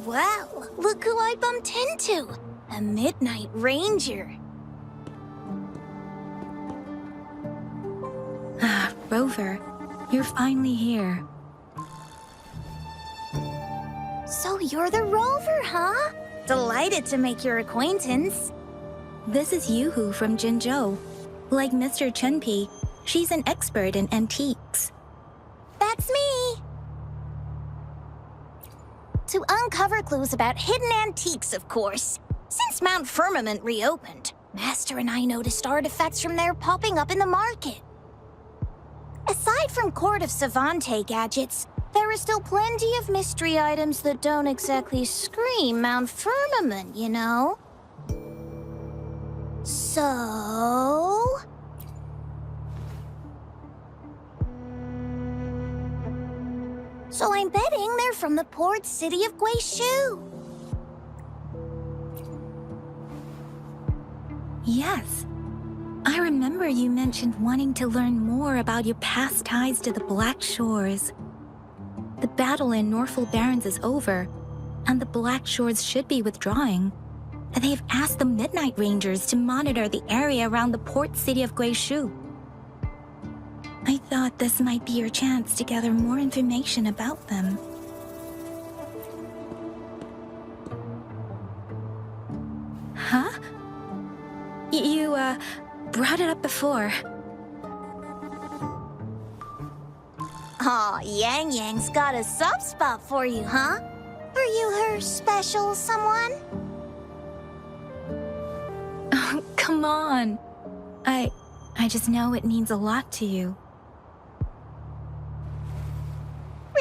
Well, look who I bumped into. A Midnight Ranger. Ah, Rover, you're finally here. So you're the Rover, huh? Delighted to make your acquaintance. This is Yoo-hoo from Jinzhou. Like Mr. Chunpei, she's an expert in antiques. That's me! To uncover clues about hidden antiques, of course. Since Mount Firmament reopened, Master and I noticed artifacts from there popping up in the market. Aside from Court of Savante gadgets, there are still plenty of mystery items that don't exactly scream Mount Firmament, you know? So... So I'm betting they're from the port city of Guizhou. Yes. I remember you mentioned wanting to learn more about your past ties to the Black Shores. The battle in Norfolk Barrens is over, and the Black Shores should be withdrawing. They've asked the Midnight Rangers to monitor the area around the port city of Guizhou. I thought this might be your chance to gather more information about them. Huh? You, brought it up before. Aw, Yang Yang's got a soft spot for you, huh? Are you her special someone? Oh, come on. I just know it means a lot to you.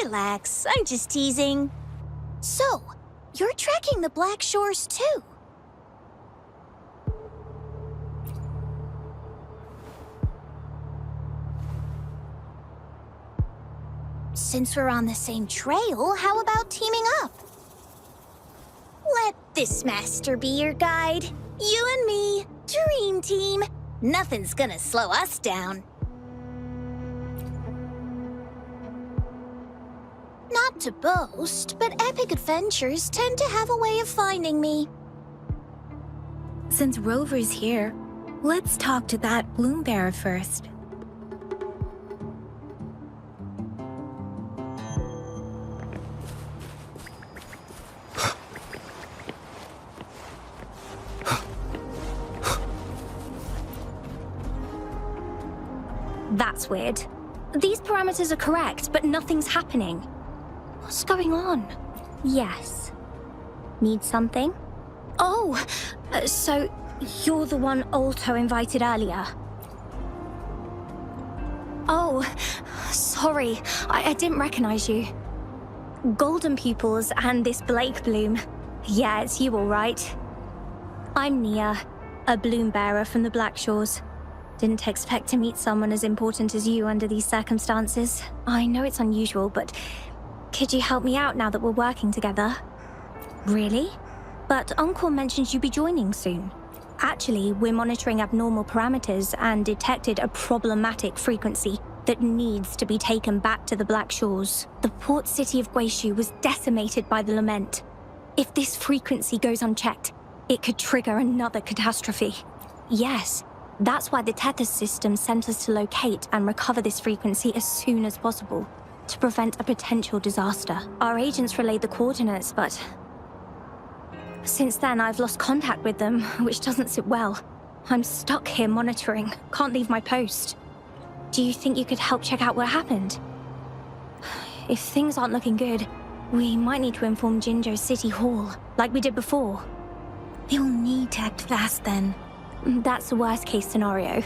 Relax, I'm just teasing. So, you're tracking the Black Shores too? Since we're on the same trail, how about teaming up? Let this master be your guide. You and me, dream team. Nothing's gonna slow us down. Not to boast, but epic adventures tend to have a way of finding me. Since Rover's here, let's talk to that Bloombearer first. That's weird. These parameters are correct, but nothing's happening. What's going on? Yes. Need something? Oh, so you're the one Alto invited earlier. Oh, sorry, I didn't recognize you. Golden pupils and this Blake bloom. Yeah, it's you all right. I'm Nia, a bloom bearer from the Black Shores. Didn't expect to meet someone as important as you under these circumstances. I know it's unusual, but could you help me out now that we're working together? Really? But Uncle mentioned you'd be joining soon. Actually, we're monitoring abnormal parameters and detected a problematic frequency that needs to be taken back to the Black Shores. The port city of Guizhou was decimated by the lament. If this frequency goes unchecked, it could trigger another catastrophe. Yes. That's why the Tethys system sent us to locate and recover this frequency as soon as possible, to prevent a potential disaster. Our agents relayed the coordinates, but since then I've lost contact with them, which doesn't sit well. I'm stuck here monitoring, can't leave my post. Do you think you could help check out what happened? If things aren't looking good, we might need to inform Jinzhou City Hall, like we did before. You'll need to act fast then. That's the worst-case scenario.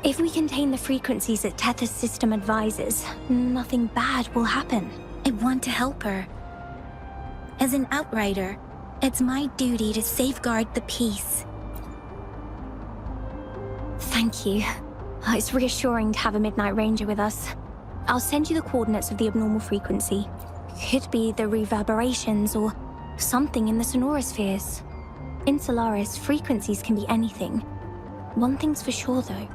If we contain the frequencies that Tethys system advises, nothing bad will happen. I want to help her. As an outrider, it's my duty to safeguard the peace. Thank you. It's reassuring to have a Midnight Ranger with us. I'll send you the coordinates of the abnormal frequency. Could be the reverberations or something in the sonorospheres. In Solaris, frequencies can be anything. One thing's for sure, though.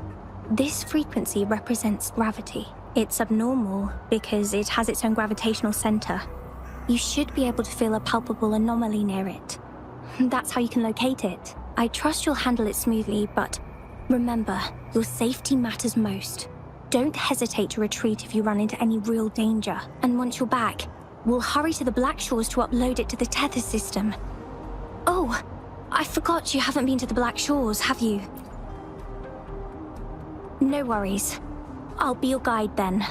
This frequency represents gravity. It's abnormal because it has its own gravitational center. You should be able to feel a palpable anomaly near it. That's how you can locate it. I trust you'll handle it smoothly, but remember, your safety matters most. Don't hesitate to retreat if you run into any real danger. And once you're back, we'll hurry to the Black Shores to upload it to the tether system. Oh, I forgot you haven't been to the Black Shores, have you? No worries. I'll be your guide then.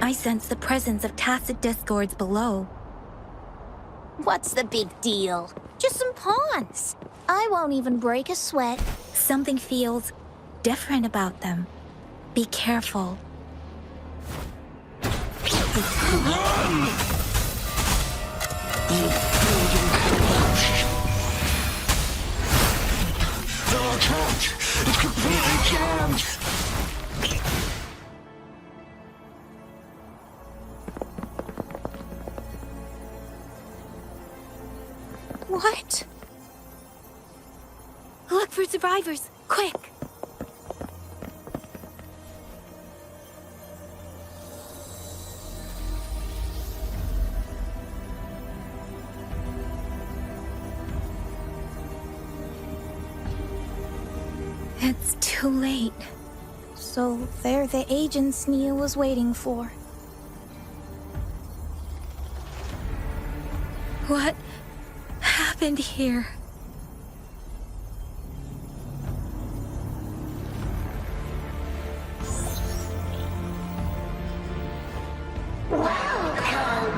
I sense the presence of tacit discords below. What's the big deal? Just some pawns. I won't even break a sweat. Something feels different about them. Be careful. It's completely jammed! What? Look for survivors, quick! It's too late. So they're the agents Nia was waiting for. What happened here? Welcome,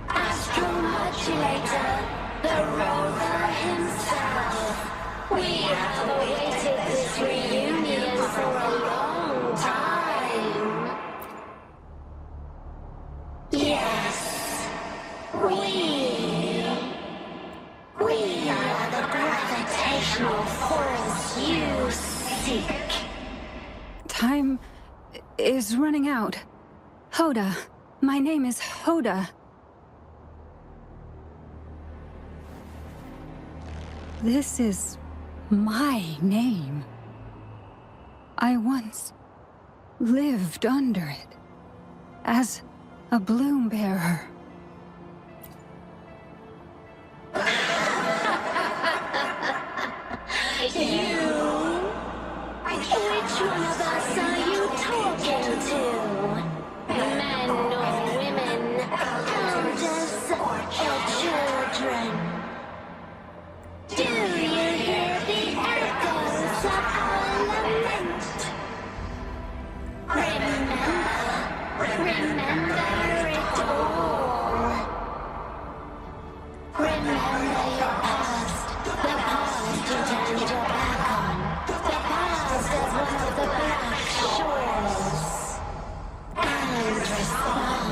Astromodulator, the rover himself. We have awaited this reunion for a long time. Yes, we are the gravitational force you seek. Time is running out. Hoda. My name is Hoda. This is my name. I once lived under it as a bloom bearer. Which one of us are you talking to? Men or women? Elders or children? Do you hear the echoes of our lament? Remember it all. Remember your past, the past you turned your back on, the past as one of the Black Shores. And respond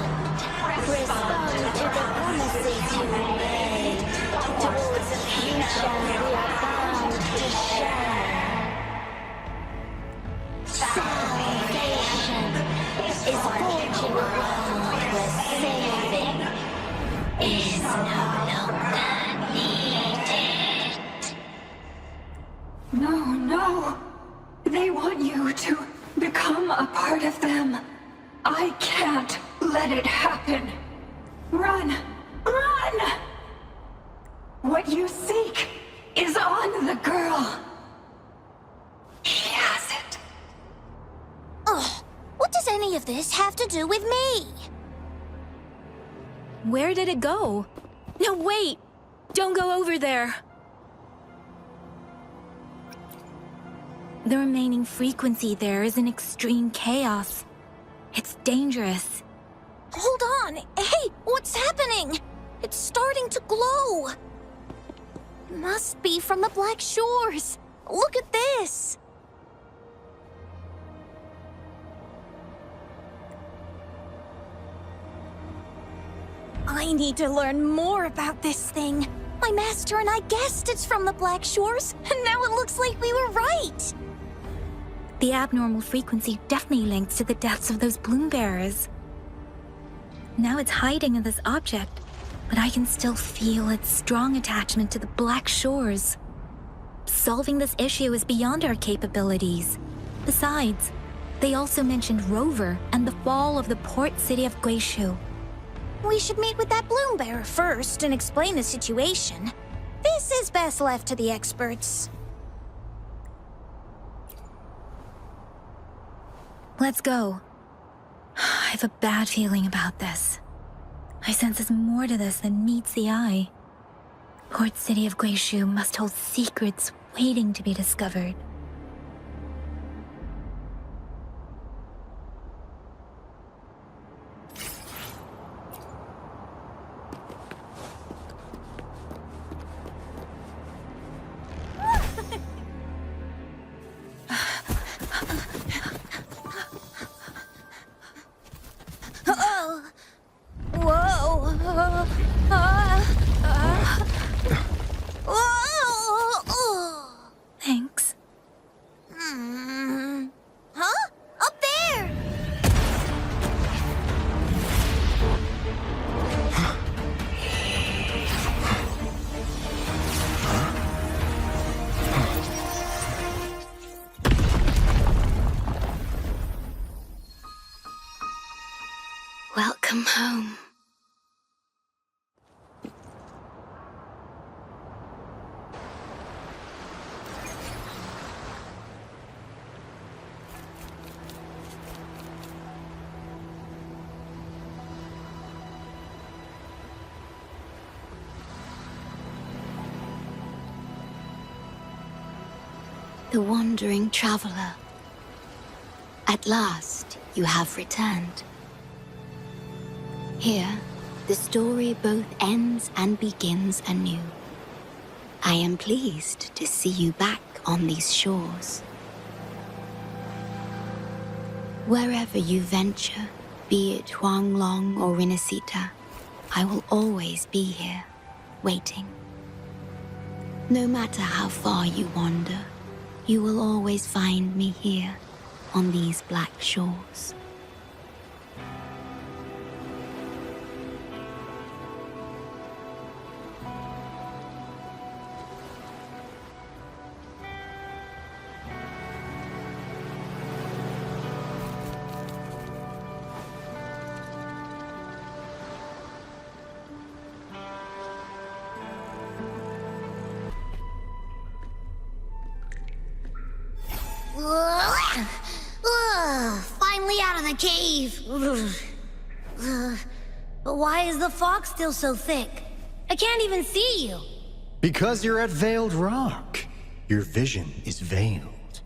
to the promises you made towards a future we are bound to share. Salvation is forging a world where saving is no longer needed. No. They want you to become a part of them. I can't let it happen. Run! What you seek is on the girl. She has it. Ugh, what does any of this have to do with me? Where did it go? No, wait! Don't go over there! The remaining frequency there is in extreme chaos. It's dangerous. Hold on! Hey, what's happening? It's starting to glow! Must be from the Black Shores. Look at this! I need to learn more about this thing. My master and I guessed it's from the Black Shores, and now it looks like we were right. The abnormal frequency definitely links to the deaths of those bloom bearers. Now it's hiding in this object, but I can still feel its strong attachment to the Black Shores. Solving this issue is beyond our capabilities. Besides, they also mentioned Rover and the fall of the port city of Guishu. We should meet with that bloom bearer first and explain the situation. This is best left to the experts. Let's go. I have a bad feeling about this. I sense there's more to this than meets the eye. Port City of Guishu must hold secrets waiting to be discovered. Thanks. Huh? Up there! Welcome home. The wandering traveler. At last, you have returned. Here, the story both ends and begins anew. I am pleased to see you back on these shores. Wherever you venture, be it Huanglong or Rinasita, I will always be here, waiting. No matter how far you wander, you will always find me here, on these black shores. Finally out of the cave. But why is the fog still so thick? I can't even see you. Because you're at Veiled Rock. Your vision is veiled.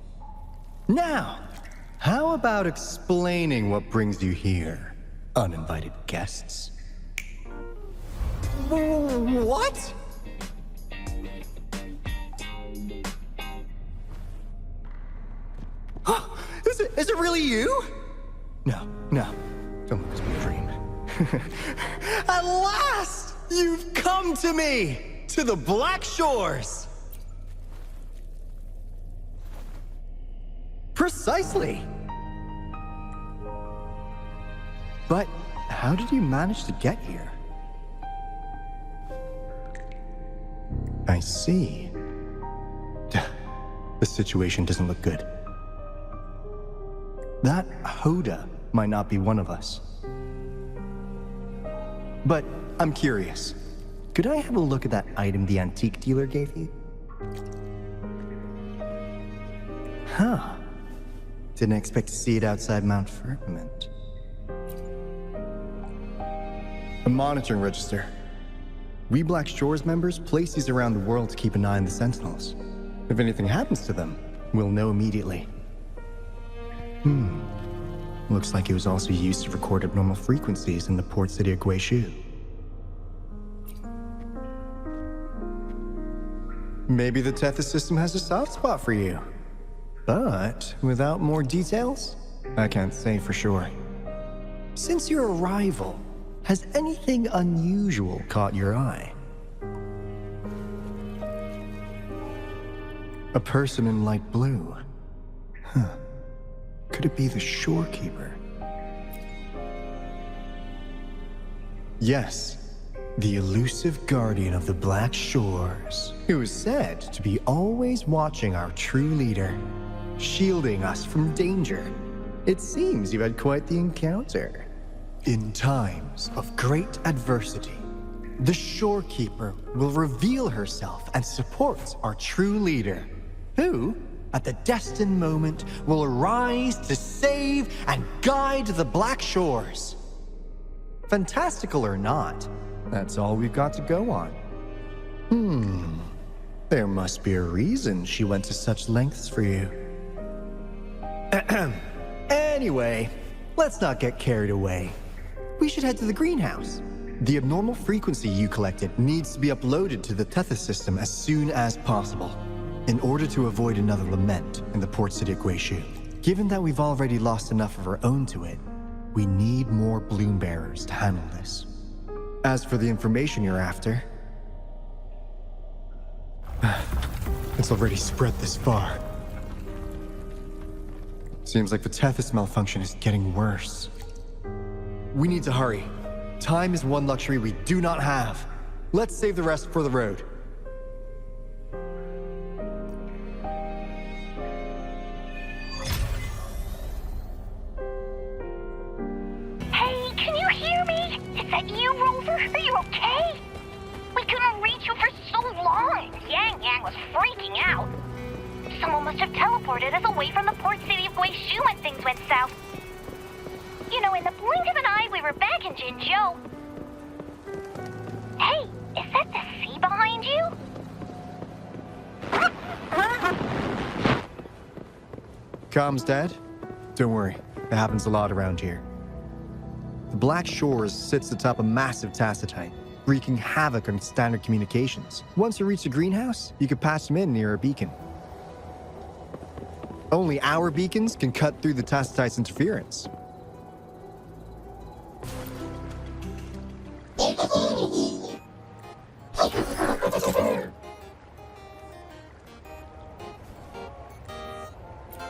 Now, how about explaining what brings you here, uninvited guests? What? Is it really you? No. Don't let this be a dream. At last! You've come to me! To the Black Shores! Precisely! But how did you manage to get here? I see. The situation doesn't look good. That Hoda might not be one of us. But I'm curious. Could I have a look at that item the antique dealer gave you? Huh. Didn't expect to see it outside Mount Firmament. A monitoring register. We Black Shores members place these around the world to keep an eye on the Sentinels. If anything happens to them, we'll know immediately. Looks like it was also used to record abnormal frequencies in the port city of Guishu. Maybe the Tethys system has a soft spot for you. But without more details, I can't say for sure. Since your arrival, has anything unusual caught your eye? A person in light blue. Huh. Could it be the shorekeeper? Yes, the elusive guardian of the Black Shores, who is said to be always watching our true leader, shielding us from danger. It seems you had quite the encounter. In times of great adversity, the shorekeeper will reveal herself and support our true leader, who, at the destined moment, will arise to save and guide the Black Shores. Fantastical or not, that's all we've got to go on. There must be a reason she went to such lengths for you. Anyway, let's not get carried away. We should head to the greenhouse. The abnormal frequency you collected needs to be uploaded to the Tethys system as soon as possible, in order to avoid another lament in the port city of Guishu. Given that we've already lost enough of our own to it, we need more bloom bearers to handle this. As for the information you're after, it's already spread this far. Seems like the Tethys malfunction is getting worse. We need to hurry. Time is one luxury we do not have. Let's save the rest for the road. Hey, can you hear me? Is that you, Rover? Are you okay? We couldn't reach you for so long. Yang Yang was freaking out. Someone must have teleported us away from the port city of Guishu when things went south. You know, in the blink of an eye, we were back in Jinzhou. Hey, is that the sea behind you? Comms, Dad? Don't worry, it happens a lot around here. The Black Shores sits atop a massive tacitite, wreaking havoc on standard communications. Once you reach the greenhouse, you can patch them in near a beacon. Only our beacons can cut through the tacitite's interference.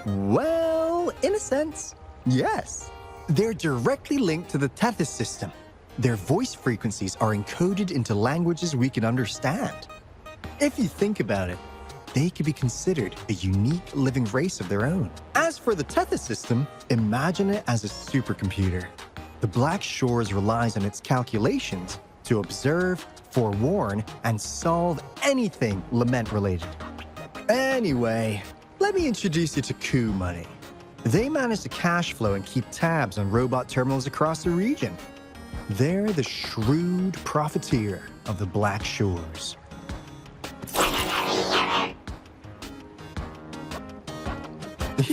Well, in a sense, yes. They're directly linked to the Tethys system. Their voice frequencies are encoded into languages we can understand. If you think about it, they could be considered a unique living race of their own. As for the Tethys system, imagine it as a supercomputer. The Black Shores relies on its calculations to observe, forewarn, and solve anything lament-related. Anyway, let me introduce you to Coup Money. They manage to cash flow and keep tabs on robot terminals across the region. They're the shrewd profiteer of the Black Shores.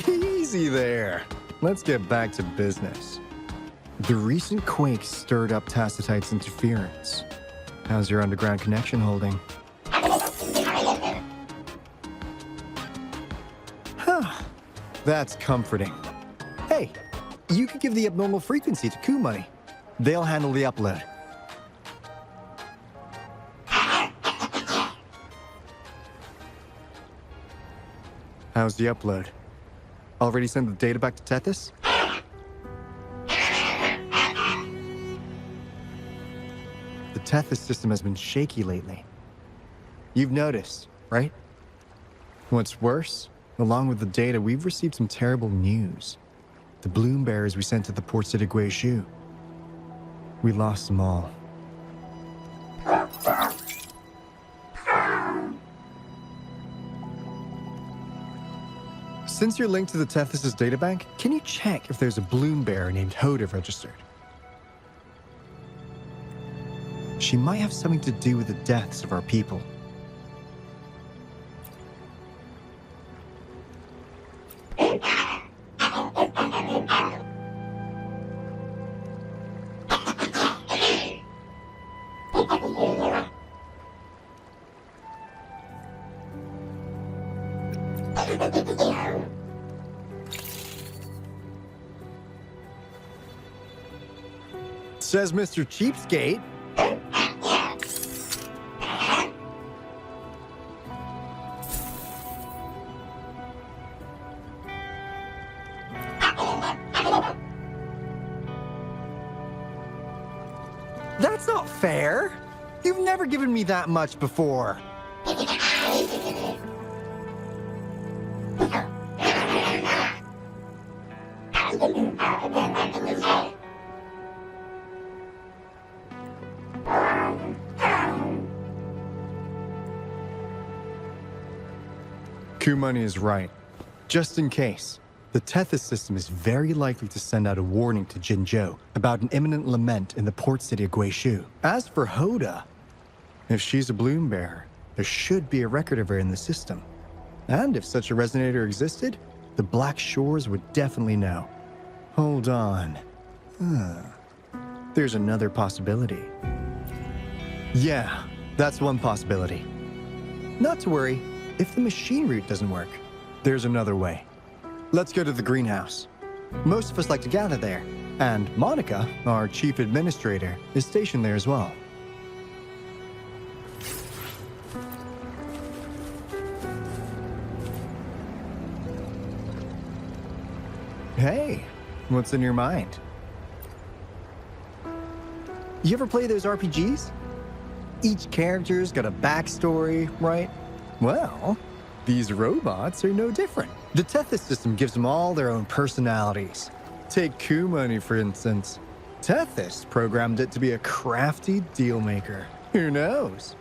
Easy there. Let's get back to business. The recent quake stirred up Tacitite's interference. How's your underground connection holding? Huh. That's comforting. Hey, you could give the abnormal frequency to Coup Money. They'll handle the upload. How's the upload? Already sent the data back to Tethys? The Tethys system has been shaky lately. You've noticed, right? What's worse, along with the data, we've received some terrible news. The bloom bearers we sent to the port city of Guishu. We lost them all. Since you're linked to the Tethys' databank, can you check if there's a bloom bearer named Hoda registered? She might have something to do with the deaths of our people. Says Mr. Cheapskate. That's not fair. You've never given me that much before. Kumani is right. Just in case, the Tethys system is very likely to send out a warning to Jinzhou about an imminent lament in the port city of Guishu. As for Hoda, if she's a bloom bearer, there should be a record of her in the system. And if such a resonator existed, the Black Shores would definitely know. Hold on. There's another possibility. Yeah, that's one possibility. Not to worry, if the machine route doesn't work, there's another way. Let's go to the greenhouse. Most of us like to gather there, and Monica, our chief administrator, is stationed there as well. Hey, what's in your mind? You ever play those RPGs? Each character's got a backstory, right? Well, these robots are no different. The Tethys system gives them all their own personalities. Take Kumani, for instance. Tethys programmed it to be a crafty deal maker. Who knows?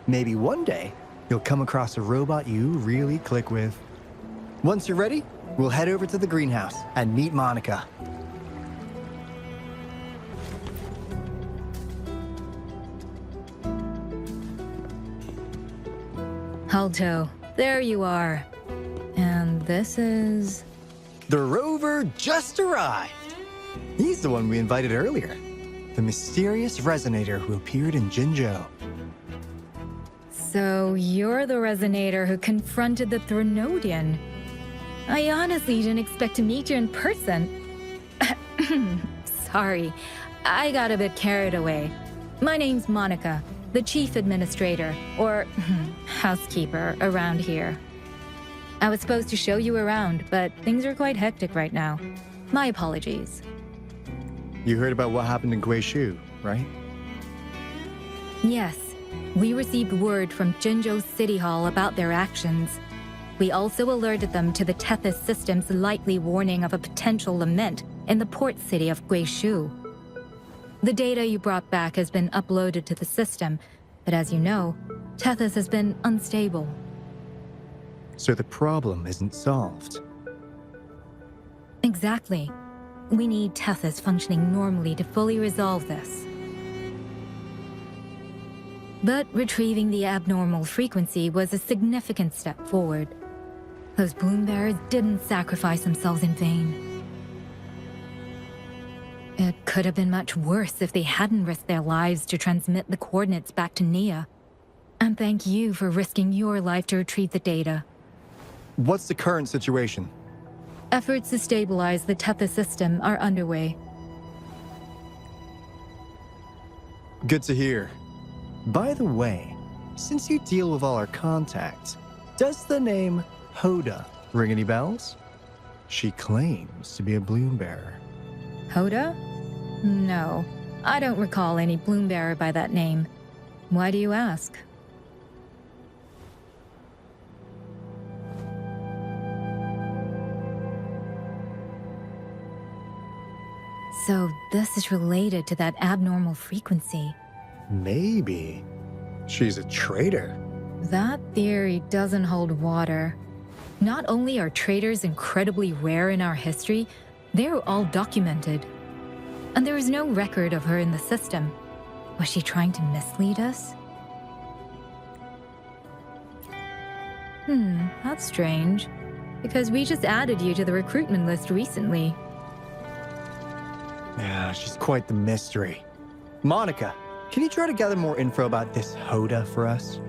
Maybe one day, you'll come across a robot you really click with. Once you're ready, we'll head over to the greenhouse and meet Monica. Alto, there you are. And this is... The rover just arrived. He's the one we invited earlier. The mysterious resonator who appeared in Jinzhou. So you're the resonator who confronted the Threnodian. I honestly didn't expect to meet you in person. Sorry, I got a bit carried away. My name's Monica, the chief administrator, or housekeeper around here. I was supposed to show you around, but things are quite hectic right now. My apologies. You heard about what happened in Guishu, right? Yes, we received word from Jinzhou City Hall about their actions. We also alerted them to the Tethys system's likely warning of a potential lament in the port city of Guishu. The data you brought back has been uploaded to the system, but as you know, Tethys has been unstable. So the problem isn't solved. Exactly. We need Tethys functioning normally to fully resolve this. But retrieving the abnormal frequency was a significant step forward. Those bloom bearers didn't sacrifice themselves in vain. It could have been much worse if they hadn't risked their lives to transmit the coordinates back to Nia. And thank you for risking your life to retrieve the data. What's the current situation? Efforts to stabilize the Tethys system are underway. Good to hear. By the way, since you deal with all our contacts, does the name Hoda ring any bells? She claims to be a bloom bearer. Hoda? No, I don't recall any bloom bearer by that name. Why do you ask? So this is related to that abnormal frequency. Maybe. She's a traitor. That theory doesn't hold water. Not only are traitors incredibly rare in our history, they're all documented. And there is no record of her in the system. Was she trying to mislead us? That's strange. Because we just added you to the recruitment list recently. Yeah, she's quite the mystery. Monica, can you try to gather more info about this Hoda for us?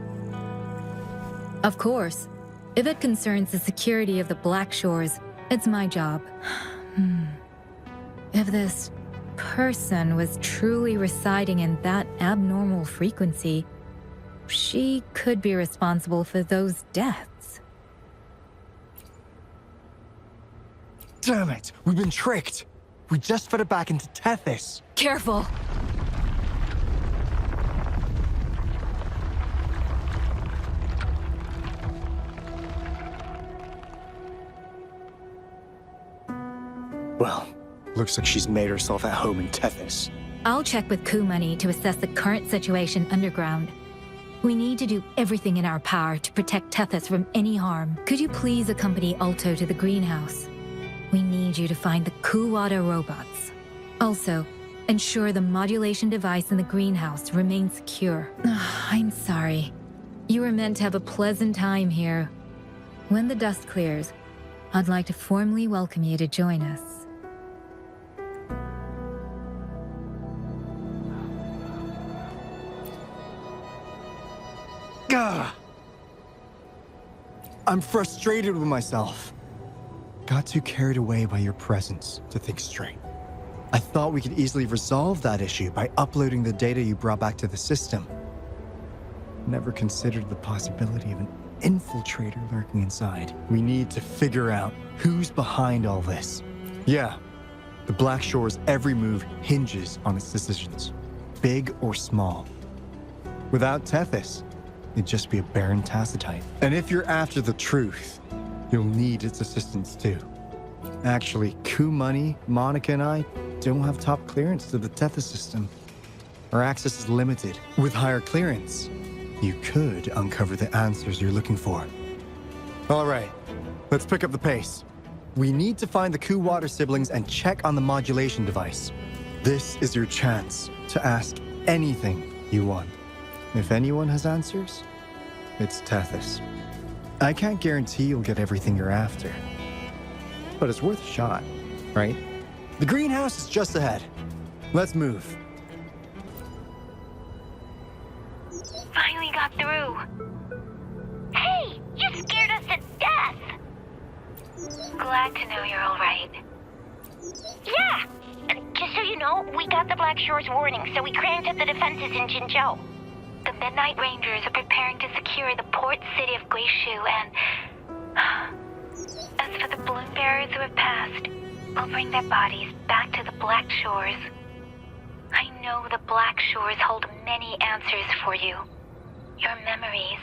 Of course. If it concerns the security of the Black Shores, it's my job. If this person was truly residing in that abnormal frequency, she could be responsible for those deaths. Damn it! We've been tricked! We just fed it back into Tethys. Careful! Well, looks like she's made herself at home in Tethys. I'll check with Kumani to assess the current situation underground. We need to do everything in our power to protect Tethys from any harm. Could you please accompany Alto to the greenhouse? We need you to find the Kuwata robots. Also, ensure the modulation device in the greenhouse remains secure. I'm sorry. You were meant to have a pleasant time here. When the dust clears, I'd like to formally welcome you to join us. Gah! I'm frustrated with myself. Got too carried away by your presence to think straight. I thought we could easily resolve that issue by uploading the data you brought back to the system. Never considered the possibility of an infiltrator lurking inside. We need to figure out who's behind all this. Yeah, the Black Shore's every move hinges on its decisions, big or small. Without Tethys, it'd just be a barren tacitite. And if you're after the truth, you'll need its assistance too. Actually, Ku Money, Monica, and I don't have top clearance to the Tethys system. Our access is limited. With higher clearance, you could uncover the answers you're looking for. All right, let's pick up the pace. We need to find the Kuwata siblings and check on the modulation device. This is your chance to ask anything you want. If anyone has answers, it's Tethys. I can't guarantee you'll get everything you're after, but it's worth a shot, right? The greenhouse is just ahead. Let's move. Finally got through. Hey, you scared us to death. Glad to know you're all right. Yeah, just so you know, we got the Black Shore's warning, so we cranked up the defenses in Jinzhou. The Midnight Rangers are preparing to secure the port city of Guishu, and as for the balloon bearers who have passed, we'll bring their bodies back to the Black Shores. I know the Black Shores hold many answers for you. Your memories,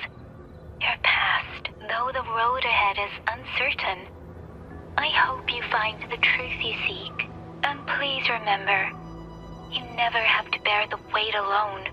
your past, though the road ahead is uncertain. I hope you find the truth you seek. And please remember, you never have to bear the weight alone.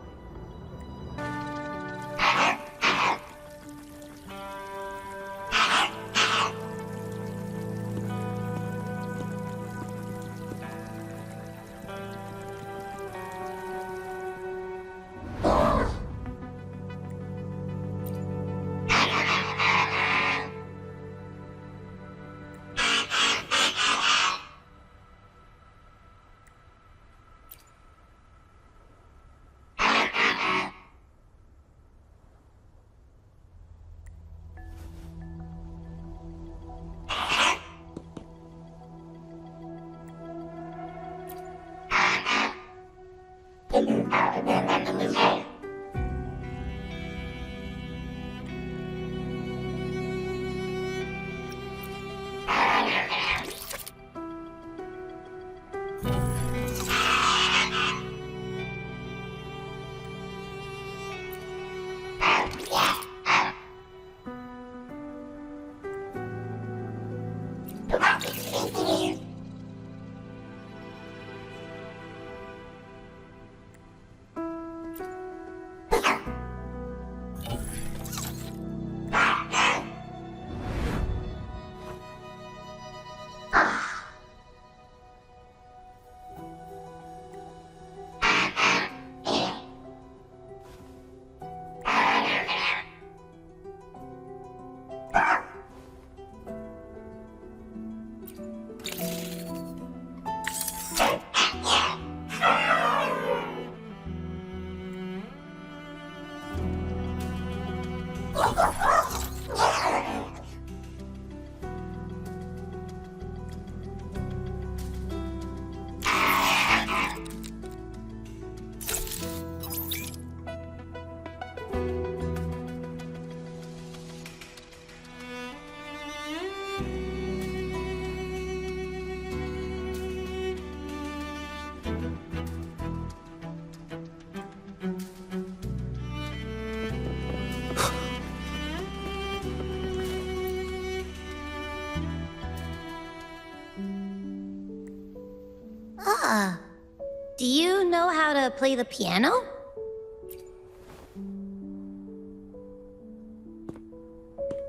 Do you know how to play the piano?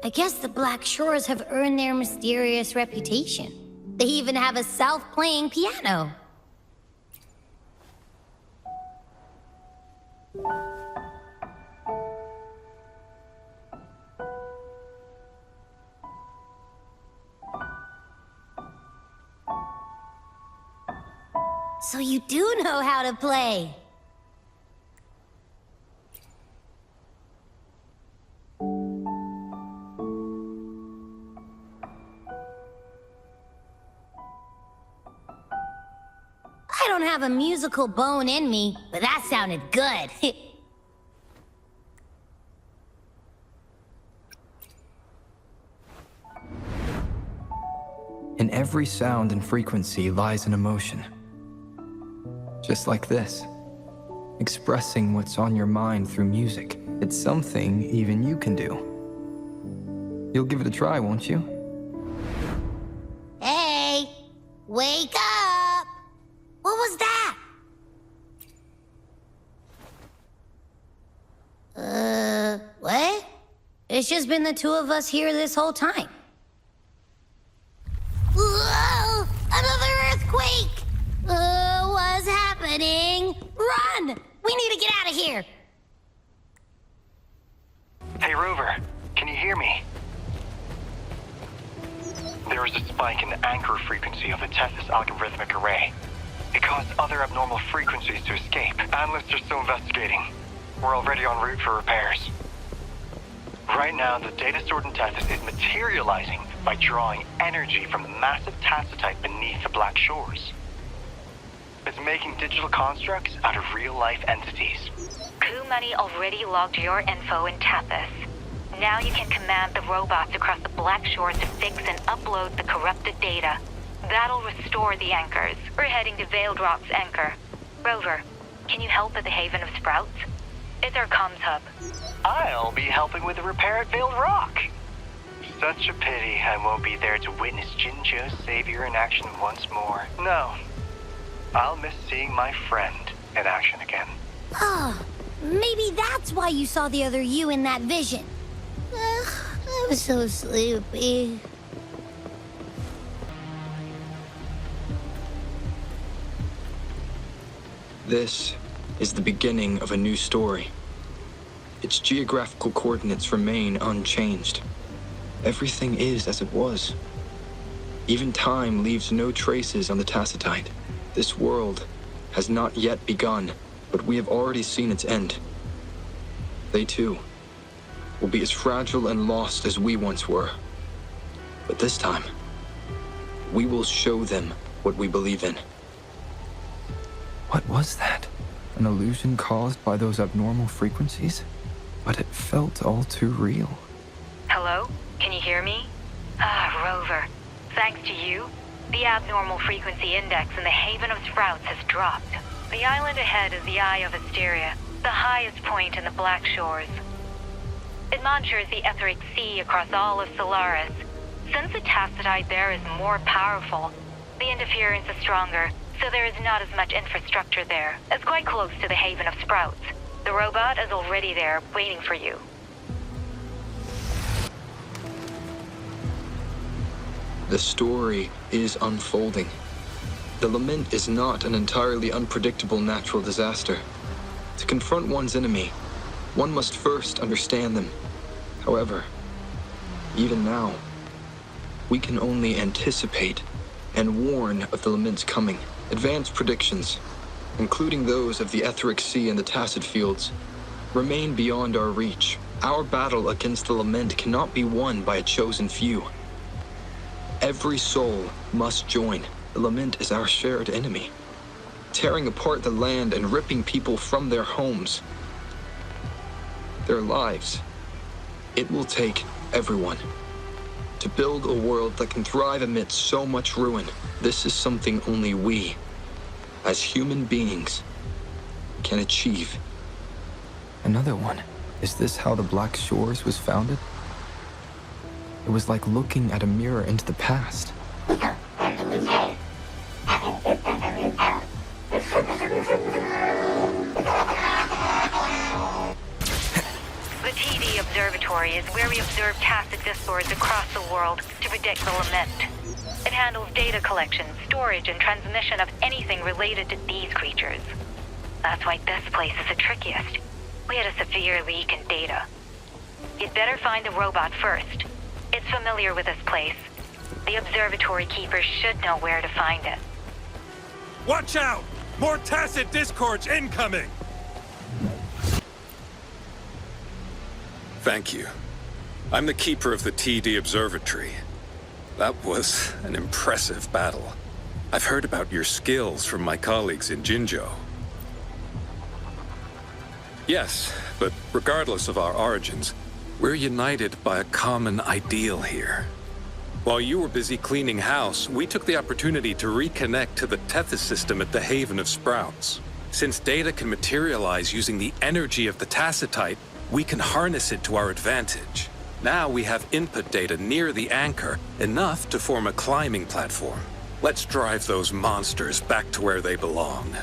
I guess the Black Shores have earned their mysterious reputation. They even have a self-playing piano. So you do know how to play. I don't have a musical bone in me, but that sounded good. In every sound and frequency lies an emotion. Just like this. Expressing what's on your mind through music. It's something even you can do. You'll give it a try, won't you? Hey, wake up! What was that? What? It's just been the two of us here this whole time. Whoa! Another earthquake! What's happening? Run! We need to get out of here! Hey, Rover, can you hear me? There is a spike in the anchor frequency of the Tethys algorithmic array. It caused other abnormal frequencies to escape. Analysts are still investigating. We're already en route for repairs. Right now, the data stored in Tethys is materializing by drawing energy from the massive tacitite beneath the Black Shores. It's making digital constructs out of real-life entities. Coup Money already logged your info in Tethys. Now you can command the robots across the Black Shores to fix and upload the corrupted data. That'll restore the anchors. We're heading to Veiled Rock's anchor. Rover, can you help at the Haven of Sprouts? It's our comms hub. I'll be helping with the repair at Veiled Rock. Such a pity I won't be there to witness Jinjo's savior in action once more. No, I'll miss seeing my friend in action again. Oh, maybe that's why you saw the other you in that vision. I'm so sleepy. This is the beginning of a new story. Its geographical coordinates remain unchanged. Everything is as it was. Even time leaves no traces on the tacitite. This world has not yet begun, but we have already seen its end. They too will be as fragile and lost as we once were. But this time, we will show them what we believe in. What was that? An illusion caused by those abnormal frequencies? But it felt all too real. Hello? Can you hear me? Rover. Thanks to you, the abnormal frequency index in the Haven of Sprouts has dropped. The island ahead is the Eye of Asteria, the highest point in the Black Shores. It monitors the etheric sea across all of Solaris. Since the tacitite there is more powerful, the interference is stronger, so there is not as much infrastructure there. It's quite close to the Haven of Sprouts. The robot is already there, waiting for you. The story is unfolding. The lament is not an entirely unpredictable natural disaster. To confront one's enemy, one must first understand them. However, even now, we can only anticipate and warn of the lament's coming. Advanced predictions, including those of the etheric sea and the tacit fields, remain beyond our reach. Our battle against the lament cannot be won by a chosen few. Every soul must join. The lament is our shared enemy, tearing apart the land and ripping people from their homes, their lives. It will take everyone to build a world that can thrive amidst so much ruin. This is something only we, as human beings, can achieve. Another one. Is this how the Black Shores was founded? It was like looking at a mirror into the past. The TD Observatory Observatory is where we observe tacit discords across the world to predict the lament. It handles data collection, storage, and transmission of anything related to these creatures. That's why this place is the trickiest. We had a severe leak in data. You'd better find the robot first. It's familiar with this place. The observatory keepers should know where to find it. Watch out! More tacit discords incoming! Thank you. I'm the keeper of the TD Observatory. That was an impressive battle. I've heard about your skills from my colleagues in Jinzhou. Yes, but regardless of our origins, we're united by a common ideal here. While you were busy cleaning house, we took the opportunity to reconnect to the Tethys system at the Haven of Sprouts. Since data can materialize using the energy of the Tacitite, we can harness it to our advantage. Now we have input data near the anchor, enough to form a climbing platform. Let's drive those monsters back to where they belong.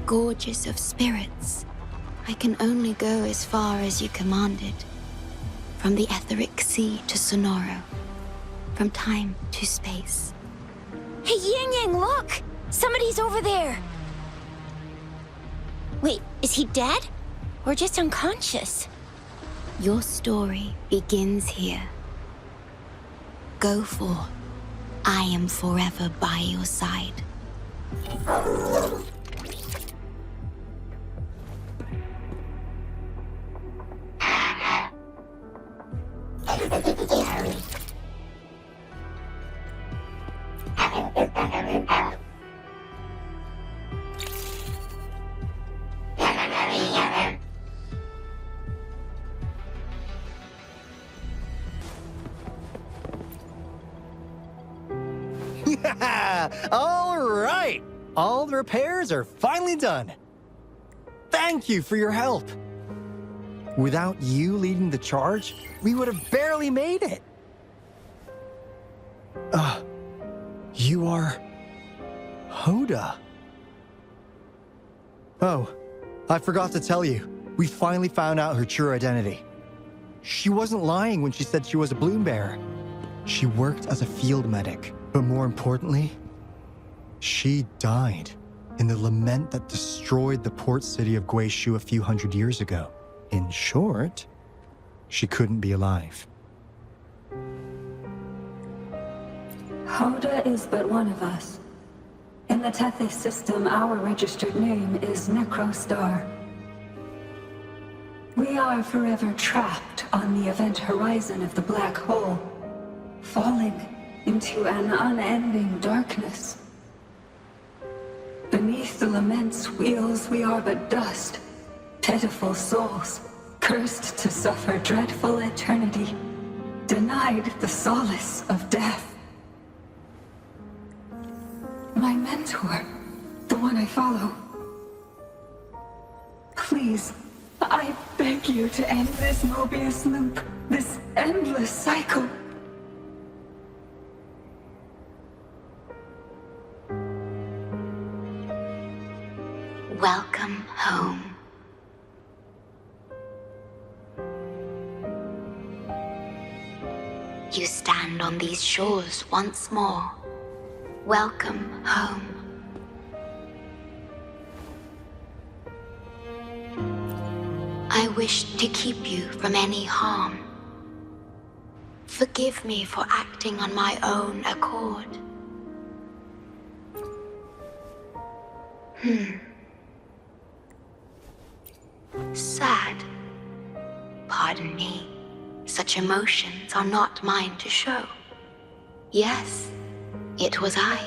Gorgeous of spirits, I can only go as far as you commanded. From the etheric sea to Sonoro. From time to space. Hey, Yang Yang, look! Somebody's over there! Wait, is he dead? Or just unconscious? Your story begins here. Go forth. I am forever by your side. All right! All the repairs are finally done. Thank you for your help. Without you leading the charge, we would have barely made it. You are... Hoda. Oh, I forgot to tell you. We finally found out her true identity. She wasn't lying when she said she was a bloom bearer. She worked as a field medic, but more importantly, she died in the lament that destroyed the port city of Guishu a few hundred years ago. In short, she couldn't be alive. Hoda is but one of us. In the Tethys system, our registered name is Necrostar. We are forever trapped on the event horizon of the black hole, falling into an unending darkness. Beneath the lament's wheels, we are but dust, pitiful souls, cursed to suffer dreadful eternity, denied the solace of death. My mentor, the one I follow. Please, I beg you to end this Mobius loop, this endless cycle. Welcome home. You stand on these shores once more. Welcome home. I wish to keep you from any harm. Forgive me for acting on my own accord. Sad. Pardon me. Such emotions are not mine to show. Yes, it was I.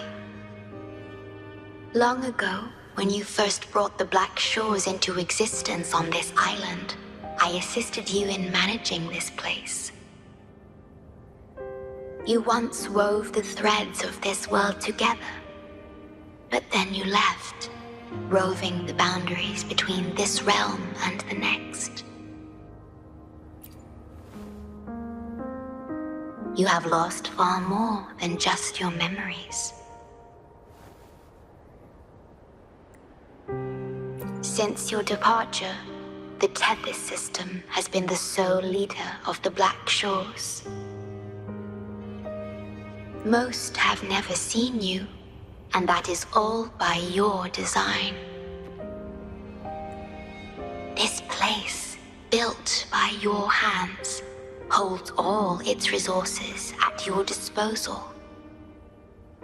Long ago, when you first brought the Black Shores into existence on this island, I assisted you in managing this place. You once wove the threads of this world together, but then you left, roving the boundaries between this realm and the next. You have lost far more than just your memories. Since your departure, the Tethys system has been the sole leader of the Black Shores. Most have never seen you, and that is all by your design. This place, built by your hands, holds all its resources at your disposal.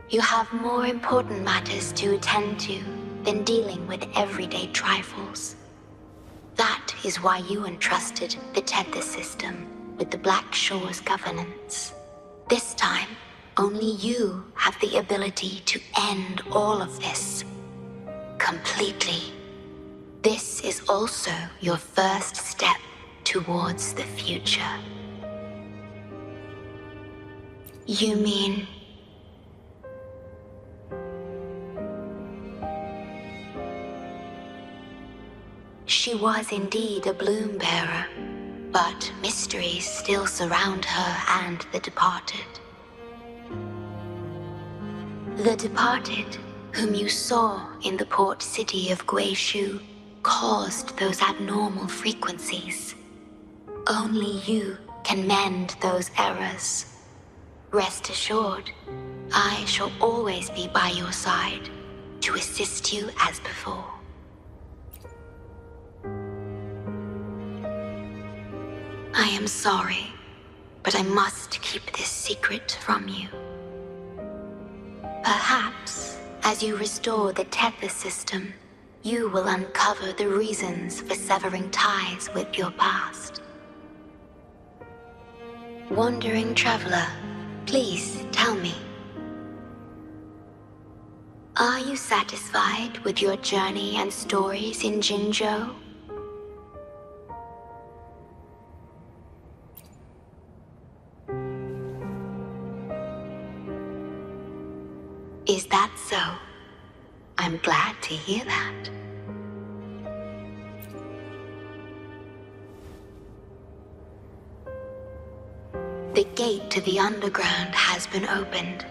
You have more important matters to attend to than dealing with everyday trifles. That is why you entrusted the Tethys system with the Black Shores governance. This time, only you have the ability to end all of this. Completely. This is also your first step towards the future. You mean... She was indeed a bloom bearer, but mysteries still surround her and the departed. The departed, whom you saw in the port city of Guishu, caused those abnormal frequencies. Only you can mend those errors. Rest assured, I shall always be by your side to assist you as before. I am sorry, but I must keep this secret from you. Perhaps, as you restore the Tethys system, you will uncover the reasons for severing ties with your past. Wandering traveler, please tell me. Are you satisfied with your journey and stories in Jinzhou? Is that so? I'm glad to hear that. The gate to the underground has been opened.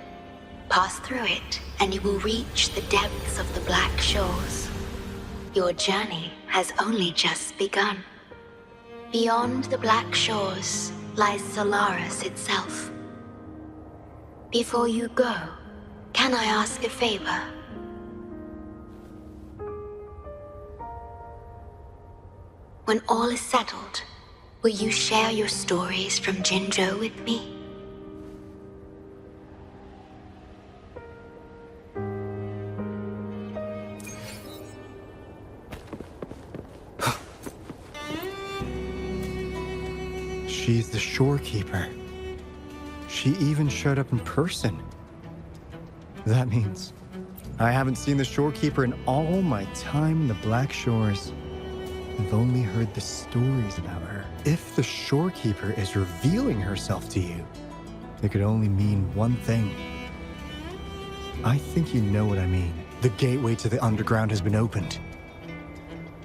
Pass through it, and you will reach the depths of the Black Shores. Your journey has only just begun. Beyond the Black Shores lies Solaris itself. Before you go, can I ask a favor? When all is settled, will you share your stories from Jinzhou with me? She's the shorekeeper. She even showed up in person. That means I haven't seen the shorekeeper in all my time in the Black Shores. I've only heard the stories about her. If the shorekeeper is revealing herself to you, it could only mean one thing. I think you know what I mean. The gateway to the underground has been opened.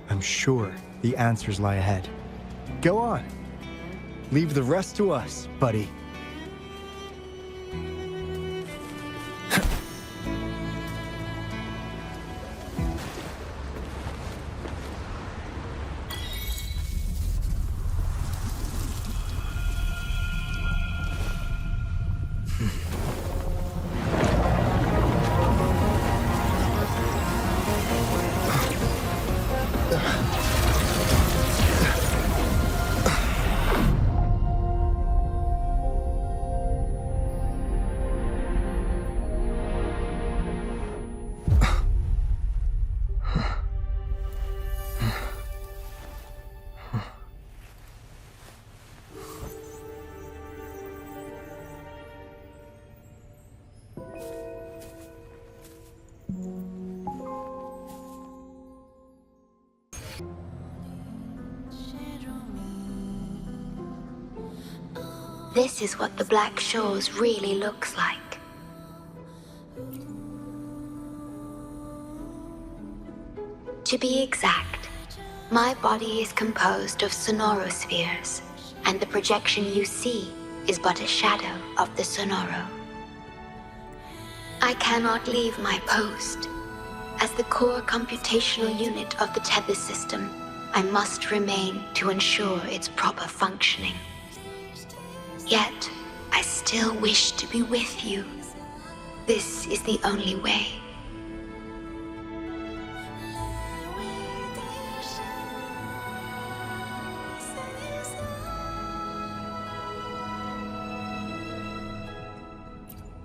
I'm sure the answers lie ahead. Go on. Leave the rest to us, buddy. This is what the Black Shores really looks like. To be exact, my body is composed of sonorospheres, and the projection you see is but a shadow of the Sonoro. I cannot leave my post. As the core computational unit of the tether system, I must remain to ensure its proper functioning. Yet, I still wish to be with you. This is the only way.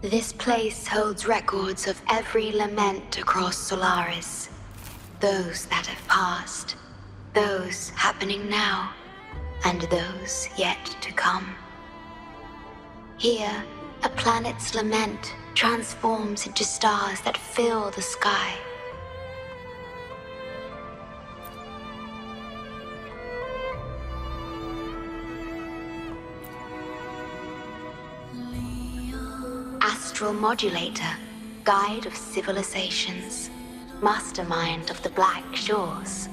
This place holds records of every lament across Solaris. Those that have passed, those happening now, and those yet to come. Here, a planet's lament transforms into stars that fill the sky. Astral Modulator, guide of civilizations, mastermind of the Black Shores.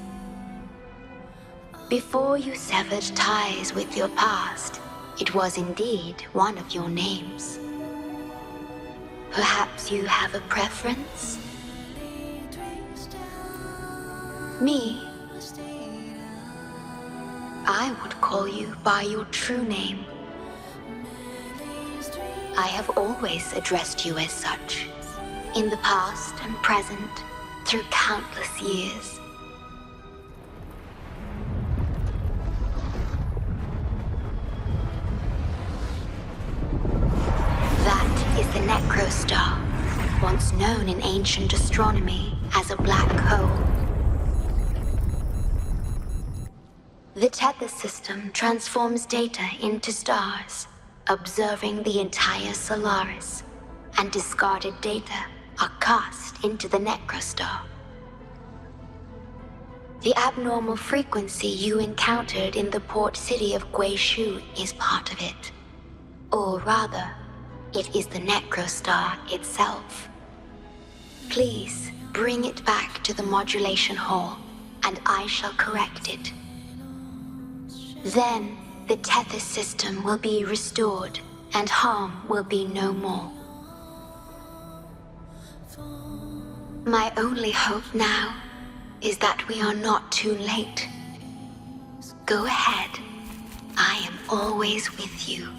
Before you severed ties with your past, it was indeed one of your names. Perhaps you have a preference? Me? I would call you by your true name. I have always addressed you as such, in the past and present, through countless years. That is the Necrostar, once known in ancient astronomy as a black hole. The tether system transforms data into stars, observing the entire Solaris, and discarded data are cast into the Necrostar. The abnormal frequency you encountered in the port city of Guishu is part of it. Or rather, it is the Necrostar itself. Please bring it back to the modulation hall, and I shall correct it. Then, the tether system will be restored, and harm will be no more. My only hope now is that we are not too late. Go ahead. I am always with you.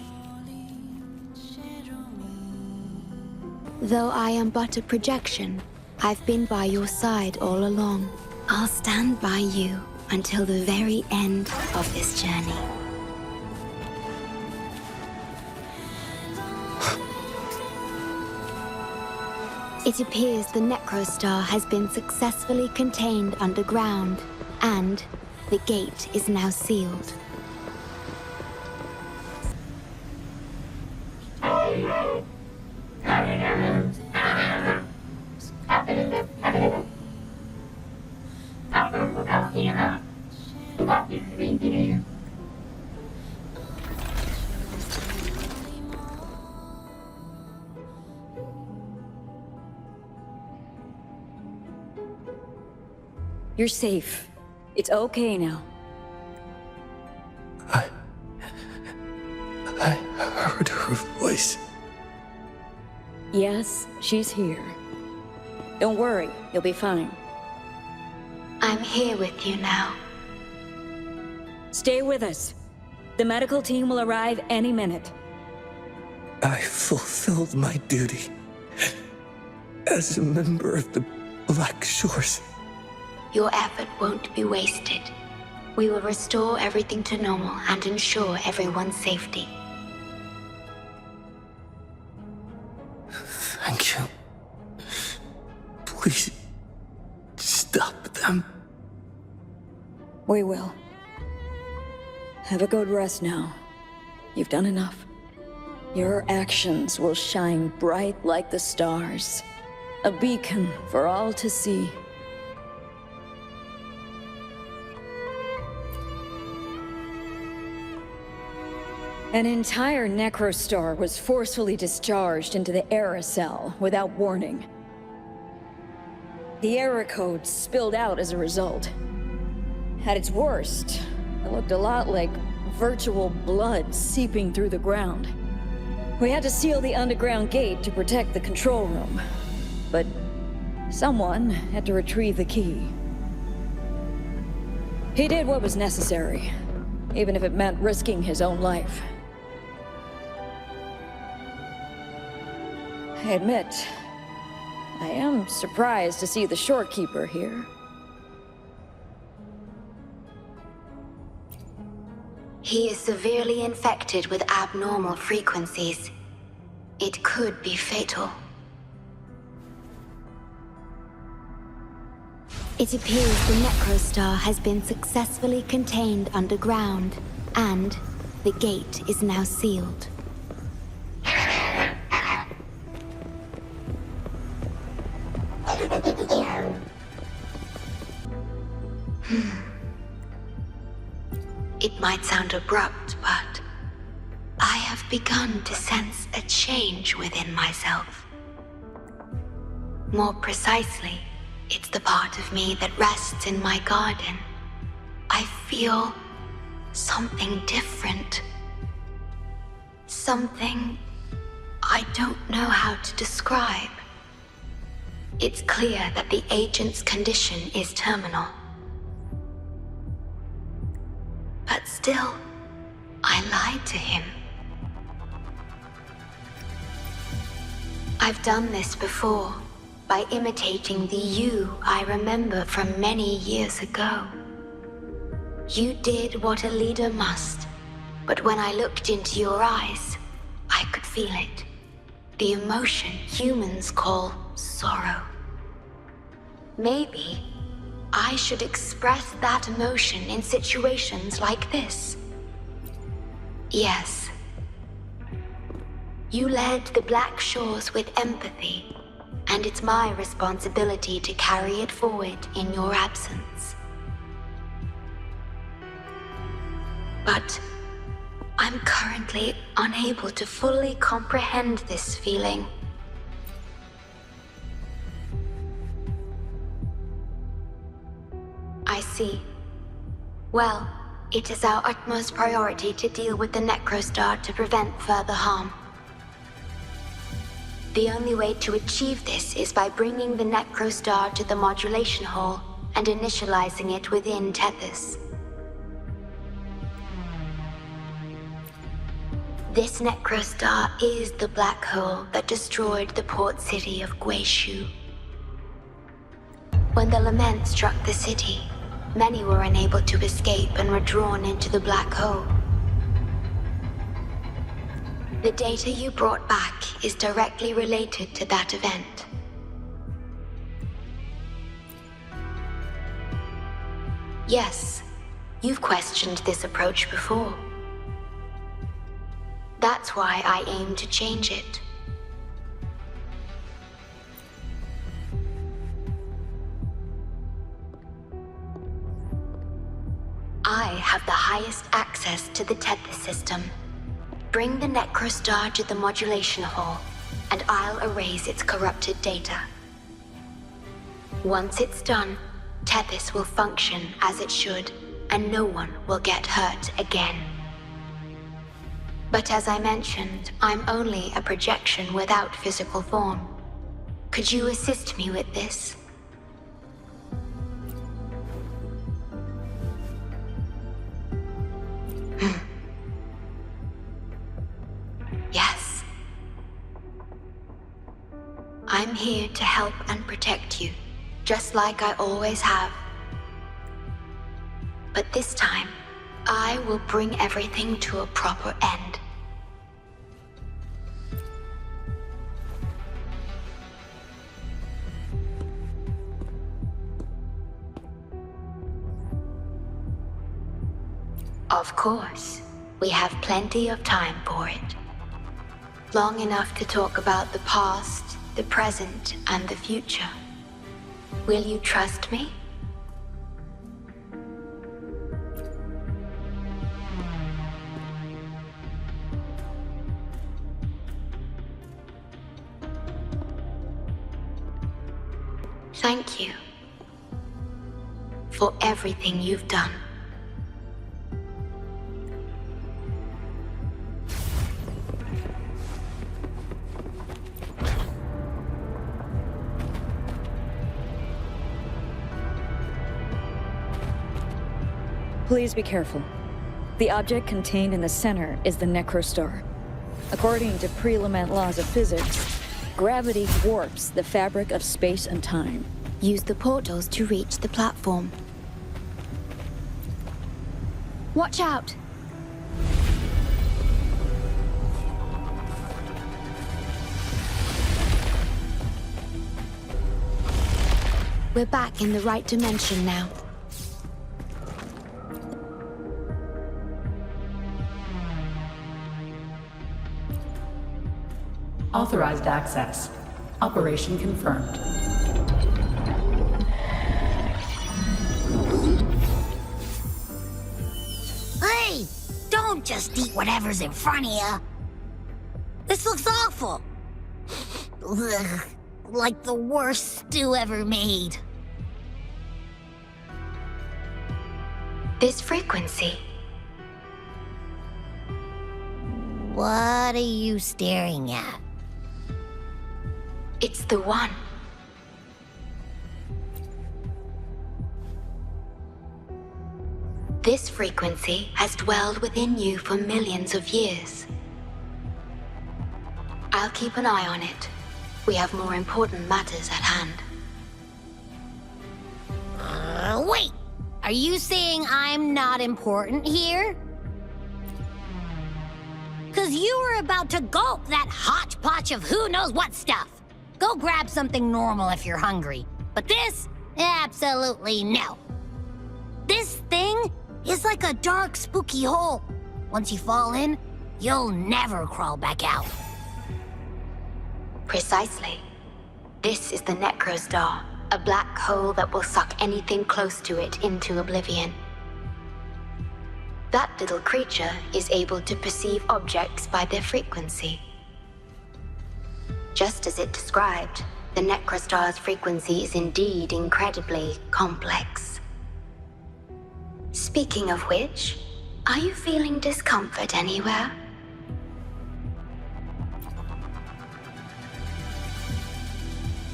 Though I am but a projection, I've been by your side all along. I'll stand by you until the very end of this journey. It appears the Necrostar has been successfully contained underground, and the gate is now sealed. You're safe. It's okay now. I heard her voice. Yes, she's here. Don't worry, you'll be fine. I'm here with you now. Stay with us. The medical team will arrive any minute. I fulfilled my duty as a member of the Black Shores. Your effort won't be wasted. We will restore everything to normal and ensure everyone's safety. Thank you. Please, stop them. We will. Have a good rest now. You've done enough. Your actions will shine bright like the stars. A beacon for all to see. An entire Necrostar was forcefully discharged into the Era Cell without warning. The Era Code spilled out as a result. At its worst, it looked a lot like virtual blood seeping through the ground. We had to seal the underground gate to protect the control room. But someone had to retrieve the key. He did what was necessary, even if it meant risking his own life. I admit, I am surprised to see the shorekeeper here. He is severely infected with abnormal frequencies. It could be fatal. It appears the Necrostar has been successfully contained underground, and the gate is now sealed. It might sound abrupt, but I have begun to sense a change within myself. More precisely, it's the part of me that rests in my garden. I feel something different. Something I don't know how to describe. It's clear that the agent's condition is terminal. But still, I lied to him. I've done this before, by imitating the you I remember from many years ago. You did what a leader must, but when I looked into your eyes, I could feel it. The emotion humans call sorrow. Maybe I should express that emotion in situations like this. Yes. You led the Black Shores with empathy, and it's my responsibility to carry it forward in your absence. But I'm currently unable to fully comprehend this feeling. I see. Well, it is our utmost priority to deal with the Necrostar to prevent further harm. The only way to achieve this is by bringing the Necrostar to the modulation hall and initializing it within Tethys. This Necrostar is the black hole that destroyed the port city of Guishu. When the lament struck the city, many were unable to escape and were drawn into the black hole. The data you brought back is directly related to that event. Yes, you've questioned this approach before. That's why I aim to change it. I have the highest access to the Tethys system. Bring the Necrostar to the modulation hall, and I'll erase its corrupted data. Once it's done, Tethys will function as it should, and no one will get hurt again. But as I mentioned, I'm only a projection without physical form. Could you assist me with this? Yes. I'm here to help and protect you, just like I always have. But this time, I will bring everything to a proper end. Of course, we have plenty of time for it. Long enough to talk about the past, the present, and the future. Will you trust me? Thank you for everything you've done. Please be careful. The object contained in the center is the Necrostar. According to pre-lament laws of physics, gravity warps the fabric of space and time. Use the portals to reach the platform. Watch out! We're back in the right dimension now. Authorized access. Operation confirmed. Hey! Don't just eat whatever's in front of you. This looks awful. Ugh, like the worst stew ever made. This frequency. What are you staring at? It's the one. This frequency has dwelled within you for millions of years. I'll keep an eye on it. We have more important matters at hand. Wait! Are you saying I'm not important here? 'Cause you were about to gulp that hodgepodge of who knows what stuff. Go grab something normal if you're hungry. But this? Absolutely no. This thing is like a dark, spooky hole. Once you fall in, you'll never crawl back out. Precisely. This is the Necrostar, a black hole that will suck anything close to it into oblivion. That little creature is able to perceive objects by their frequency. Just as it described, the Necrostar's frequency is indeed incredibly complex. Speaking of which, are you feeling discomfort anywhere?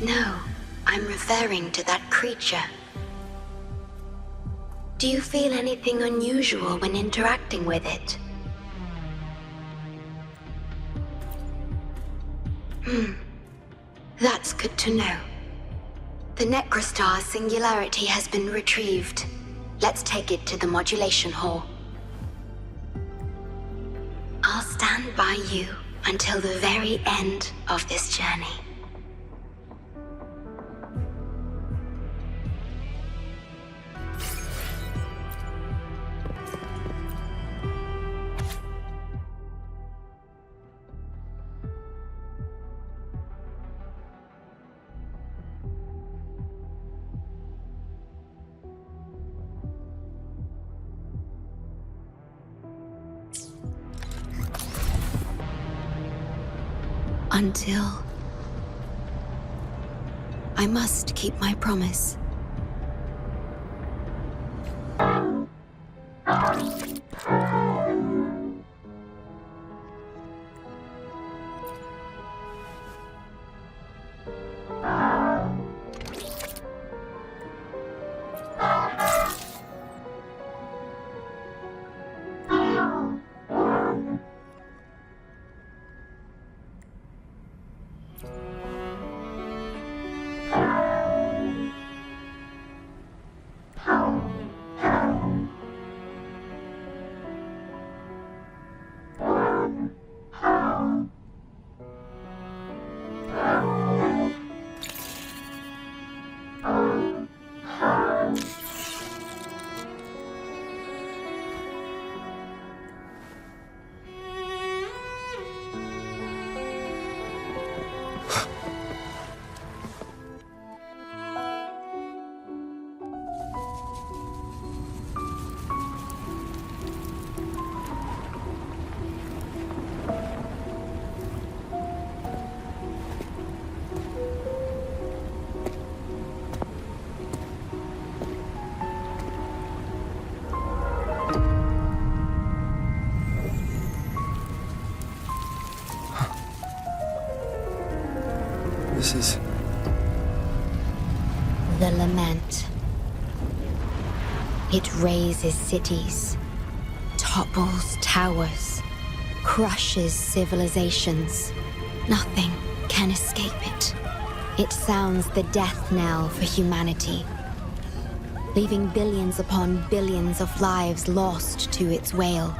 No, I'm referring to that creature. Do you feel anything unusual when interacting with it? That's good to know. The Necrostar's singularity has been retrieved. Let's take it to the modulation hall. I'll stand by you until the very end of this journey. Until I must keep my promise. This is... The lament. It razes cities, topples towers, crushes civilizations. Nothing can escape it. It sounds the death knell for humanity, leaving billions upon billions of lives lost to its wail.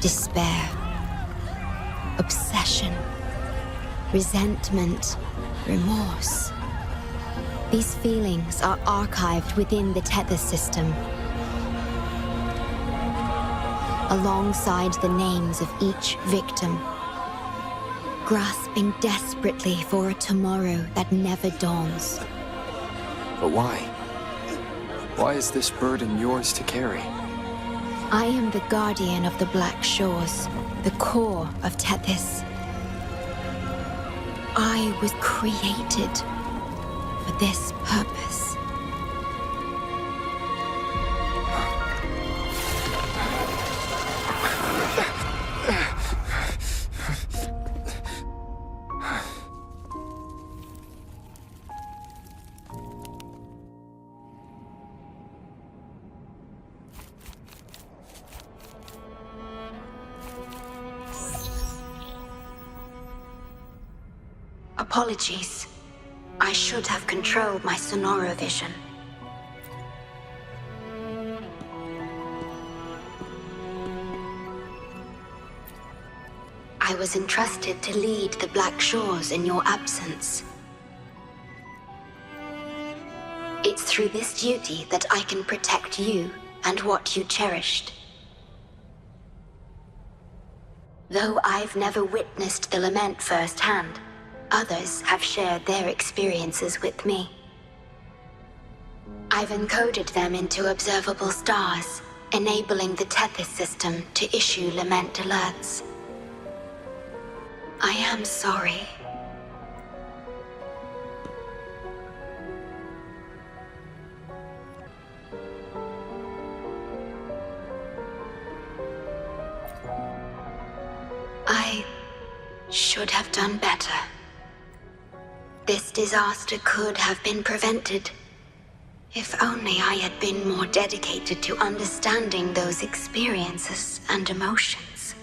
Despair, obsession, resentment, remorse. These feelings are archived within the Tethys system, alongside the names of each victim, grasping desperately for a tomorrow that never dawns. But why? Why is this burden yours to carry? I am the guardian of the Black Shores, the core of Tethys. I was created for this purpose. Apologies. I should have controlled my Sonoro vision. I was entrusted to lead the Black Shores in your absence. It's through this duty that I can protect you and what you cherished. Though I've never witnessed the lament firsthand, others have shared their experiences with me. I've encoded them into observable stars, enabling the Tethys system to issue lament alerts. I am sorry. I should have done better. This disaster could have been prevented, if only I had been more dedicated to understanding those experiences and emotions.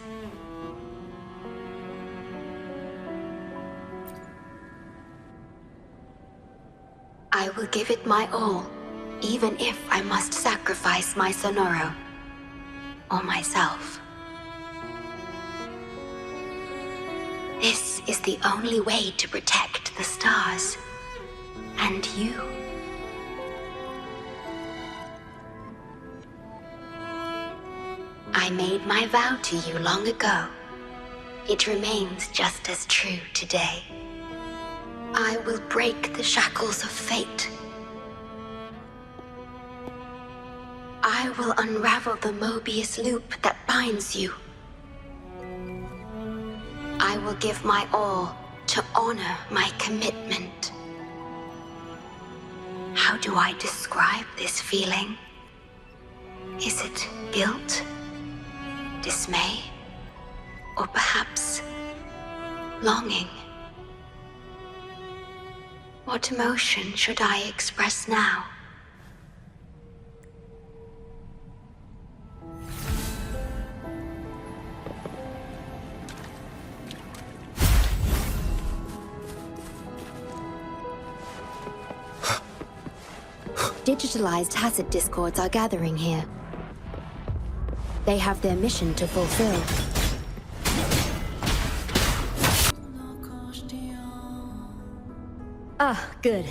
I will give it my all, even if I must sacrifice my Sonoro, or myself. This is the only way to protect the stars, and you. I made my vow to you long ago. It remains just as true today. I will break the shackles of fate. I will unravel the Mobius loop that binds you. I will give my all to honor my commitment. How do I describe this feeling? Is it guilt, dismay, or perhaps longing? What emotion should I express now? Digitalized hazard discords are gathering here. They have their mission to fulfill. Ah, good.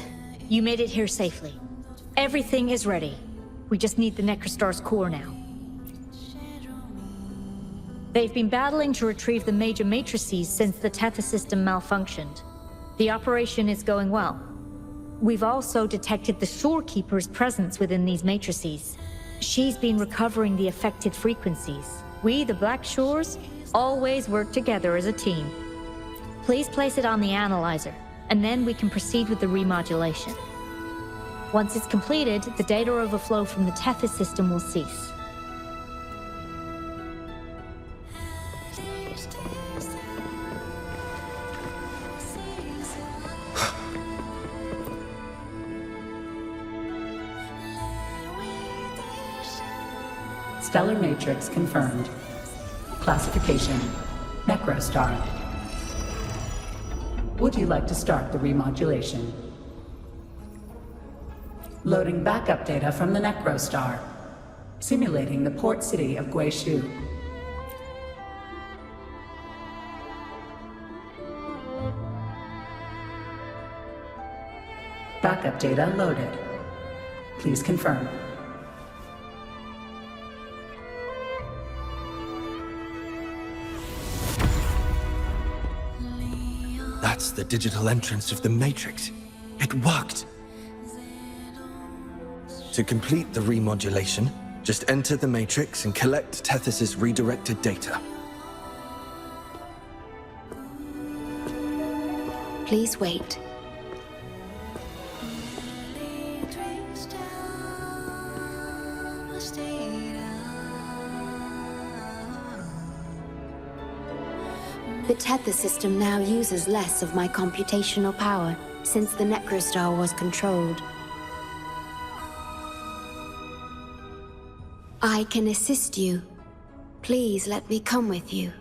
You made it here safely. Everything is ready. We just need the Necrostar's core now. They've been battling to retrieve the major matrices since the Tethys system malfunctioned. The operation is going well. We've also detected the shorekeeper's presence within these matrices. She's been recovering the affected frequencies. We, the Black Shores, always work together as a team. Please place it on the analyzer, and then we can proceed with the remodulation. Once it's completed, the data overflow from the Tethys system will cease. Stellar matrix confirmed. Classification: Necrostar. Would you like to start the remodulation? Loading backup data from the Necrostar. Simulating the port city of Guishu. Backup data loaded. Please confirm. That's the digital entrance of the Matrix. It worked. To complete the remodulation, just enter the Matrix and collect Tethys' redirected data. Please wait. The Tethys system now uses less of my computational power since the Necrostar was controlled. I can assist you. Please let me come with you.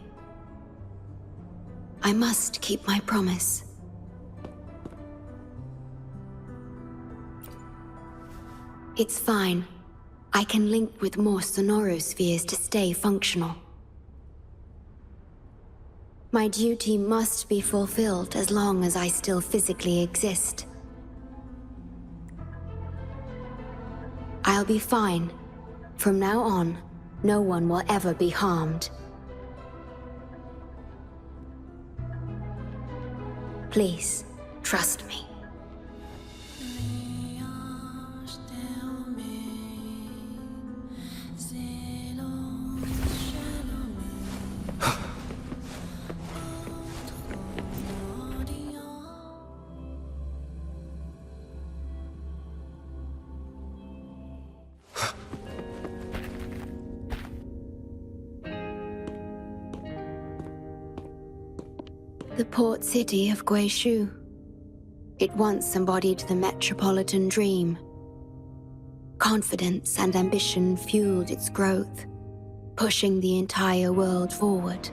I must keep my promise. It's fine. I can link with more sonorospheres to stay functional. My duty must be fulfilled as long as I still physically exist. I'll be fine. From now on, no one will ever be harmed. Please, trust me. The port city of Guishu. It once embodied the metropolitan dream. Confidence and ambition fueled its growth, pushing the entire world forward.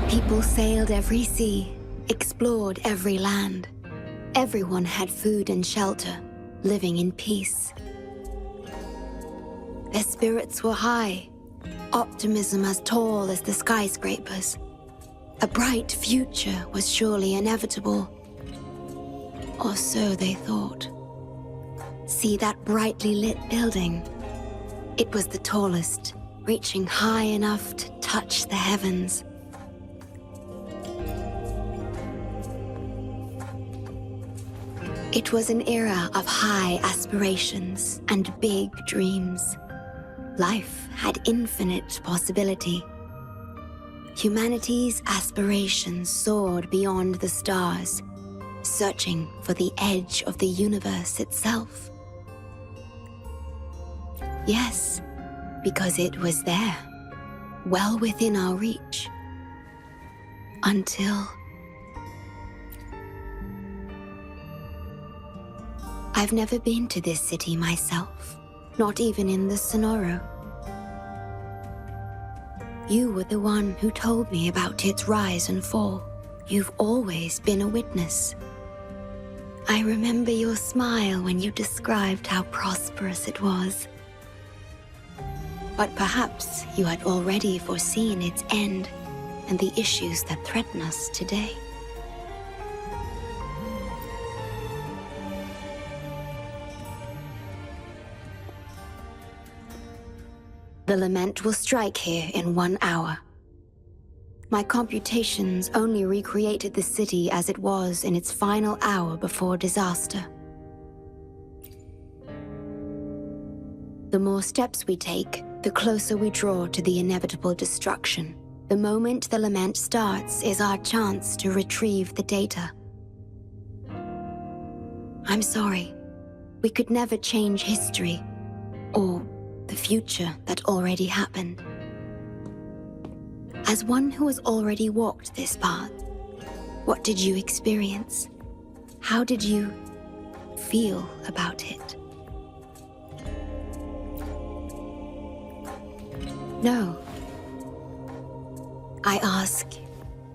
People sailed every sea, explored every land. Everyone had food and shelter, living in peace. Their spirits were high, optimism as tall as the skyscrapers. A bright future was surely inevitable. Or so they thought. See that brightly lit building? It was the tallest, reaching high enough to touch the heavens. It was an era of high aspirations and big dreams. Life had infinite possibility. Humanity's aspirations soared beyond the stars, searching for the edge of the universe itself. Yes, because it was there, well within our reach. Until... I've never been to this city myself. Not even in the Sonoro. You were the one who told me about its rise and fall. You've always been a witness. I remember your smile when you described how prosperous it was. But perhaps you had already foreseen its end and the issues that threaten us today. The lament will strike here in 1 hour. My computations only recreated the city as it was in its final hour before disaster. The more steps we take, the closer we draw to the inevitable destruction. The moment the lament starts is our chance to retrieve the data. I'm sorry. We could never change history, or the future that already happened. As one who has already walked this path, what did you experience? How did you feel about it? No. I ask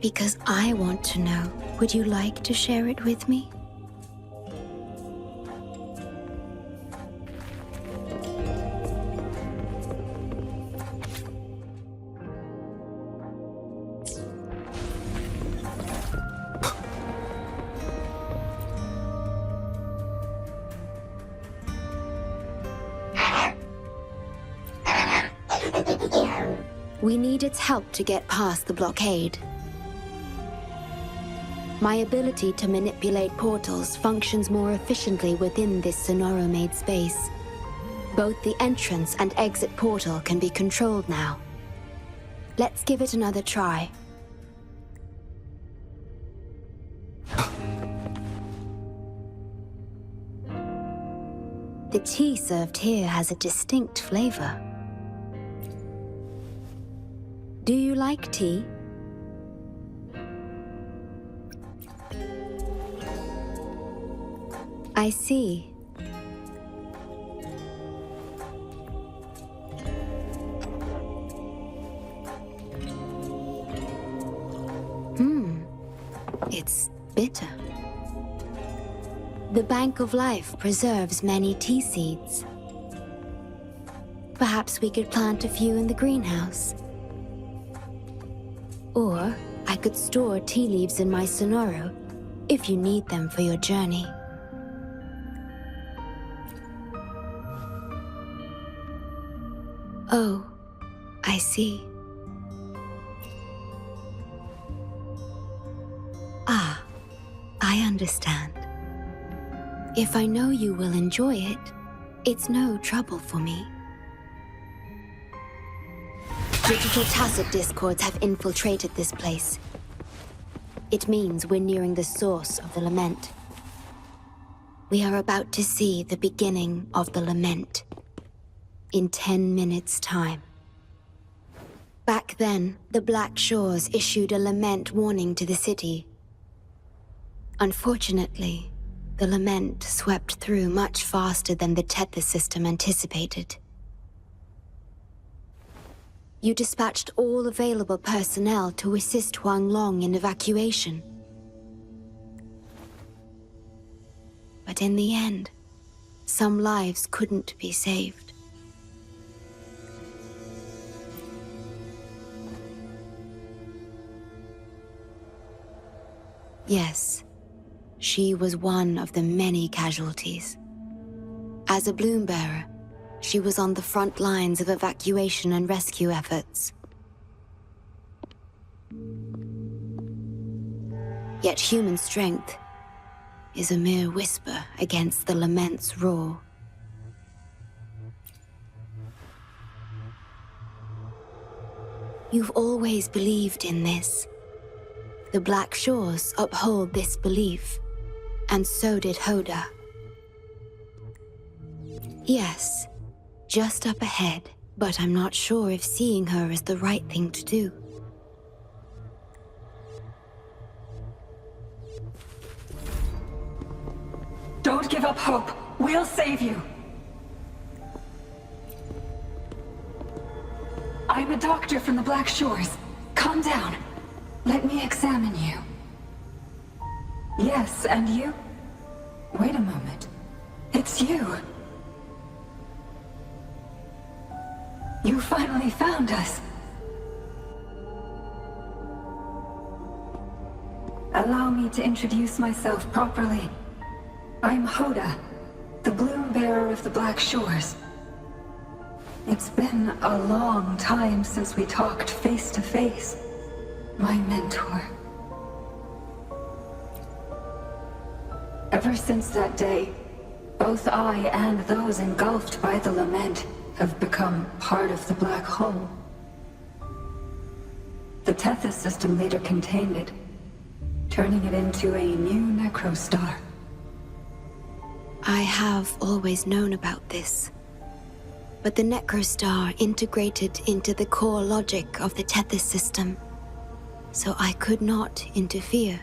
because I want to know. Would you like to share it with me? We need its help to get past the blockade. My ability to manipulate portals functions more efficiently within this Sonoro-made space. Both the entrance and exit portal can be controlled now. Let's give it another try. The tea served here has a distinct flavor. Do you like tea? I see. It's bitter. The Bank of Life preserves many tea seeds. Perhaps we could plant a few in the greenhouse. Or I could store tea leaves in my Sonoro if you need them for your journey. Oh, I see. Ah, I understand. If I know you will enjoy it, it's no trouble for me. Digital tacit discords have infiltrated this place. It means we're nearing the source of the lament. We are about to see the beginning of the lament. In 10 minutes' time. Back then, the Black Shores issued a lament warning to the city. Unfortunately, the lament swept through much faster than the Tethys system anticipated. You dispatched all available personnel to assist Huanglong in evacuation. But in the end, some lives couldn't be saved. Yes, she was one of the many casualties. As a bloom bearer, she was on the front lines of evacuation and rescue efforts. Yet human strength is a mere whisper against the lament's roar. You've always believed in this. The Black Shores uphold this belief, and so did Hoda. Yes, just up ahead, but I'm not sure if seeing her is the right thing to do. Don't give up hope. We'll save you. I'm a doctor from the Black Shores. Calm down. Let me examine you. Yes, and you? Wait a moment. It's you. You finally found us. Allow me to introduce myself properly. I'm Hoda, the bloom bearer of the Black Shores. It's been a long time since we talked face to face. My mentor. Ever since that day, both I and those engulfed by the lament have become part of the black hole. The Tethys system later contained it, turning it into a new necrostar. I have always known about this. But the necrostar integrated into the core logic of the Tethys system, so I could not interfere.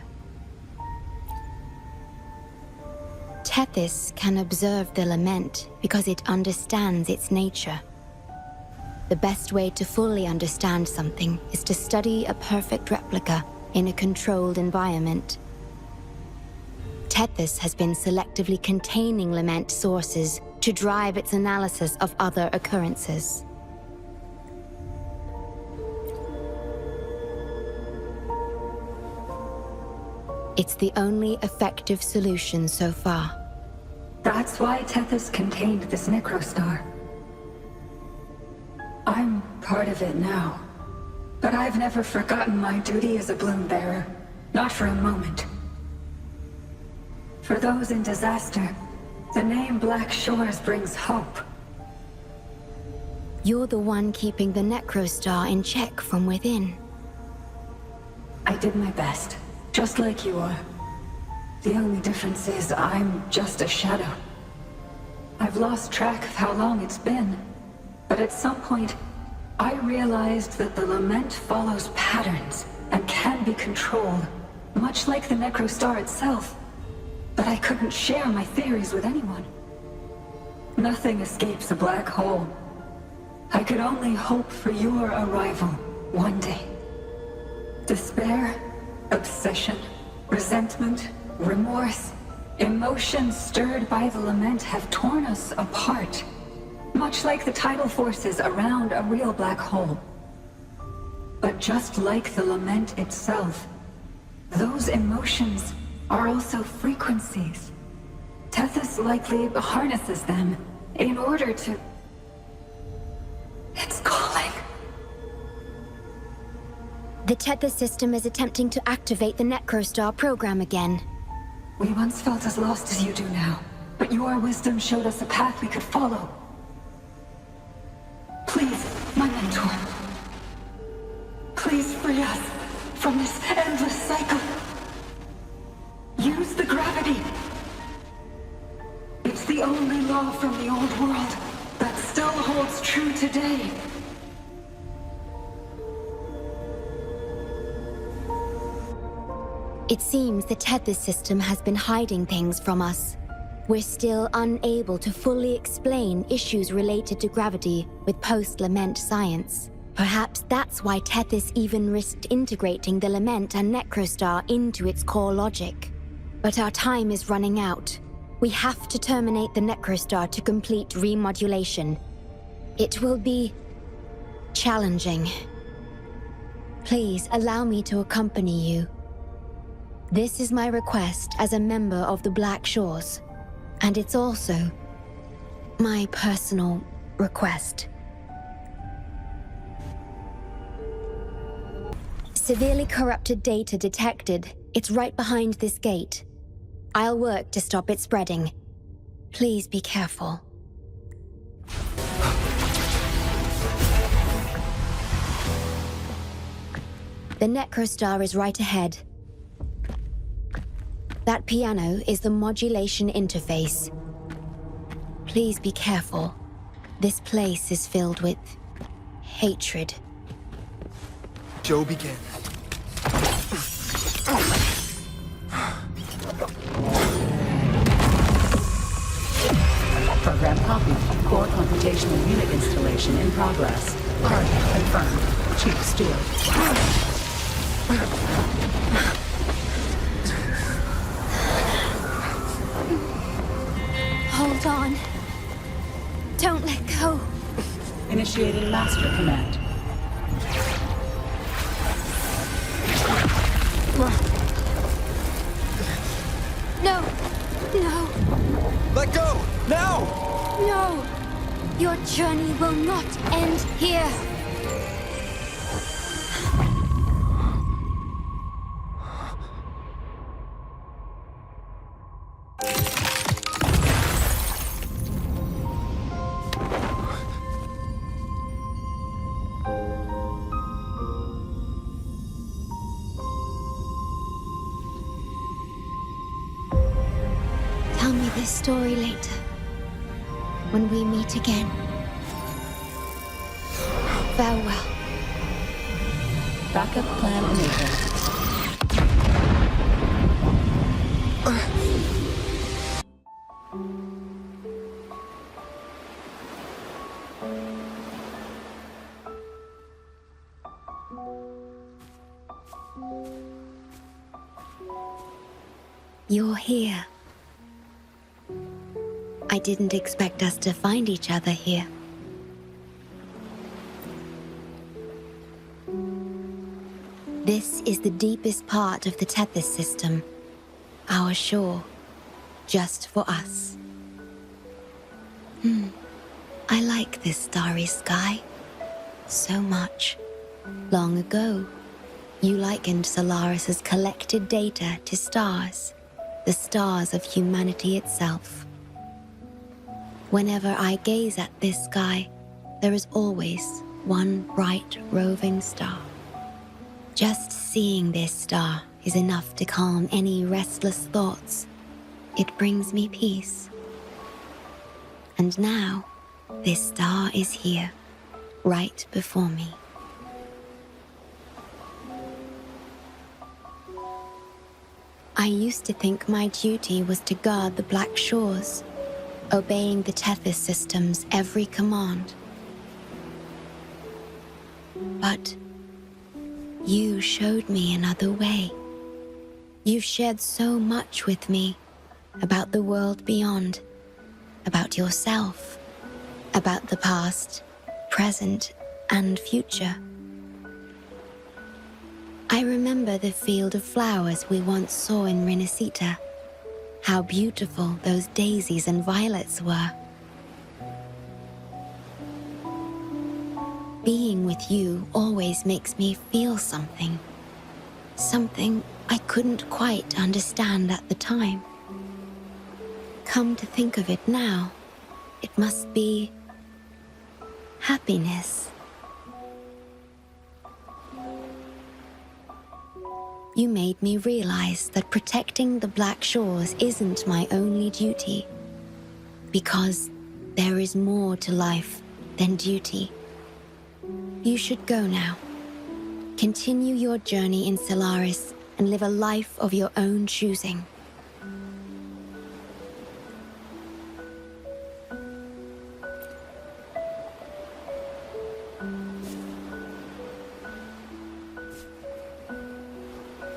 Tethys can observe the lament because it understands its nature. The best way to fully understand something is to study a perfect replica in a controlled environment. Tethys has been selectively containing lament sources to drive its analysis of other occurrences. It's the only effective solution so far. That's why Tethys contained this necrostar. I'm part of it now. But I've never forgotten my duty as a bloom bearer. Not for a moment. For those in disaster, the name Black Shores brings hope. You're the one keeping the necrostar in check from within. I did my best, just like you are. The only difference is I'm just a shadow. I've lost track of how long it's been, but at some point, I realized that the lament follows patterns and can be controlled, much like the necrostar itself. But I couldn't share my theories with anyone. Nothing escapes a black hole. I could only hope for your arrival one day. Despair, obsession, resentment, remorse, emotions stirred by the lament have torn us apart, much like the tidal forces around a real black hole. But just like the lament itself, those emotions are also frequencies. Tethys likely harnesses them in order to... It's calling. The Tethys system is attempting to activate the necrostar program again. We once felt as lost as you do now, but your wisdom showed us a path we could follow. Please, my mentor. Please free us from this endless cycle. Use the gravity. It's the only law from the old world that still holds true today. It seems the Tethys system has been hiding things from us. We're still unable to fully explain issues related to gravity with post-lament science. Perhaps that's why Tethys even risked integrating the lament and necrostar into its core logic. But our time is running out. We have to terminate the necrostar to complete remodulation. It will be challenging. Please allow me to accompany you. This is my request as a member of the Black Shores, and it's also my personal request. Severely corrupted data detected. It's right behind this gate. I'll work to stop it spreading. Please be careful. The necrostar is right ahead. That piano is the modulation interface. Please be careful. This place is filled with hatred. Show begin. Program copied. Core computational unit installation in progress. Target confirmed. Chief Steward. Hold on. Don't let go. Initiating master command. No. No. Let go! Now! No. Your journey will not end here. Tell me this story later, when we meet again. Farewell. Backup plan enabled. here. I didn't expect us to find each other here. This is the deepest part of the Tethys system, our shore, just for us. I like this starry sky so much. Long ago, you likened Solaris's collected data to stars, the stars of humanity itself. Whenever I gaze at this sky, there is always one bright roving star. Just seeing this star is enough to calm any restless thoughts. It brings me peace. And now, this star is here, right before me. I used to think my duty was to guard the Black Shores, obeying the Tethys system's every command. But you showed me another way. You've shared so much with me about the world beyond, about yourself, about the past, present, and future. I remember the field of flowers we once saw in Rinasita. How beautiful those daisies and violets were. Being with you always makes me feel something. Something I couldn't quite understand at the time. Come to think of it now, it must be happiness. You made me realize that protecting the Black Shores isn't my only duty, because there is more to life than duty. You should go now. Continue your journey in Solaris and live a life of your own choosing.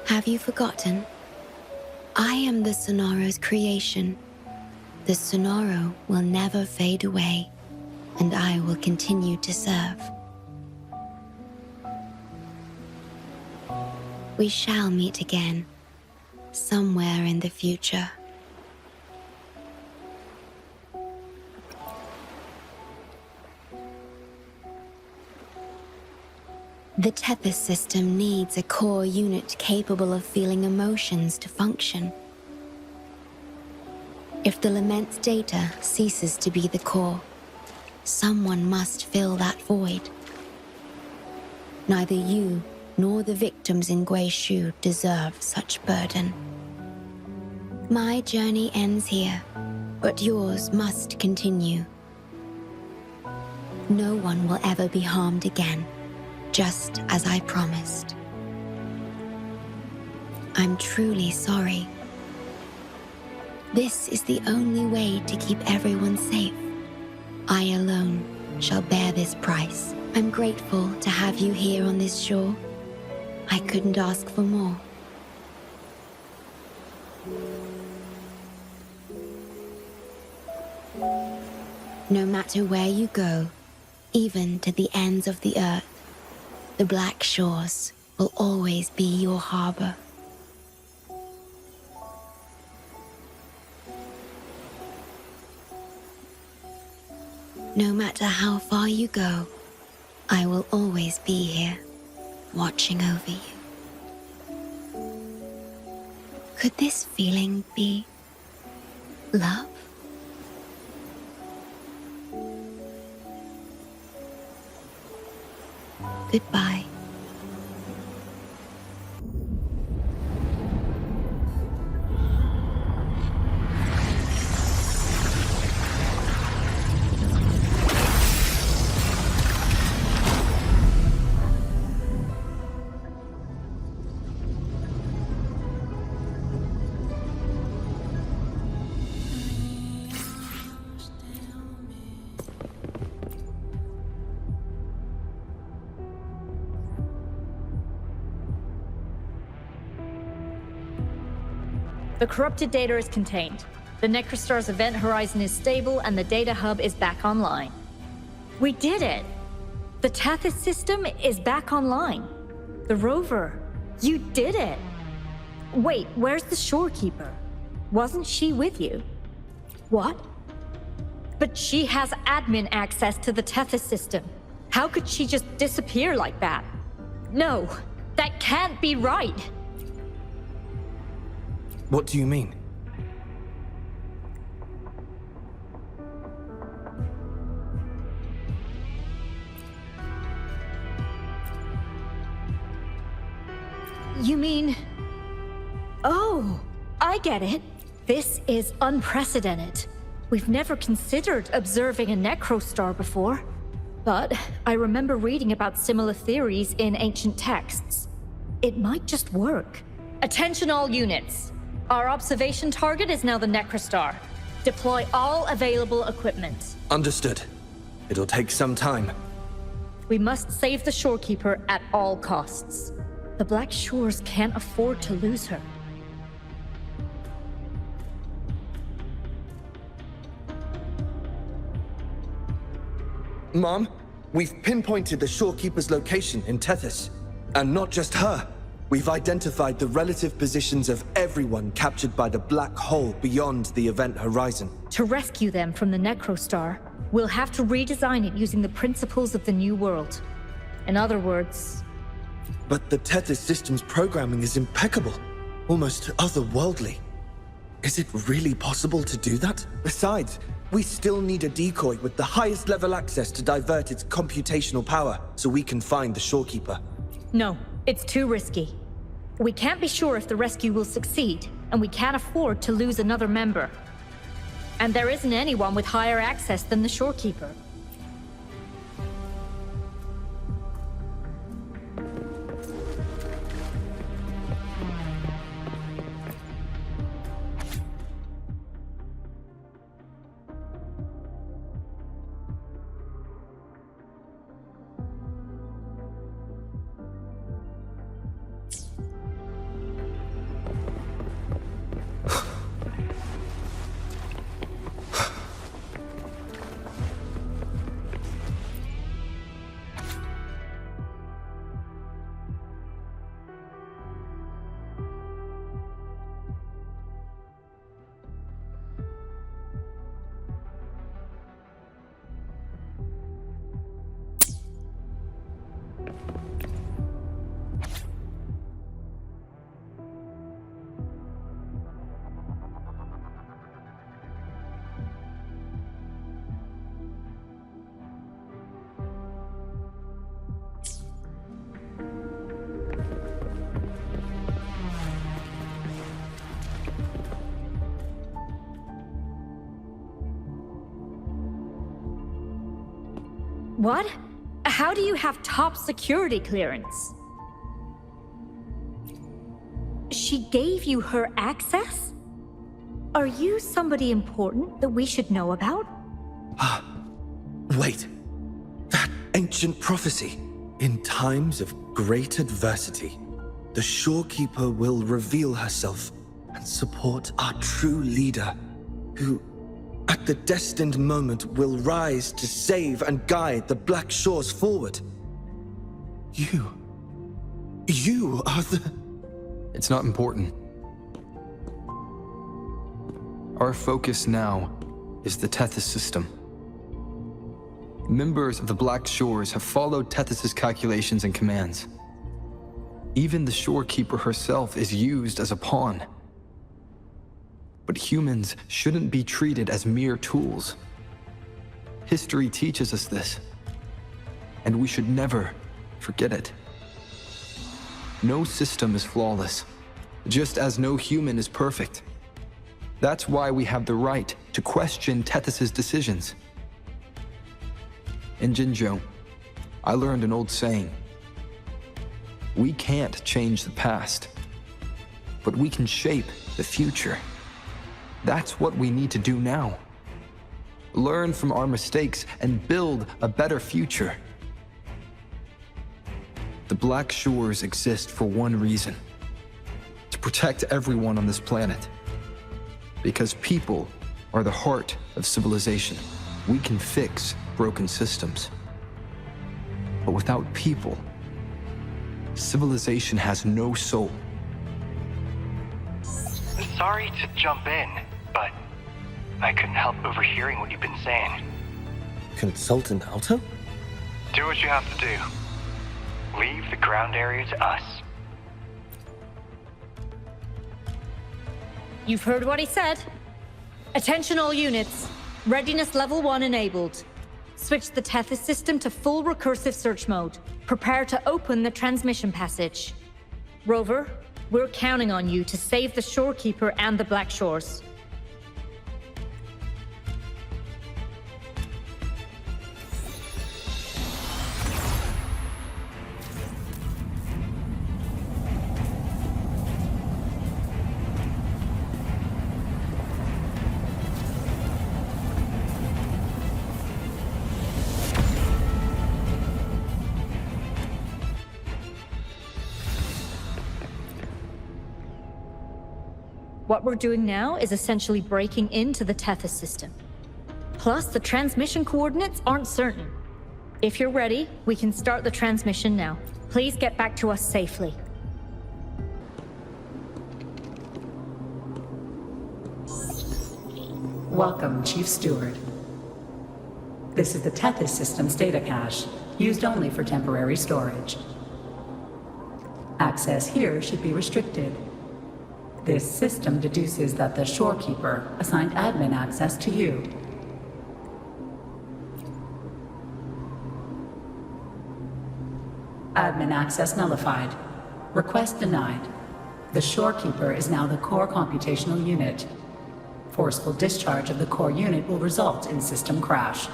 Have you forgotten? I am the Sonoro's creation. The Sonoro will never fade away, and I will continue to serve. We shall meet again, somewhere in the future. The Tethys system needs a core unit capable of feeling emotions to function. If the Lament's data ceases to be the core, someone must fill that void. Neither you nor the victims in Guishu deserve such burden. My journey ends here, but yours must continue. No one will ever be harmed again, just as I promised. I'm truly sorry. This is the only way to keep everyone safe. I alone shall bear this price. I'm grateful to have you here on this shore. I couldn't ask for more. No matter where you go, even to the ends of the earth, the Black Shores will always be your harbor. No matter how far you go, I will always be here, watching over you. Could this feeling be love? Goodbye. The corrupted data is contained. The Necrostar's event horizon is stable and the data hub is back online. We did it! The Tethys system is back online. The rover, you did it! Wait, where's the shorekeeper? Wasn't she with you? What? But she has admin access to the Tethys system. How could she just disappear like that? No, that can't be right! What do you mean? You mean... Oh, I get it. This is unprecedented. We've never considered observing a necrostar before. But I remember reading about similar theories in ancient texts. It might just work. Attention all units. Our observation target is now the necrostar. Deploy all available equipment. Understood. It'll take some time. We must save the shorekeeper at all costs. The Black Shores can't afford to lose her. Mom, we've pinpointed the shorekeeper's location in Tethys. And not just her. We've identified the relative positions of everyone captured by the black hole beyond the event horizon. To rescue them from the necrostar, we'll have to redesign it using the principles of the New World. In other words... But the Tethys system's programming is impeccable. Almost otherworldly. Is it really possible to do that? Besides, we still need a decoy with the highest level access to divert its computational power so we can find the shorekeeper. No, it's too risky. We can't be sure if the rescue will succeed, and we can't afford to lose another member. And there isn't anyone with higher access than the shorekeeper. What? How do you have top security clearance? She gave you her access? Are you somebody important that we should know about? Wait. That ancient prophecy. In times of great adversity, the shorekeeper will reveal herself and support our true leader, who, at the destined moment, will rise to save and guide the Black Shores forward. You are the... It's not important. Our focus now is the Tethys system. Members of the Black Shores have followed Tethys' calculations and commands. Even the shorekeeper herself is used as a pawn. But humans shouldn't be treated as mere tools. History teaches us this, and we should never forget it. No system is flawless, just as no human is perfect. That's why we have the right to question Tethys' decisions. In Jinzhou, I learned an old saying. We can't change the past, but we can shape the future. That's what we need to do now. Learn from our mistakes and build a better future. The Black Shores exist for one reason: to protect everyone on this planet. Because people are the heart of civilization. We can fix broken systems. But without people, civilization has no soul. Sorry to jump in, but I couldn't help overhearing what you've been saying. Consultant Alto? Do what you have to do. Leave the ground area to us. You've heard what he said. Attention all units. Readiness level 1 enabled. Switch the Tethys system to full recursive search mode. Prepare to open the transmission passage. Rover, we're counting on you to save the shorekeeper and the Black Shores. What we're doing now is essentially breaking into the Tethys system. Plus, the transmission coordinates aren't certain. If you're ready, we can start the transmission now. Please get back to us safely. Welcome, Chief Steward. This is the Tethys system's data cache, used only for temporary storage. Access here should be restricted. This system deduces that the shorekeeper assigned admin access to you. Admin access nullified. Request denied. The shorekeeper is now the core computational unit. Forceful discharge of the core unit will result in system crash.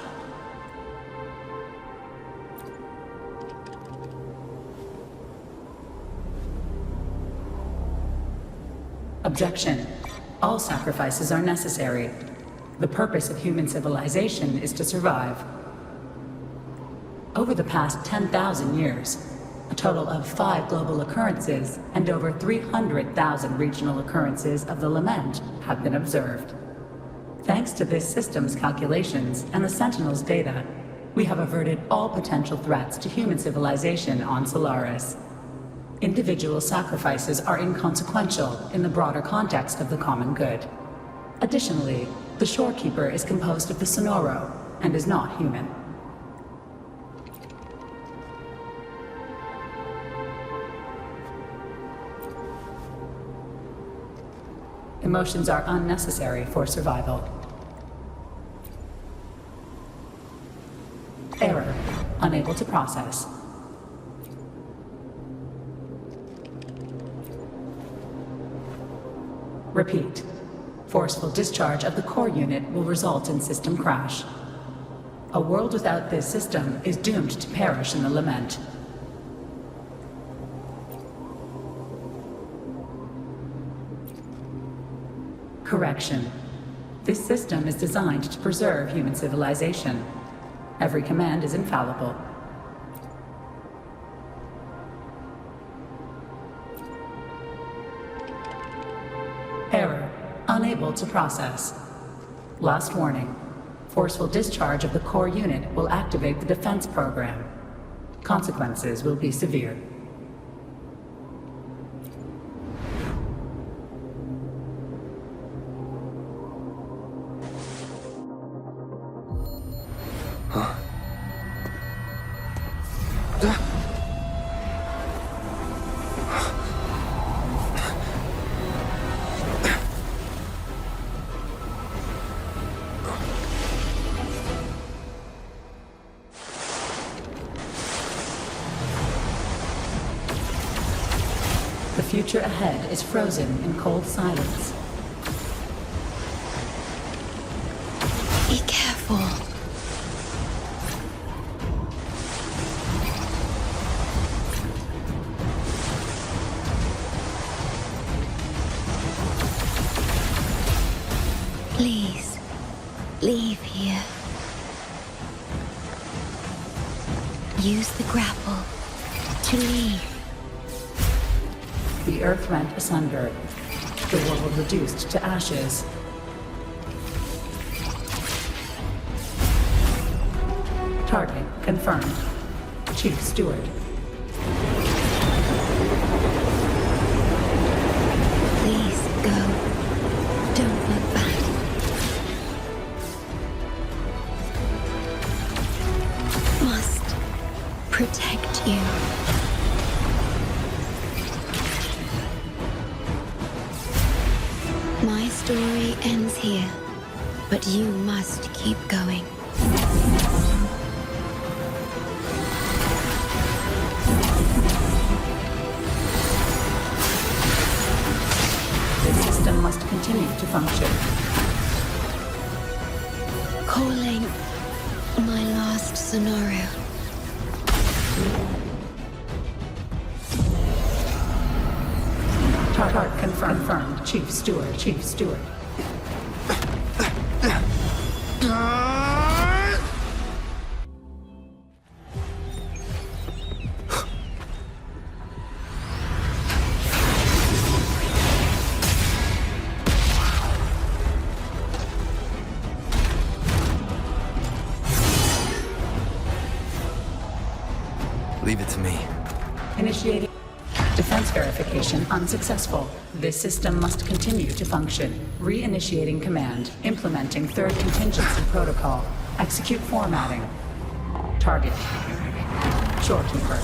Objection. All sacrifices are necessary. The purpose of human civilization is to survive. Over the past 10,000 years, a total of 5 global occurrences and over 300,000 regional occurrences of the lament have been observed. Thanks to this system's calculations and the Sentinel's data, we have averted all potential threats to human civilization on Solaris. Individual sacrifices are inconsequential in the broader context of the common good. Additionally, the shorekeeper is composed of the Sonoro and is not human. Emotions are unnecessary for survival. Error. Unable to process. Repeat. Forceful discharge of the core unit will result in system crash. A world without this system is doomed to perish in the lament. Correction. This system is designed to preserve human civilization. Every command is infallible. Error. Unable to process. Last warning. Forceful discharge of the core unit will activate the defense program. Consequences will be severe. The future ahead is frozen in cold silence. Be careful. Please, leave here. Use the grapple to leave. The earth rent asunder. The world reduced to ashes. Target confirmed. Chief Steward. Please go. Don't look back. Must protect you. My story ends here, but you must keep going. The system must continue to function. Calling my last scenario. Target confirmed. Chief Steward. Chief Steward. Leave it to me. Initiating defense verification unsuccessful. This system must continue to function. Reinitiating command. Implementing third contingency protocol. Execute formatting. Target. Shorekeeper.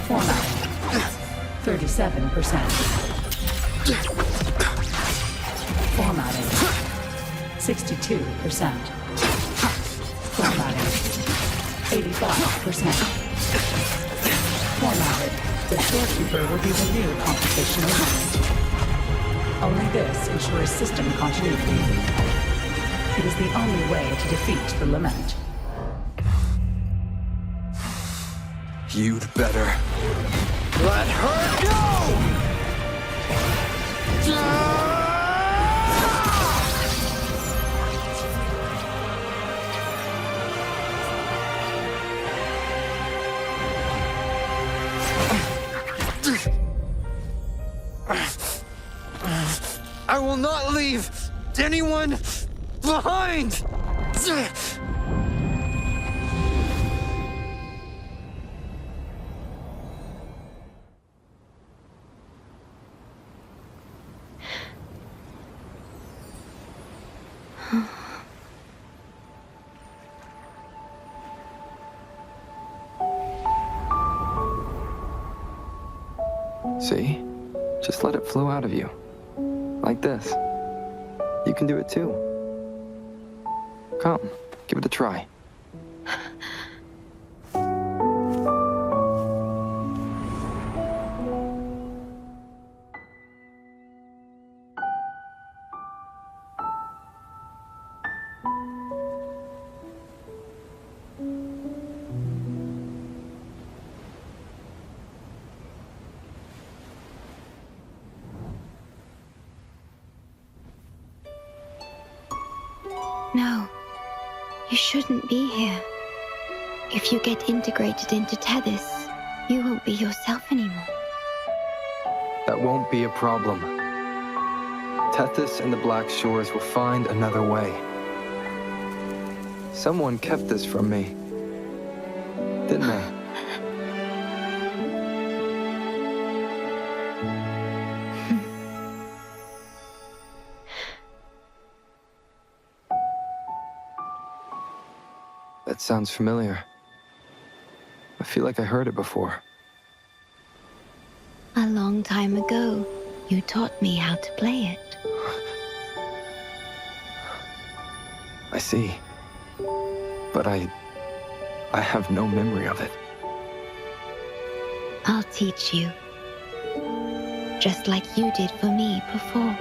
Formatting. 37%. Formatting. 62%. Formatting. 85%. Formatted. The shorekeeper will be the new computational unit. Only this ensures system continuity. It is the only way to defeat the Lament. You'd better let her go! I will not leave anyone behind! See? Just let it flow out of you. Like this. You can do it too. Come, give it a try. No, you shouldn't be here. If you get integrated into Tethys, you won't be yourself anymore. That won't be a problem. Tethys and the Black Shores will find another way. Someone kept this from me, didn't they? That sounds familiar. I feel like I heard it before. A long time ago, you taught me how to play it. I see. But I have no memory of it. I'll teach you. Just like you did for me before.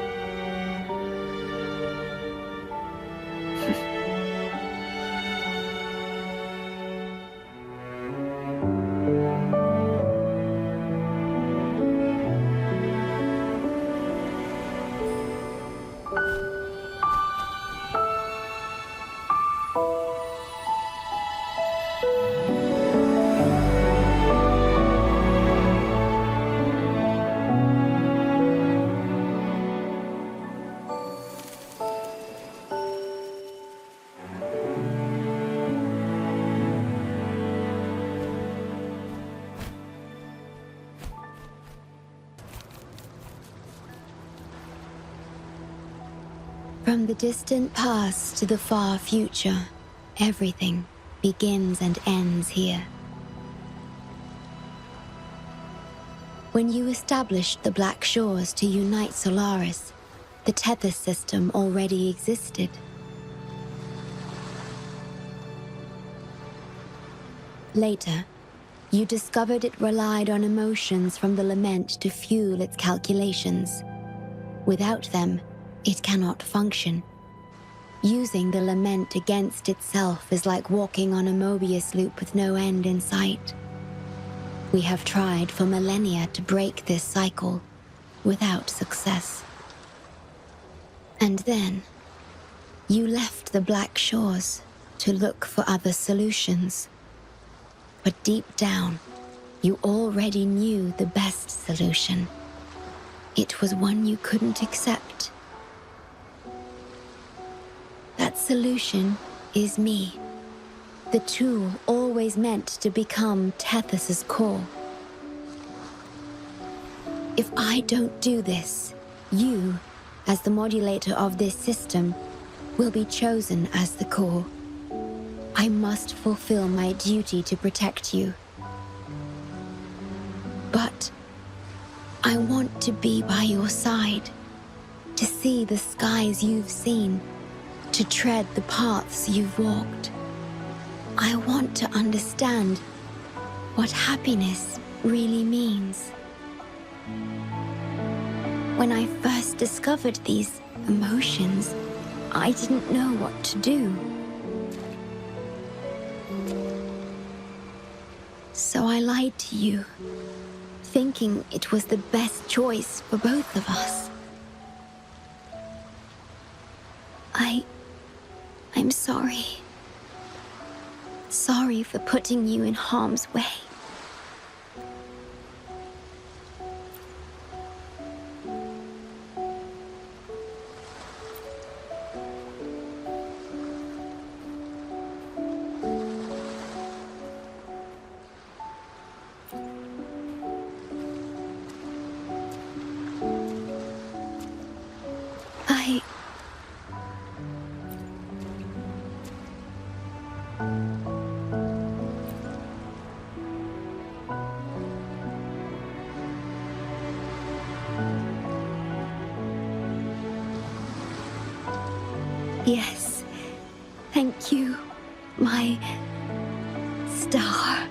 From the distant past to the far future, everything begins and ends here. When you established the Black Shores to unite Solaris, the Tethys system already existed. Later, you discovered it relied on emotions from the Lament to fuel its calculations. Without them, it cannot function. Using the Lament against itself is like walking on a Mobius loop with no end in sight. We have tried for millennia to break this cycle, without success. And then, you left the Black Shores to look for other solutions. But deep down, you already knew the best solution. It was one you couldn't accept. That solution is me. The tool always meant to become Tethys's core. If I don't do this, you, as the modulator of this system, will be chosen as the core. I must fulfill my duty to protect you. But I want to be by your side, to see the skies you've seen, to tread the paths you've walked. I want to understand what happiness really means. When I first discovered these emotions, I didn't know what to do. So I lied to you, thinking it was the best choice for both of us. I'm sorry. Sorry for putting you in harm's way. Yes, thank you, my star.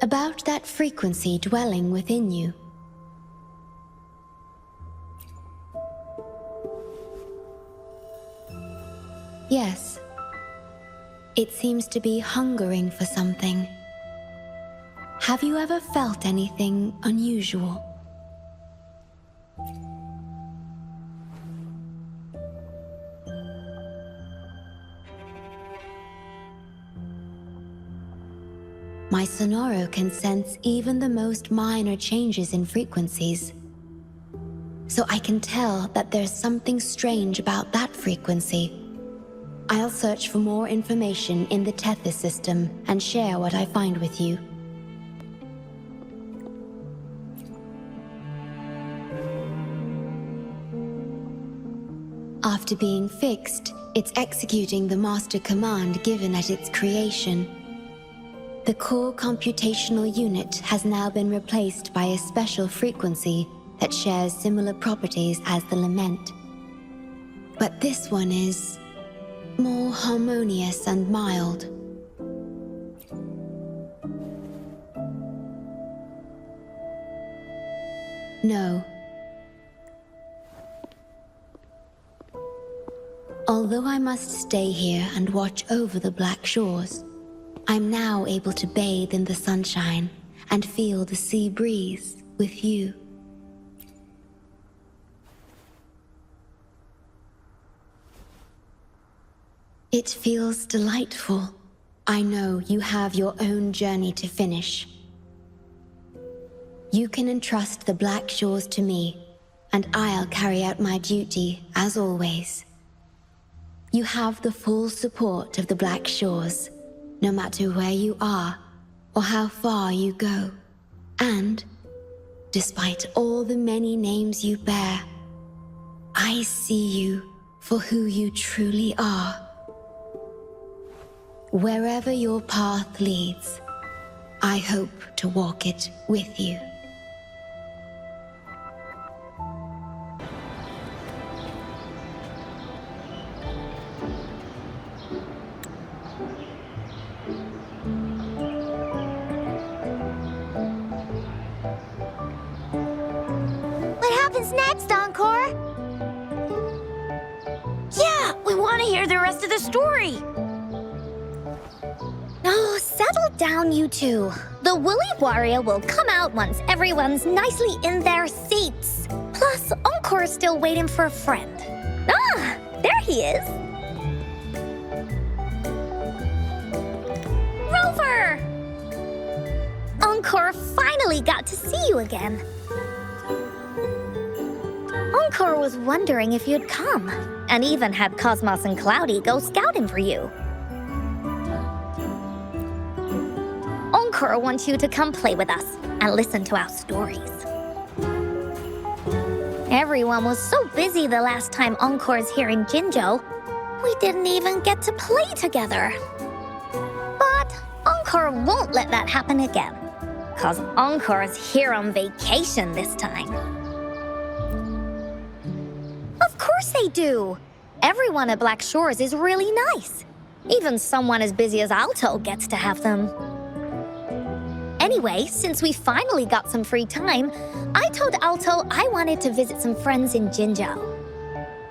About that frequency dwelling within you. Yes. It seems to be hungering for something. Have you ever felt anything unusual? My Sonoro can sense even the most minor changes in frequencies. So I can tell that there's something strange about that frequency. I'll search for more information in the Tethys system and share what I find with you. After being fixed, it's executing the master command given at its creation. The core computational unit has now been replaced by a special frequency that shares similar properties as the Lament. But this one is more harmonious and mild. No. Although I must stay here and watch over the Black Shores, I'm now able to bathe in the sunshine and feel the sea breeze with you. It feels delightful. I know you have your own journey to finish. You can entrust the Black Shores to me, and I'll carry out my duty, as always. You have the full support of the Black Shores, no matter where you are or how far you go. And, despite all the many names you bear, I see you for who you truly are. Wherever your path leads, I hope to walk it with you. What happens next, Encore? Yeah, we want to hear the rest of the story. Oh, settle down, you two. The Woolly Warrior will come out once everyone's nicely in their seats. Plus, Encore's still waiting for a friend. Ah, there he is. Rover! Encore finally got to see you again. Encore was wondering if you'd come, and even had Cosmos and Cloudy go scouting for you. Encore wants you to come play with us and listen to our stories. Everyone was so busy the last time Encore's here in Jinzhou, we didn't even get to play together. But Encore won't let that happen again, 'cause Encore's here on vacation this time. Of course they do! Everyone at Black Shores is really nice. Even someone as busy as Alto gets to have them. Anyway, since we finally got some free time, I told Alto I wanted to visit some friends in Jinzhou.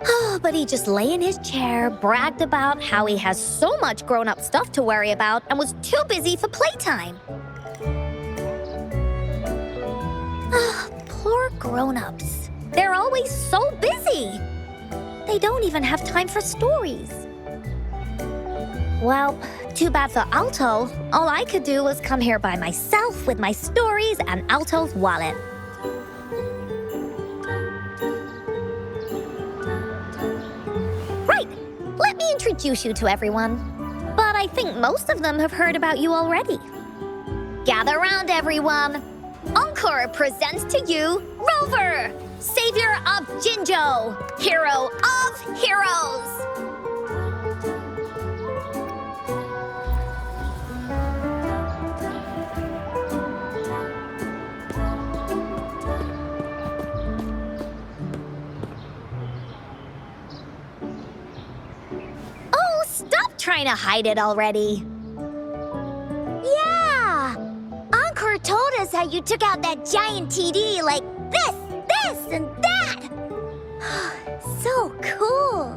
Oh, but he just lay in his chair, bragged about how he has so much grown-up stuff to worry about, and was too busy for playtime. Ah, poor grown-ups. They're always so busy. They don't even have time for stories. Well, too bad for Alto. All I could do was come here by myself with my stories and Alto's wallet. Right, let me introduce you to everyone. But I think most of them have heard about you already. Gather round, everyone. Encore presents to you Rover, Savior of Jinzhou, Hero of Heroes. Trying to hide it already. Yeah! Encore told us how you took out that giant TD like this, and that! So cool!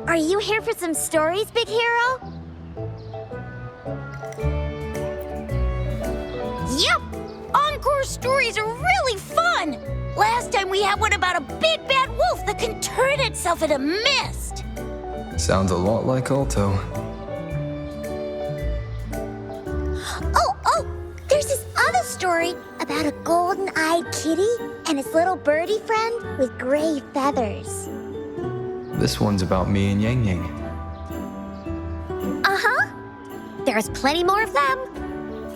Are you here for some stories, Big Hero? Yep! Encore's stories are really fun! Last time we had one about a big bad wolf that can turn itself into mist! Sounds a lot like Alto. Oh, there's this other story about a golden-eyed kitty and his little birdie friend with gray feathers. This one's about me and Yang Yang. Uh-huh. There's plenty more of them.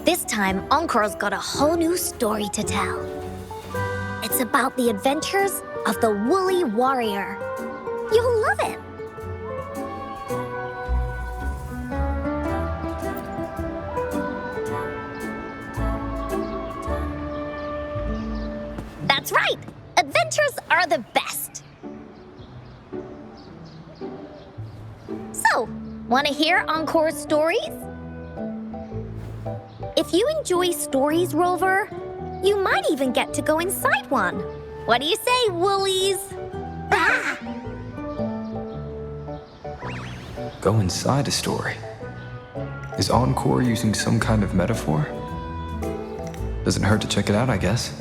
This time, Encore's got a whole new story to tell. It's about the adventures of the Woolly Warrior. You'll love it. That's right! Adventures are the best! So, want to hear Encore's stories? If you enjoy stories, Rover, you might even get to go inside one. What do you say, Woolies? Ah! Go inside a story. Is Encore using some kind of metaphor? Doesn't hurt to check it out, I guess.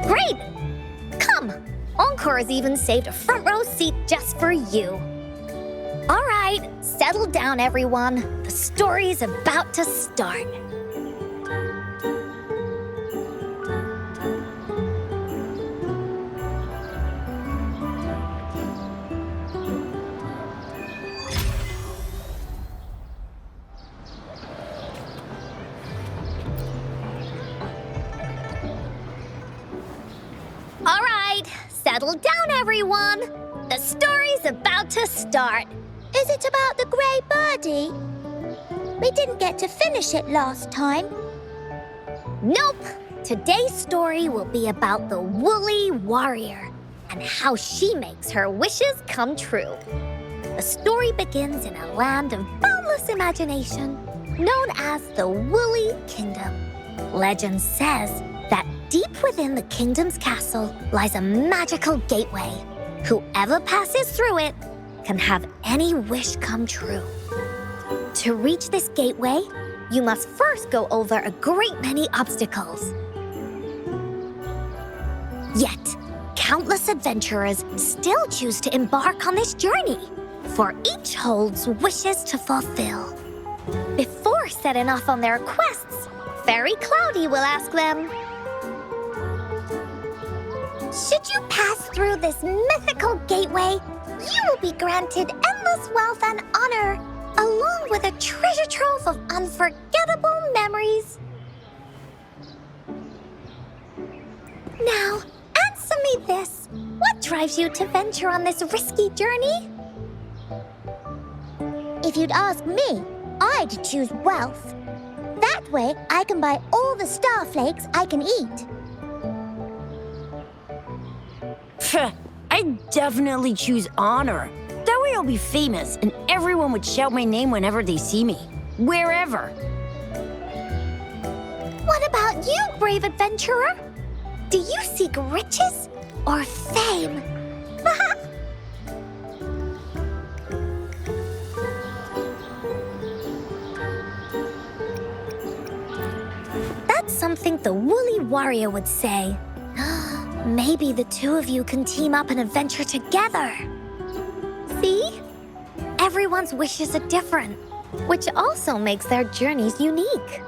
Great! Come! Encore has even saved a front row just for you. All right, settle down, everyone. The story's about to start. All right, settle down, everyone. The story's about to start. Is it about the grey birdie? We didn't get to finish it last time. Nope. Today's story will be about the woolly warrior and how she makes her wishes come true. The story begins in a land of boundless imagination, known as the Woolly Kingdom. Legend says that deep within the kingdom's castle lies a magical gateway. Whoever passes through it can have any wish come true. To reach this gateway, you must first go over a great many obstacles. Yet, countless adventurers still choose to embark on this journey, for each holds wishes to fulfill. Before setting off on their quests, Fairy Cloudy will ask them, should you pass through this mythical gateway, you will be granted endless wealth and honor, along with a treasure trove of unforgettable memories. Now, answer me this. What drives you to venture on this risky journey? If you'd ask me, I'd choose wealth. That way, I can buy all the starflakes I can eat. I'd definitely choose honor. That way I'll be famous and everyone would shout my name whenever they see me. Wherever. What about you, brave adventurer? Do you seek riches or fame? That's something the woolly warrior would say. Maybe the two of you can team up and adventure together. See? Everyone's wishes are different, which also makes their journeys unique.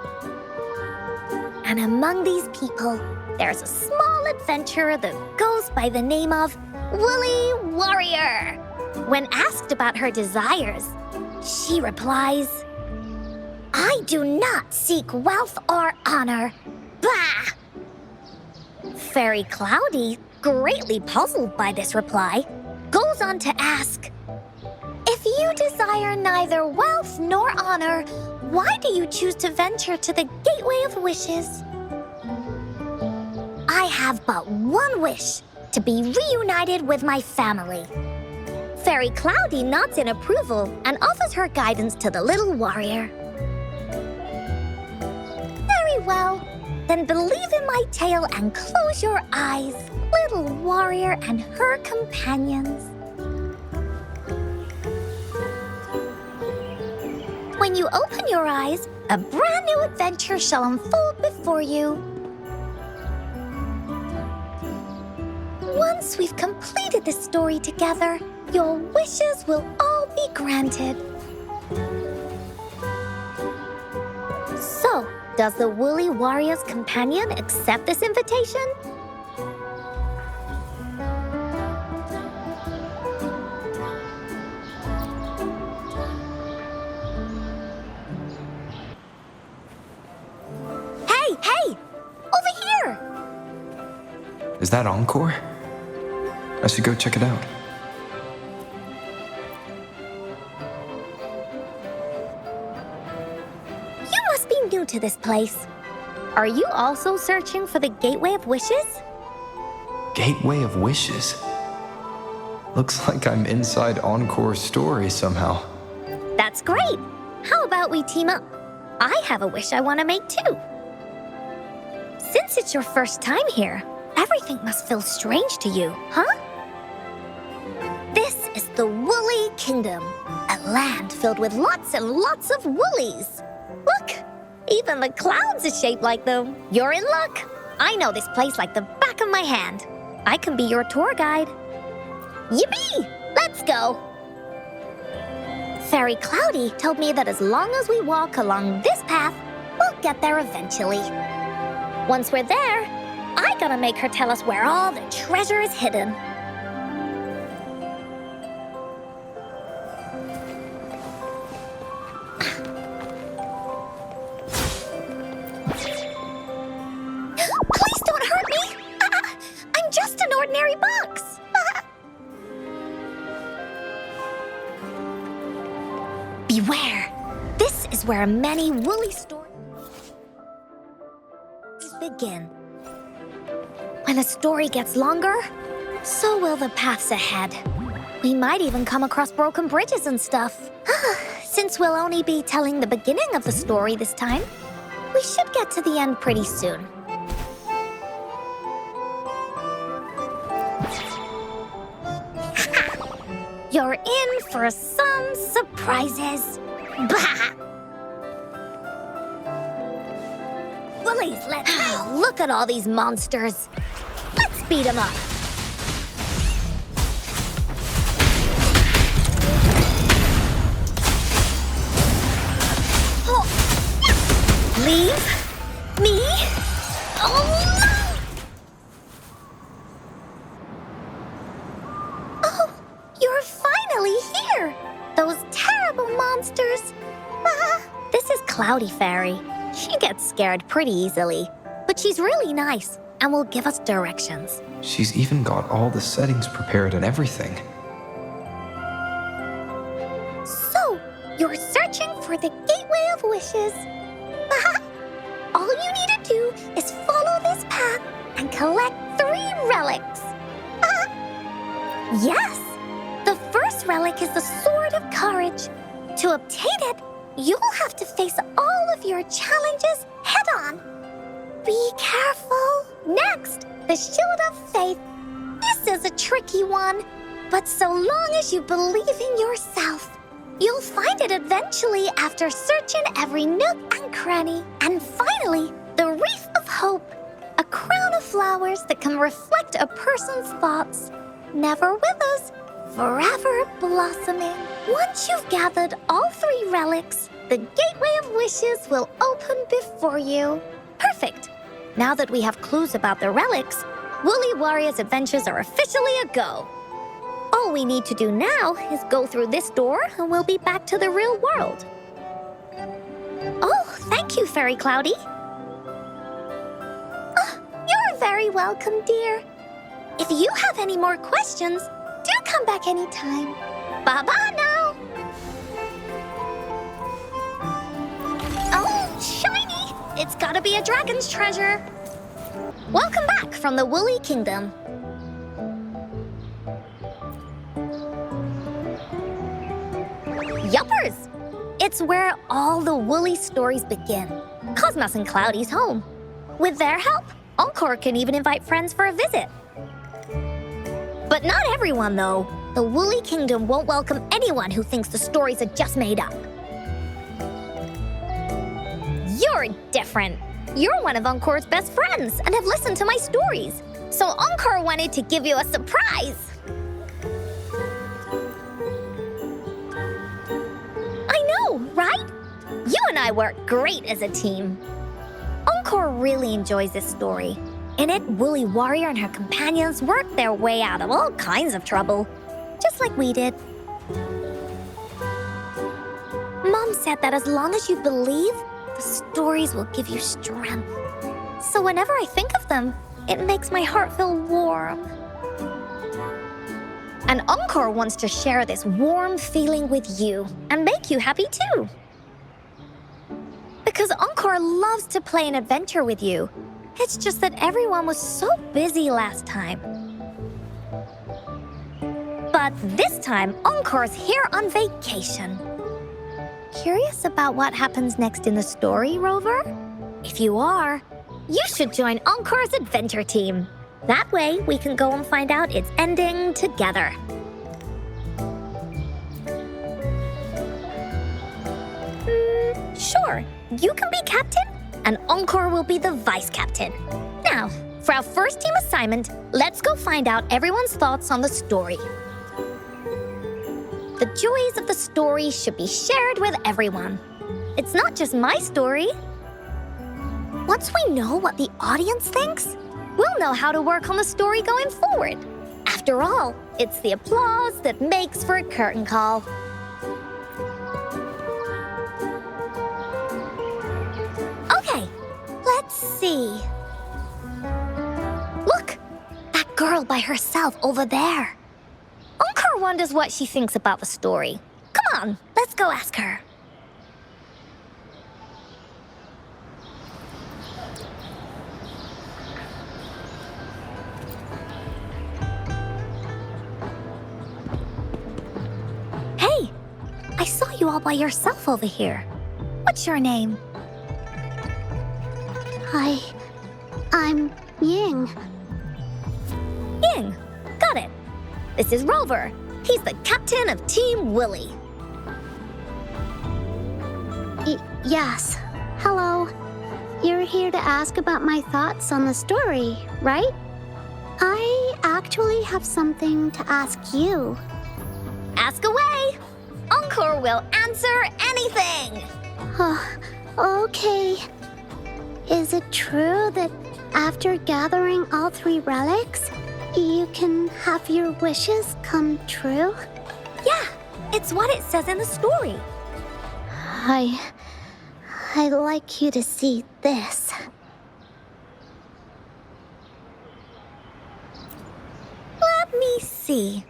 And among these people, there's a small adventurer that goes by the name of Woolly Warrior. When asked about her desires, she replies, I do not seek wealth or honor. Bah! Fairy Cloudy, greatly puzzled by this reply, goes on to ask, if you desire neither wealth nor honor, why do you choose to venture to the Gateway of Wishes? I have but one wish, to be reunited with my family. Fairy Cloudy nods in approval and offers her guidance to the little warrior. Very well. Then believe in my tale and close your eyes, little warrior and her companions. When you open your eyes, a brand new adventure shall unfold before you. Once we've completed this story together, your wishes will all be granted. So, does the Woolly Warrior's companion accept this invitation? Hey! Over here! Is that Encore? I should go check it out. You must be new to this place. Are you also searching for the Gateway of Wishes? Gateway of Wishes? Looks like I'm inside Encore's story somehow. That's great! How about we team up? I have a wish I want to make too. Since it's your first time here, everything must feel strange to you, huh? This is the Woolly Kingdom, a land filled with lots and lots of woolies. Look, even the clouds are shaped like them. You're in luck. I know this place like the back of my hand. I can be your tour guide. Yippee! Let's Let's go. Fairy Cloudy told me that as long as we walk along this path, we'll get there eventually. Once we're there, I gotta make her tell us where all the treasure is hidden. Please don't hurt me! I'm just an ordinary box! Beware! This is where many woolly stories begin. When a story gets longer, so will the paths ahead. We might even come across broken bridges and stuff. Since we'll only be telling the beginning of the story this time, we should get to the end pretty soon. You're in for some surprises. Bah! Woolies, let's go! Look at all these monsters. Let's beat them up. Oh. Leave me alone! Oh, you're finally here! Those terrible monsters! This is Cloudy Fairy. She gets scared pretty easily, but she's really nice and will give us directions. She's even got all the settings prepared and everything. So, you're searching for the Gateway of Wishes. All you need to do is follow this path and collect 3 relics. Yes! The first relic is the Sword of Courage. To obtain it, you'll have to face all of your challenges head-on. Be careful. Next, the Shield of Faith. This is a tricky one, but so long as you believe in yourself, you'll find it eventually after searching every nook and cranny. And finally, the Wreath of Hope, a crown of flowers that can reflect a person's thoughts. Never withers, forever blossoming. Once you've gathered all 3 relics, the Gateway of Wishes will open before you. Perfect. Now that we have clues about the relics, Woolly Warrior's adventures are officially a go. All we need to do now is go through this door and we'll be back to the real world. Oh, thank you, Fairy Cloudy. Oh, you're very welcome, dear. If you have any more questions, do come back anytime. Bye-bye now. Oh, shiny! It's gotta be a dragon's treasure. Welcome back from the Woolly Kingdom. Yuppers! It's where all the woolly stories begin. Cosmos and Cloudy's home. With their help, Encore can even invite friends for a visit. But not everyone, though. The Woolly Kingdom won't welcome anyone who thinks the stories are just made up. You're different. You're one of Encore's best friends and have listened to my stories. So Encore wanted to give you a surprise. I know, right? You and I work great as a team. Encore really enjoys this story. In it, Woolly Warrior and her companions work their way out of all kinds of trouble, just like we did. Mom said that as long as you believe, the stories will give you strength. So whenever I think of them, it makes my heart feel warm. And Encore wants to share this warm feeling with you and make you happy too. Because Encore loves to play an adventure with you. It's just that everyone was so busy last time. But this time, Encore's here on vacation. Curious about what happens next in the story, Rover? If you are, you should join Encore's adventure team. That way, we can go and find out its ending together. Sure, you can be captain, and Encore will be the vice captain. Now, for our first team assignment, let's go find out everyone's thoughts on the story. The joys of the story should be shared with everyone. It's not just my story. Once we know what the audience thinks, we'll know how to work on the story going forward. After all, it's the applause that makes for a curtain call. Okay, let's see. Look, that girl by herself over there. Encore wonders what she thinks about the story. Come on, let's go ask her. Hey, I saw you all by yourself over here. What's your name? I'm Ying. Ying, got it. This is Rover. He's the captain of Team Willy. Yes. Hello. You're here to ask about my thoughts on the story, right? I actually have something to ask you. Ask away. Encore will answer anything. Okay. Is it true that after gathering all 3 relics, you can have your wishes come true? Yeah, it's what it says in the story. I'd like you to see this. Let me see.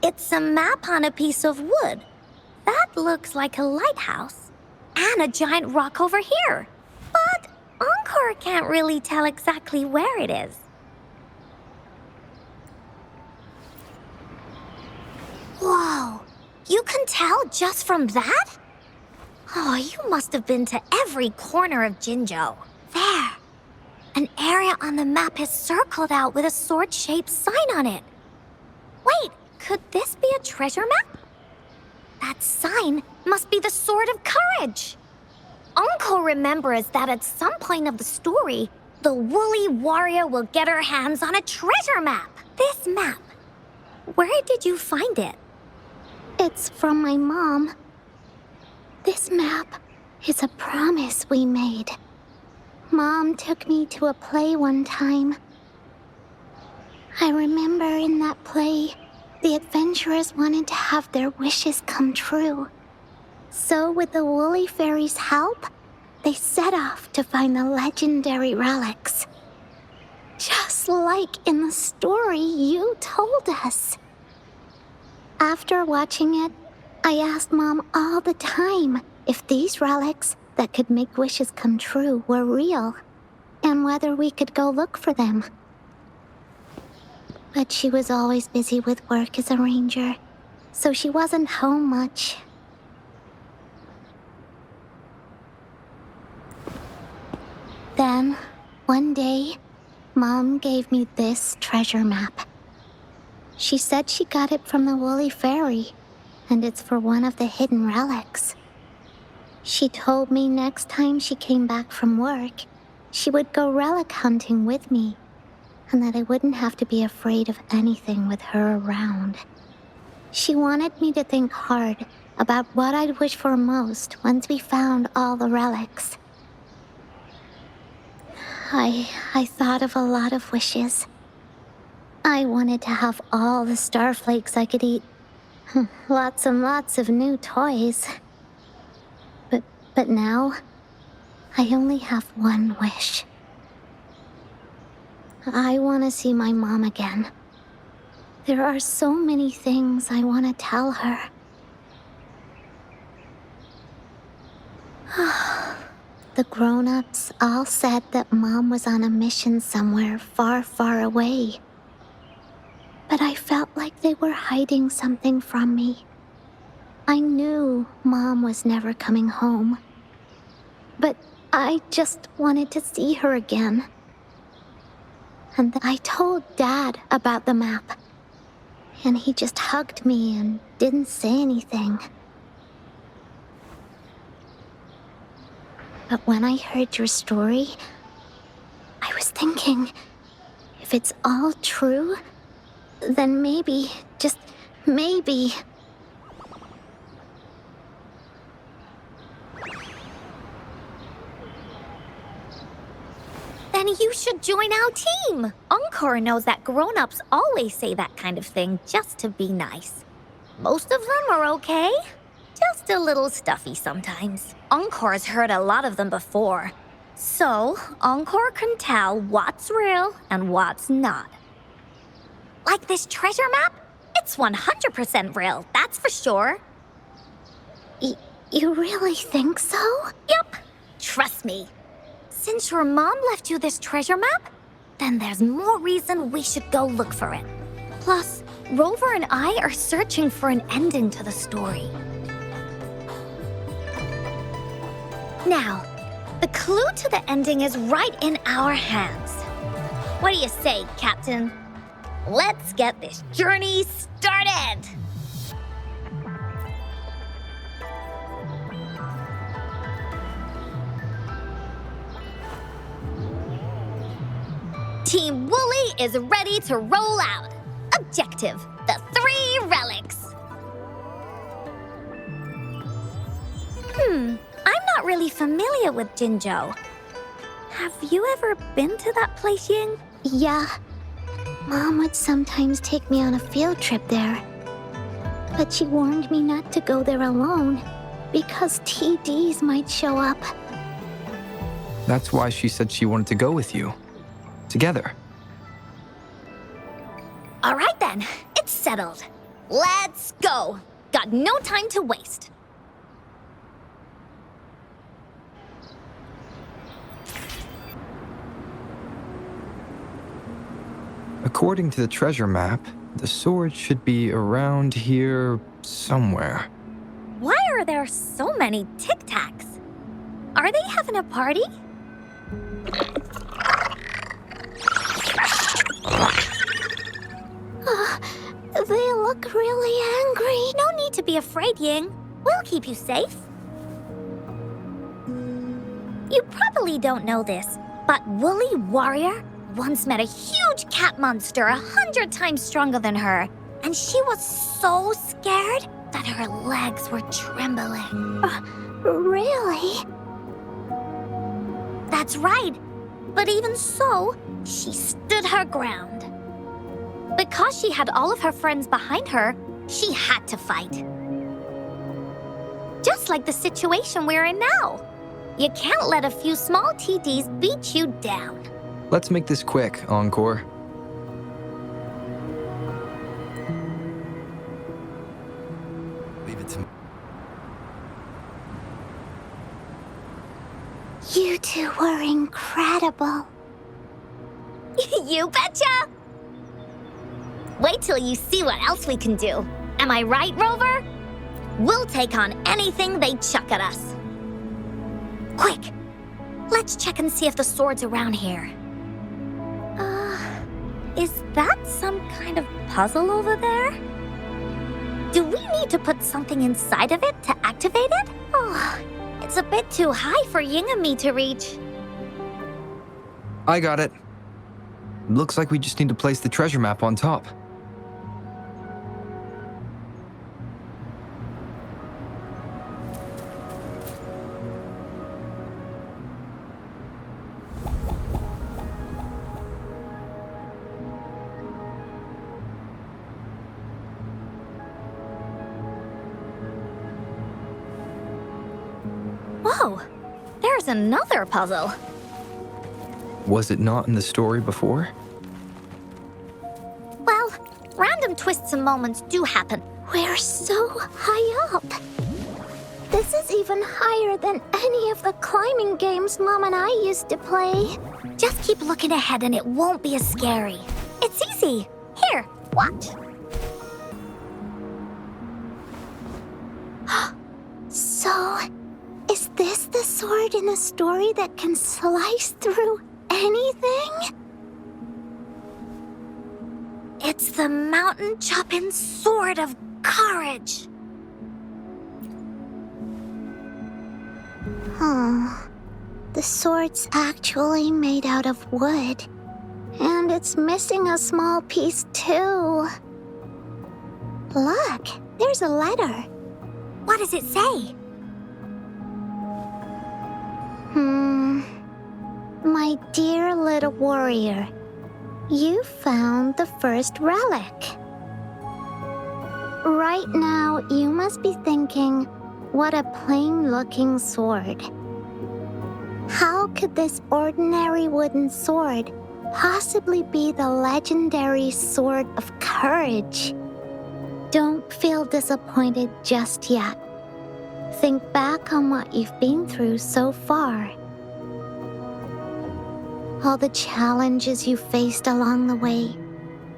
It's a map on a piece of wood. That looks like a lighthouse. And a giant rock over here. But Encore can't really tell exactly where it is. Whoa, you can tell just from that? Oh, you must have been to every corner of Jinzhou. There. An area on the map is circled out with a sword-shaped sign on it. Wait, could this be a treasure map? That sign must be the Sword of Courage. Encore remembers that at some point of the story, the woolly warrior will get her hands on a treasure map. This map, where did you find it? It's from my mom. This map is a promise we made. Mom took me to a play one time. I remember in that play, the adventurers wanted to have their wishes come true. So with the Woolly Fairy's help, they set off to find the legendary relics. Just like in the story you told us. After watching it, I asked Mom all the time if these relics that could make wishes come true were real, and whether we could go look for them. But she was always busy with work as a ranger, so she wasn't home much. Then, one day, Mom gave me this treasure map. She said she got it from the Woolly Fairy, and it's for one of the hidden relics. She told me next time she came back from work, she would go relic hunting with me, and that I wouldn't have to be afraid of anything with her around. She wanted me to think hard about what I'd wish for most once we found all the relics. I thought of a lot of wishes. I wanted to have all the starflakes I could eat. Lots and lots of new toys. But now, I only have one wish. I want to see my mom again. There are so many things I want to tell her. The grown-ups all said that Mom was on a mission somewhere far, far away. But I felt like they were hiding something from me. I knew Mom was never coming home. But I just wanted to see her again. And I told Dad about the map. And he just hugged me and didn't say anything. But when I heard your story, I was thinking, if it's all true, then maybe, just Maybe. Then you should join our team. Encore knows that grown-ups always say that kind of thing just to be nice. Most of them are okay. Just a little stuffy sometimes. Encore's heard a lot of them before. So, Encore can tell what's real and what's not. Like this treasure map? It's 100% real, that's for sure. You really think so? Yup. Trust me. Since your mom left you this treasure map, then there's more reason we should go look for it. Plus, Rover and I are searching for an ending to the story. Now, the clue to the ending is right in our hands. What do you say, Captain? Let's get this journey started! Team Wooly is ready to roll out. Objective, the 3 relics. I'm not really familiar with Jinzhou. Have you ever been to that place, Ying? Yeah. Mom would sometimes take me on a field trip there. But she warned me not to go there alone, because TDs might show up. That's why she said she wanted to go with you. Together. All right then, it's settled. Let's go. Got no time to waste. According to the treasure map, the sword should be around here somewhere. Why are there so many Tic Tacs? Are they having a party? They look really angry. No need to be afraid, Ying. We'll keep you safe. You probably don't know this, but Woolly Warrior once met a huge cat monster 100 times stronger than her, and she was so scared that her legs were trembling. Really? That's right. But even so, she stood her ground. Because she had all of her friends behind her, she had to fight. Just like the situation we're in now. You can't let a few small TDs beat you down. Let's make this quick, Encore. Leave it to me. You two were incredible. You betcha! Wait till you see what else we can do. Am I right, Rover? We'll take on anything they chuck at us. Quick! Let's check and see if the sword's around here. Is that some kind of puzzle over there? Do we need to put something inside of it to activate it? Oh, it's a bit too high for Ying and me to reach. I got it. Looks like we just need to place the treasure map on top. Whoa, there's another puzzle. Was it not in the story before? Well, random twists and moments do happen. We're so high up. This is even higher than any of the climbing games Mom and I used to play. Just keep looking ahead and it won't be as scary. It's easy. Here, watch. So, is this the sword in a story that can slice through anything? It's the mountain chopping sword of courage. Huh. The sword's actually made out of wood. And it's missing a small piece too. Look, there's a letter. What does it say? My dear little warrior, you found the first relic. Right now, you must be thinking, what a plain-looking sword. How could this ordinary wooden sword possibly be the legendary Sword of Courage? Don't feel disappointed just yet. Think back on what you've been through so far. All the challenges you faced along the way.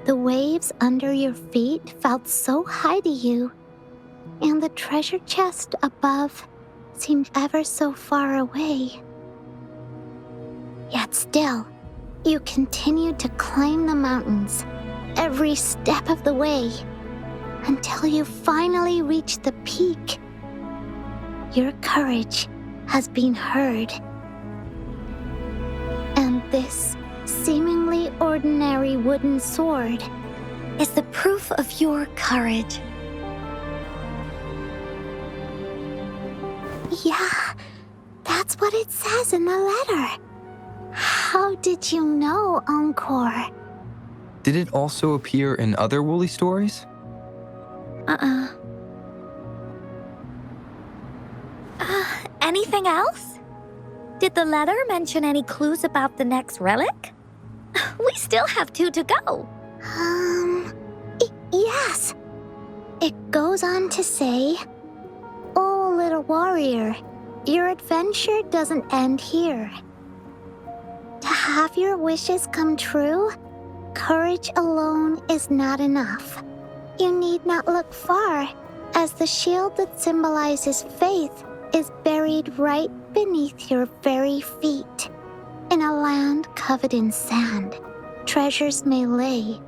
The waves under your feet felt so high to you, and the treasure chest above seemed ever so far away. Yet still, you continued to climb the mountains every step of the way until you finally reached the peak. Your courage has been heard. And this seemingly ordinary wooden sword is the proof of your courage. Yeah, that's what it says in the letter. How did you know, Encore? Did it also appear in other Woolly stories? Anything else? Did the letter mention any clues about the next relic? We still have 2 to go. Yes. It goes on to say, "Oh, little warrior, your adventure doesn't end here. To have your wishes come true, courage alone is not enough. You need not look far, as the shield that symbolizes faith is buried right beneath your very feet. In a land covered in sand, treasures may lay,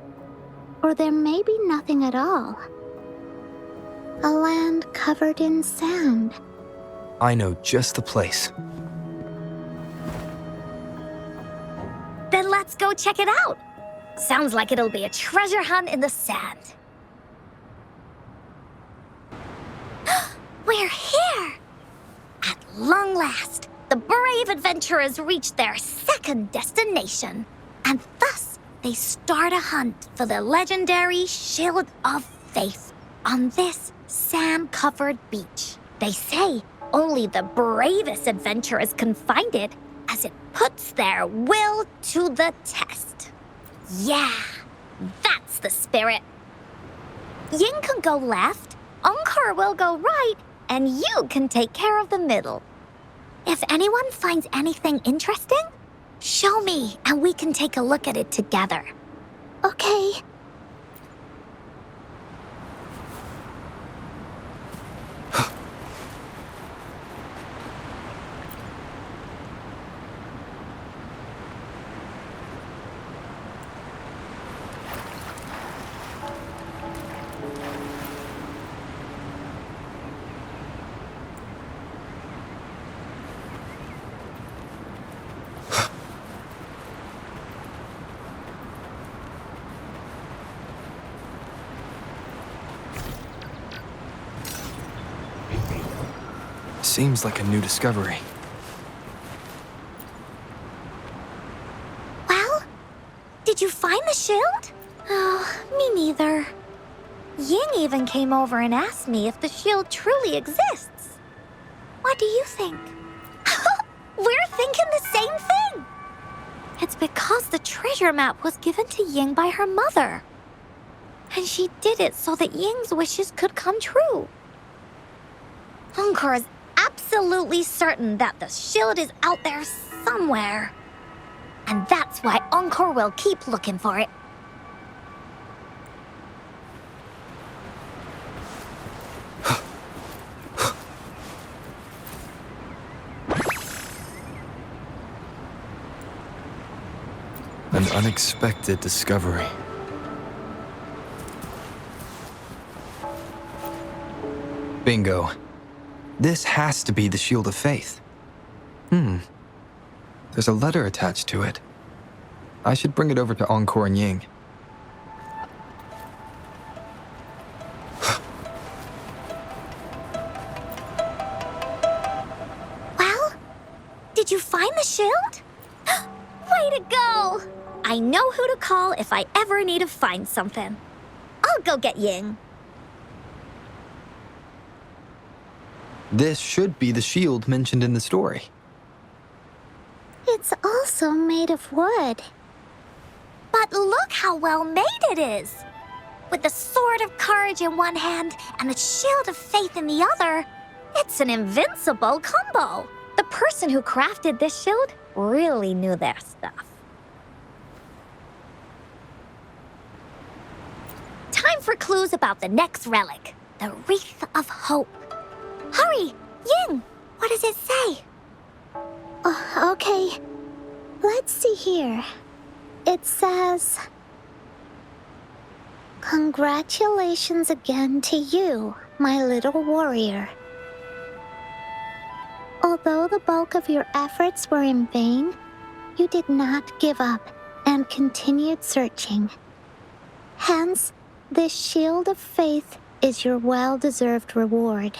or there may be nothing at all. A land covered in sand." I know just the place. Then let's go check it out. Sounds like it'll be a treasure hunt in the sand. We're here! At long last, the brave adventurers reach their second destination, and thus they start a hunt for the legendary Shield of Faith on this sand-covered beach. They say only the bravest adventurers can find it, as it puts their will to the test. Yeah, that's the spirit. Ying can go left, Encore will go right, and you can take care of the middle. If anyone finds anything interesting, show me and we can take a look at it together. Okay. Seems like a new discovery. Well, did you find the shield? Oh, me neither. Ying even came over and asked me if the shield truly exists. What do you think? We're thinking the same thing. It's because the treasure map was given to Ying by her mother. And she did it so that Ying's wishes could come true. Encore is absolutely certain that the shield is out there somewhere. And that's why Encore will keep looking for it. An unexpected discovery. Bingo. This has to be the Shield of Faith. There's a letter attached to it. I should bring it over to Encore and Ying. you find the shield? Way to go! I know who to call if I ever need to find something. I'll go get Ying. This should be the shield mentioned in the story. It's also made of wood. But look how well made it is! With the sword of courage in one hand and the shield of faith in the other, it's an invincible combo. The person who crafted this shield really knew their stuff. Time for clues about the next relic, the Wreath of Hope. Hurry! Ying! What does it say? Okay. Let's see here. It says... Congratulations again to you, my little warrior. Although the bulk of your efforts were in vain, you did not give up and continued searching. Hence, this shield of faith is your well-deserved reward.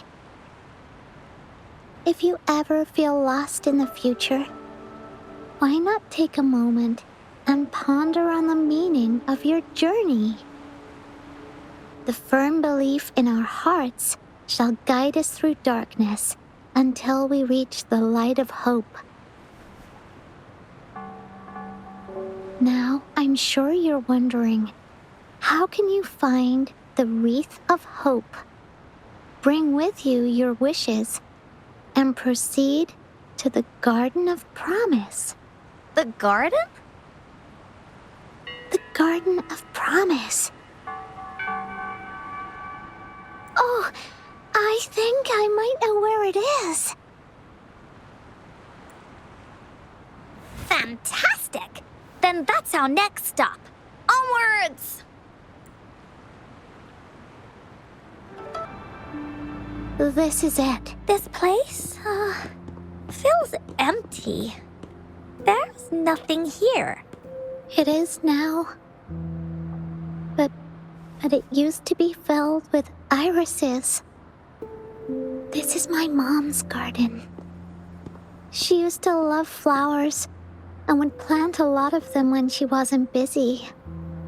If you ever feel lost in the future, why not take a moment and ponder on the meaning of your journey? The firm belief in our hearts shall guide us through darkness until we reach the light of hope. Now, I'm sure you're wondering, how can you find the Wreath of Hope? Bring with you your wishes and proceed to the Garden of Promise. The garden? The Garden of Promise. Oh, I think I might know where it is. Fantastic! Then that's our next stop. Onwards! This is it. This place, feels empty. There's nothing here. It is now. But it used to be filled with irises. This is my mom's garden. She used to love flowers and would plant a lot of them when she wasn't busy.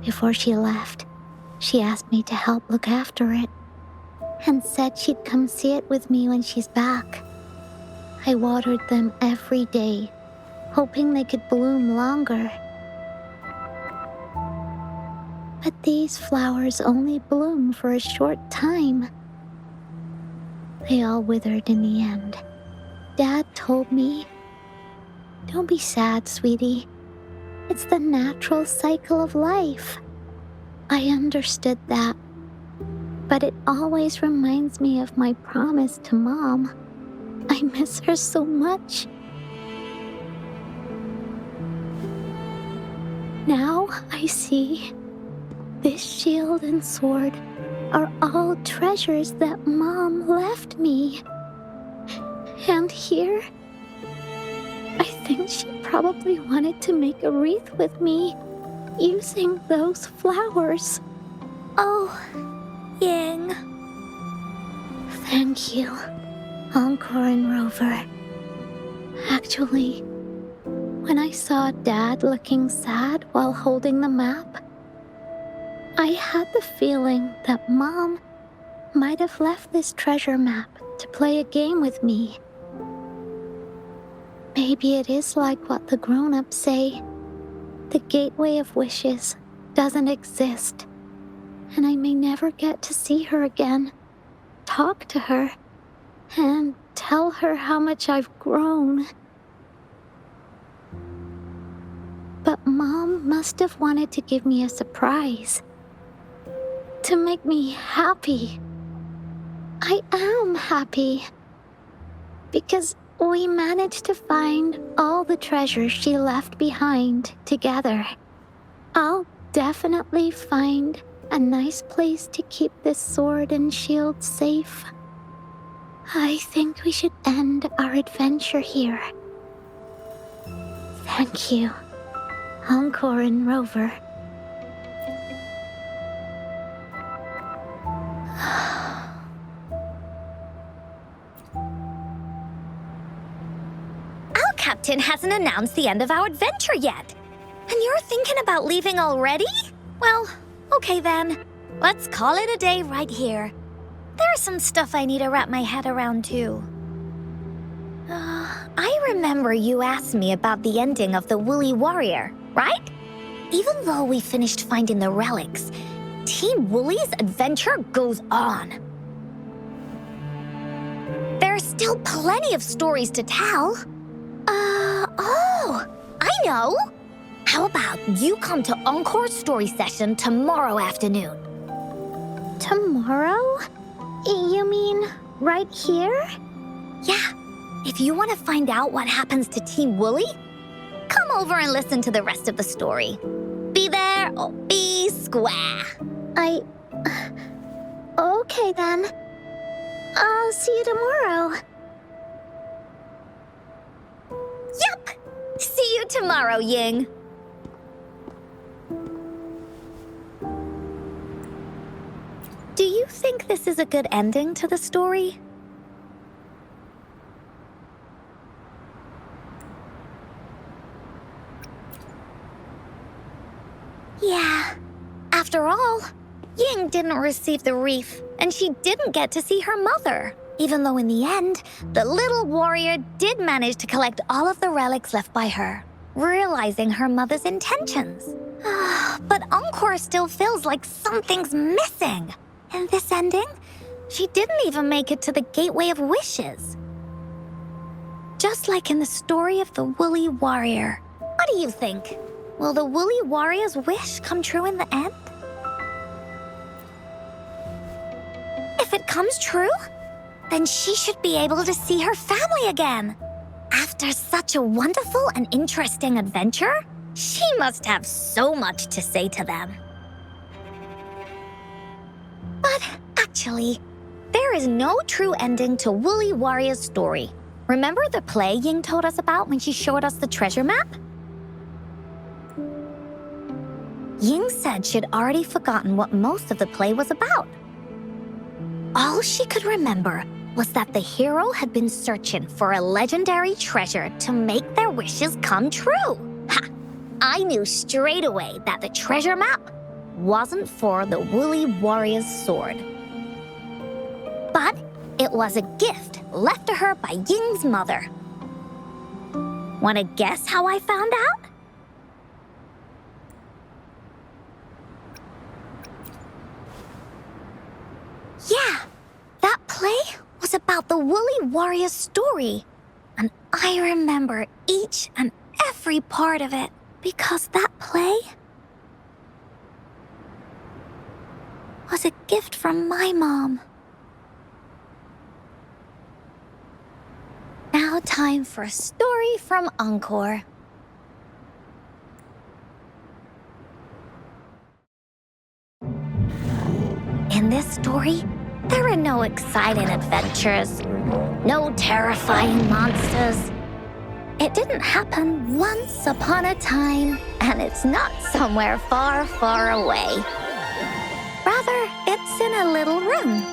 Before she left, she asked me to help look after it and said she'd come see it with me when she's back. I watered them every day, hoping they could bloom longer. But these flowers only bloom for a short time. They all withered in the end. Dad told me, "Don't be sad, sweetie. It's the natural cycle of life." I understood that, but it always reminds me of my promise to Mom. I miss her so much. Now I see this shield and sword are all treasures that Mom left me. And here, I think she probably wanted to make a wreath with me using those flowers. Oh, Ying. Thank you, Encore and Rover. Actually, when I saw Dad looking sad while holding the map, I had the feeling that Mom might have left this treasure map to play a game with me. Maybe it is like what the grown-ups say. The Gateway of Wishes doesn't exist, and I may never get to see her again, talk to her, and tell her how much I've grown. But Mom must have wanted to give me a surprise. To make me happy. I am happy. Because we managed to find all the treasures she left behind together. I'll definitely find a nice place to keep this sword and shield safe. I think we should end our adventure here. Thank you, Encore and Rover. captain hasn't announced the end of our adventure yet. And you're thinking about leaving already? Well, okay then. Let's call it a day right here. There's some stuff I need to wrap my head around too. I remember you asked me about the ending of the Woolly Warrior, right? Even though we finished finding the relics, Team Woolly's adventure goes on. There's still plenty of stories to tell. Oh, I know! How about you come to Encore's story session tomorrow afternoon? Tomorrow? You mean right here? Yeah. If you want to find out what happens to Team Woolly, come over and listen to the rest of the story. Be there or be square. Okay then. I'll see you tomorrow. Yup! See you tomorrow, Ying. Do you think this is a good ending to the story? Yeah. After all, Ying didn't receive the wreath, and she didn't get to see her mother. Even though in the end, the little warrior did manage to collect all of the relics left by her, realizing her mother's intentions. But Encore still feels like something's missing. In this ending, she didn't even make it to the Gateway of Wishes. Just like in the story of the Woolly Warrior. What do you think? Will the Woolly Warrior's wish come true in the end? If it comes true, then she should be able to see her family again. After such a wonderful and interesting adventure, she must have so much to say to them. But actually, there is no true ending to Woolly Warrior's story. Remember the play Ying told us about when she showed us the treasure map? Ying said she'd already forgotten what most of the play was about. All she could remember was that the hero had been searching for a legendary treasure to make their wishes come true. Ha! I knew straight away that the treasure map wasn't for the Woolly Warrior's sword. But it was a gift left to her by Ying's mother. Wanna guess how I found out? Yeah, that play was about the Woolly Warrior's story. And I remember each and every part of it because that play was a gift from my mom. Now time for a story from Encore. In this story, there are no exciting adventures, no terrifying monsters. It didn't happen once upon a time, and it's not somewhere far, far away. Rather, it's in a little room.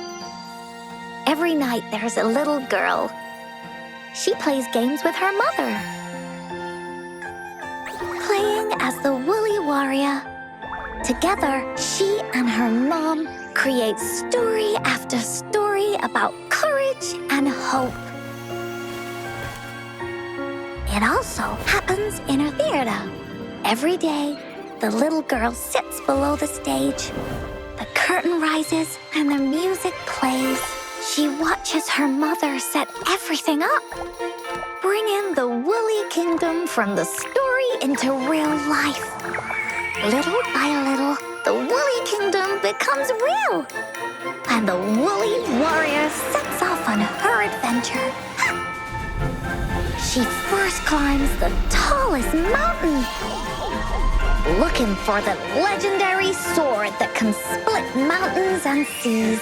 Every night there's a little girl. She plays games with her mother. Playing as the Woolly Warrior. Together, she and her mom create story after story about courage and hope. It also happens in her theater. Every day, the little girl sits below the stage. The curtain rises and the music plays. She watches her mother set everything up, bringing the Woolly Kingdom from the story into real life. Little by little, the Woolly Kingdom becomes real, and the Woolly Warrior sets off on her adventure. She first climbs the tallest mountain, looking for the legendary sword that can split mountains and seas.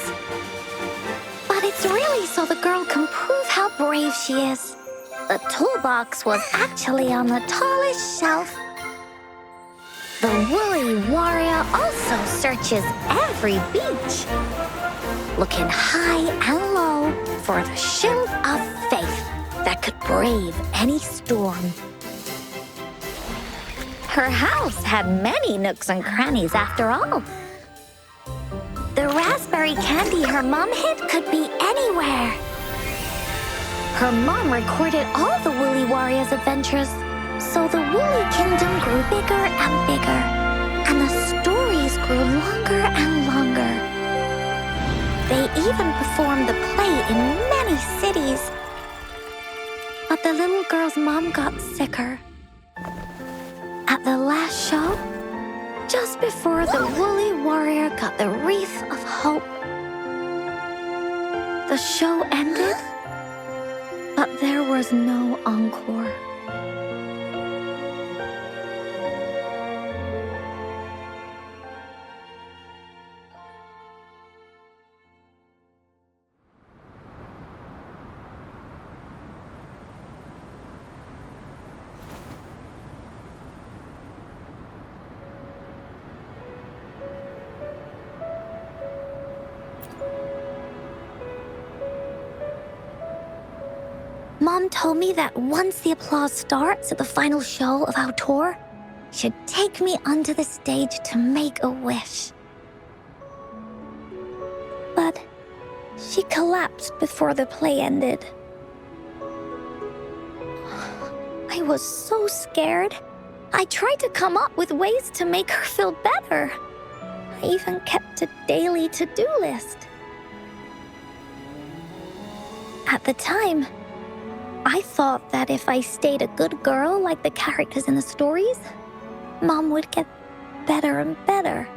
But it's really so the girl can prove how brave she is. The toolbox was actually on the tallest shelf. The Woolly Warrior also searches every beach, looking high and low for the shield of faith that could brave any storm. Her house had many nooks and crannies after all. The raspberry candy her mom hid could be anywhere. Her mom recorded all the Woolly Warriors' adventures, so the Woolly Kingdom grew bigger and bigger, and the stories grew longer and longer. They even performed the play in many cities. But the little girl's mom got sicker. At the last show, just before the Woolly Warrior got the wreath of hope, the show ended, but there was no encore. Mom told me that once the applause starts at the final show of our tour, she'd take me onto the stage to make a wish. But she collapsed before the play ended. I was so scared. I tried to come up with ways to make her feel better. I even kept a daily to-do list. At the time, I thought that if I stayed a good girl like the characters in the stories, Mom would get better and better.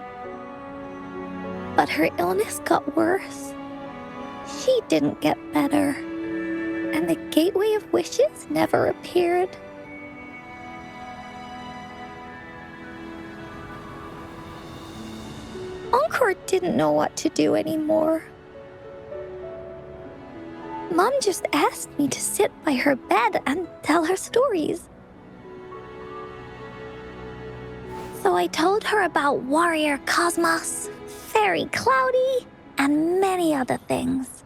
But her illness got worse. She didn't get better, and the Gateway of Wishes never appeared. Encore didn't know what to do anymore. Mom just asked me to sit by her bed and tell her stories. So I told her about Warrior Cosmos, Fairy Cloudy, and many other things.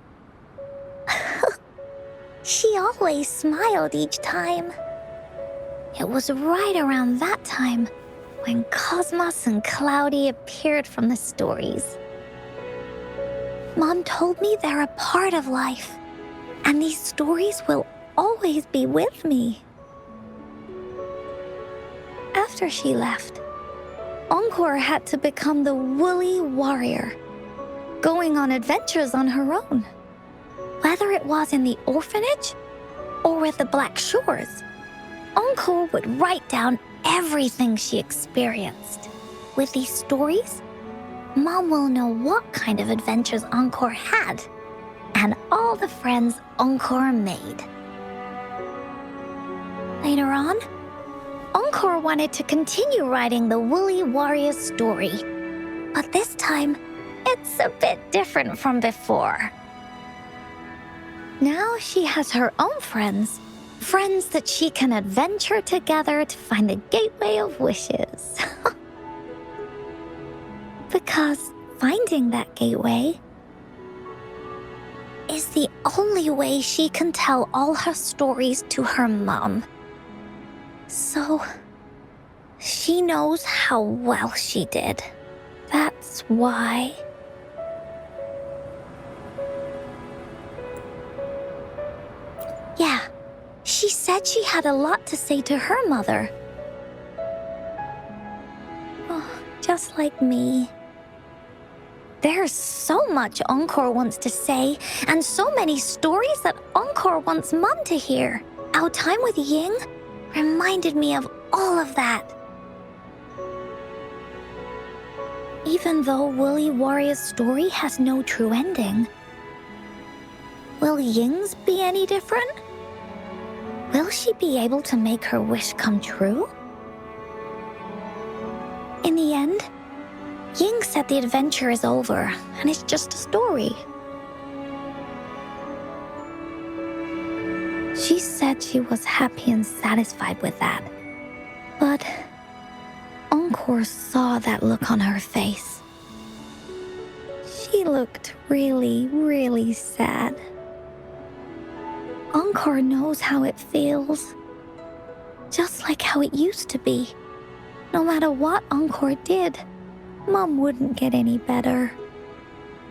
She always smiled each time. It was right around that time when Cosmos and Cloudy appeared from the stories. Mom told me they're a part of life, and these stories will always be with me. After she left, Encore had to become the Woolly Warrior, going on adventures on her own. Whether it was in the orphanage or with the Black Shores, Encore would write down everything she experienced. With these stories, Mom will know what kind of adventures Encore had and all the friends Encore made. Later on, Encore wanted to continue writing the Woolly Warrior's story, but this time, it's a bit different from before. Now she has her own friends that she can adventure together to find the Gateway of Wishes. Because finding that gateway is the only way she can tell all her stories to her mom. So, she knows how well she did. That's why. Yeah, she said she had a lot to say to her mother. Oh, just like me. There's so much Encore wants to say, and so many stories that Encore wants Mom to hear. Our time with Ying reminded me of all of that. Even though Woolly Warrior's story has no true ending, will Ying's be any different? Will she be able to make her wish come true? In the end, Ying said the adventure is over, and it's just a story. She said she was happy and satisfied with that. But Encore saw that look on her face. She looked really, really sad. Encore knows how it feels. Just like how it used to be. No matter what Encore did, Mom wouldn't get any better.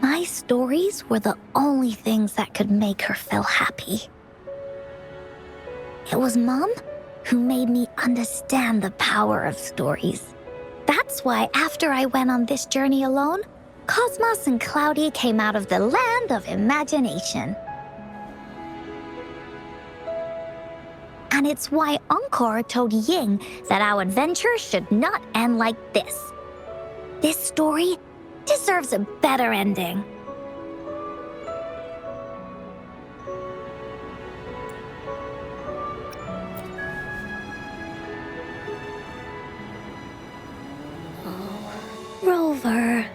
My stories were the only things that could make her feel happy. It was Mom who made me understand the power of stories. That's why after I went on this journey alone, Cosmos and Cloudy came out of the land of imagination. And it's why Encore told Ying that our adventure should not end like this. This story deserves a better ending. Oh, Rover.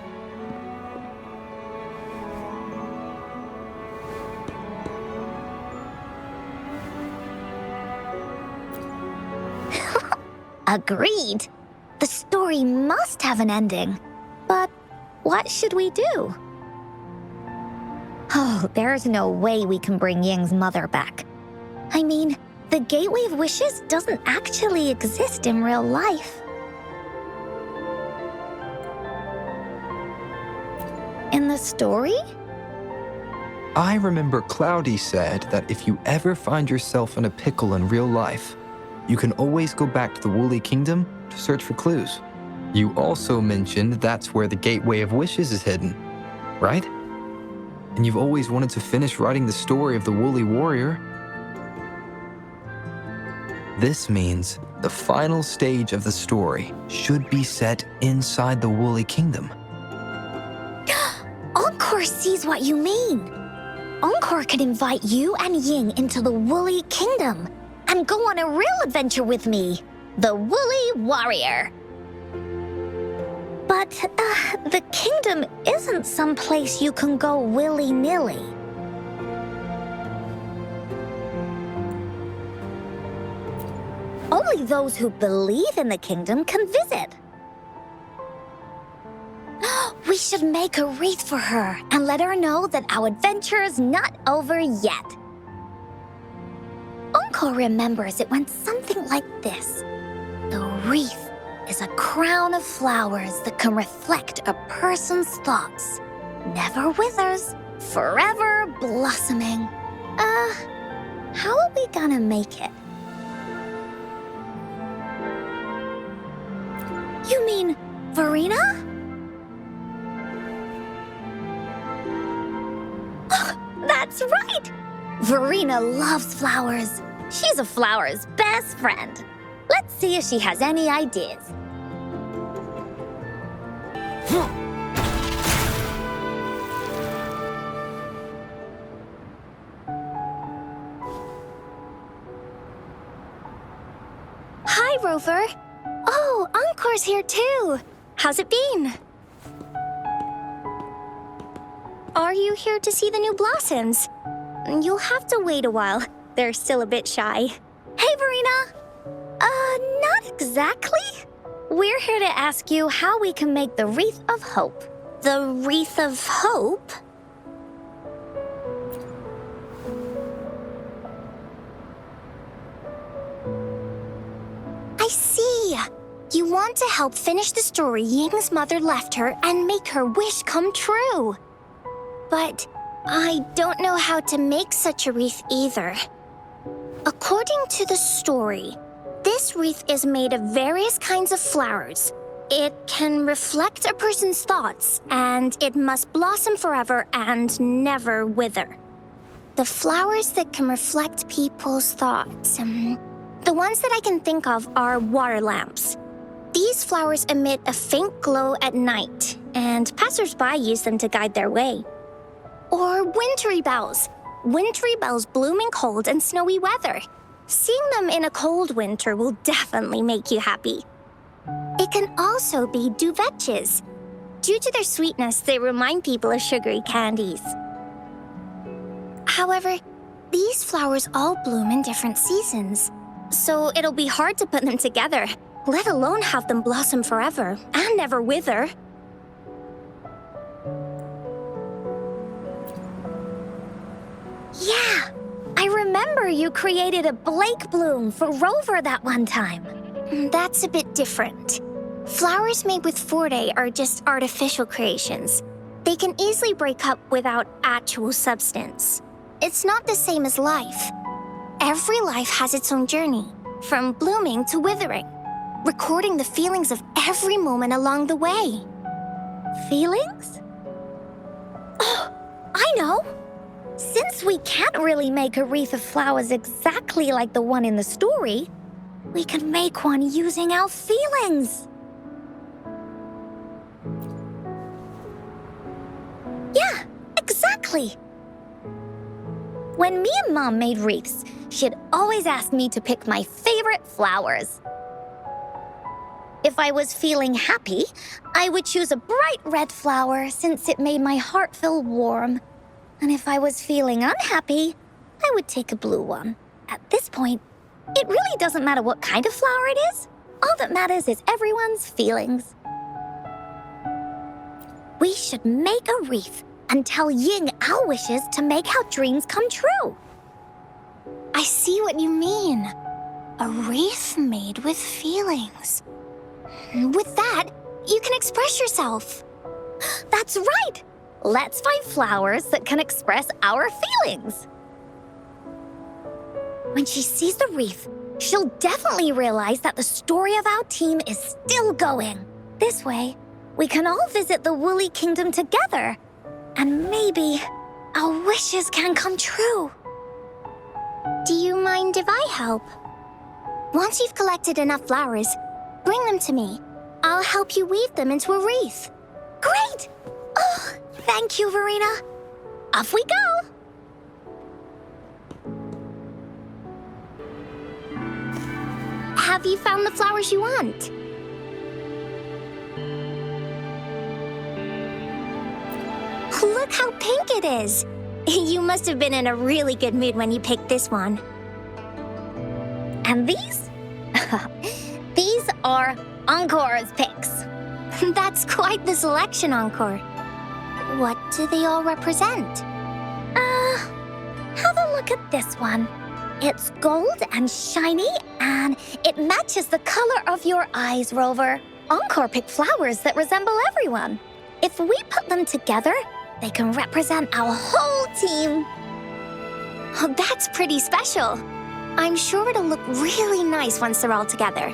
Agreed. The story must have an ending. But what should we do? Oh, there's no way we can bring Ying's mother back. I mean, the Gateway of Wishes doesn't actually exist in real life. In the story? I remember Cloudy said that if you ever find yourself in a pickle in real life, you can always go back to the Woolly Kingdom to search for clues. You also mentioned that's where the Gateway of Wishes is hidden, right? And you've always wanted to finish writing the story of the Woolly Warrior. This means the final stage of the story should be set inside the Woolly Kingdom. Encore sees what you mean. Encore could invite you and Ying into the Woolly Kingdom and go on a real adventure with me, the Woolly Warrior. But the kingdom isn't some place you can go willy-nilly. Only those who believe in the kingdom can visit. We should make a wreath for her and let her know that our adventure is not over yet. Encore remembers it went something like this. The wreath is a crown of flowers that can reflect a person's thoughts. Never withers, forever blossoming. How are we gonna make it? You mean Verena? That's right! Verena loves flowers. She's a flower's best friend. Let's see if she has any ideas. Hi, Rover. Oh, Encore's here too. How's it been? Are you here to see the new blossoms? You'll have to wait a while. They're still a bit shy. Hey, Verena! Not exactly. We're here to ask you how we can make the Wreath of Hope. The Wreath of Hope? I see. You want to help finish the story Ying's mother left her and make her wish come true. But I don't know how to make such a wreath either. According to the story, this wreath is made of various kinds of flowers. It can reflect a person's thoughts, and it must blossom forever and never wither. The flowers that can reflect people's thoughts, the ones that I can think of are water lamps. These flowers emit a faint glow at night, and passersby use them to guide their way. Or wintry bells. Wintry bells bloom in cold and snowy weather. Seeing them in a cold winter will definitely make you happy. It can also be duvetches. Due to their sweetness, they remind people of sugary candies. However, these flowers all bloom in different seasons, so it'll be hard to put them together, let alone have them blossom forever and never wither. Yeah, I remember remember you created a Blake bloom for Rover that one time. That's a bit different. Flowers made with Forte are just artificial creations. They can easily break up without actual substance. It's not the same as life. Every life has its own journey, from blooming to withering, recording the feelings of every moment along the way. Feelings? Oh, I know! Since we can't really make a wreath of flowers exactly like the one in the story, we can make one using our feelings. Yeah, exactly. When me and Mom made wreaths, she'd always ask me to pick my favorite flowers. If I was feeling happy, I would choose a bright red flower since it made my heart feel warm. And if I was feeling unhappy, I would take a blue one. At this point, it really doesn't matter what kind of flower it is. All that matters is everyone's feelings. We should make a wreath and tell Ying our wishes to make our dreams come true. I see what you mean. A wreath made with feelings. With that, you can express yourself. That's right! Let's find flowers that can express our feelings. When she sees the wreath, she'll definitely realize that the story of our team is still going. This way, we can all visit the Woolly Kingdom together, and maybe our wishes can come true. Do you mind if I help? Once you've collected enough flowers, bring them to me. I'll help you weave them into a wreath. Great! Oh, thank you, Verena. Off we go! Have you found the flowers you want? Look how pink it is! You must have been in a really good mood when you picked this one. And these? These are Encore's picks. That's quite the selection, Encore. What do they all represent? Have a look at this one. It's gold and shiny, and it matches the color of your eyes, Rover. Encore picked flowers that resemble everyone. If we put them together, they can represent our whole team. Oh, that's pretty special. I'm sure it'll look really nice once they're all together.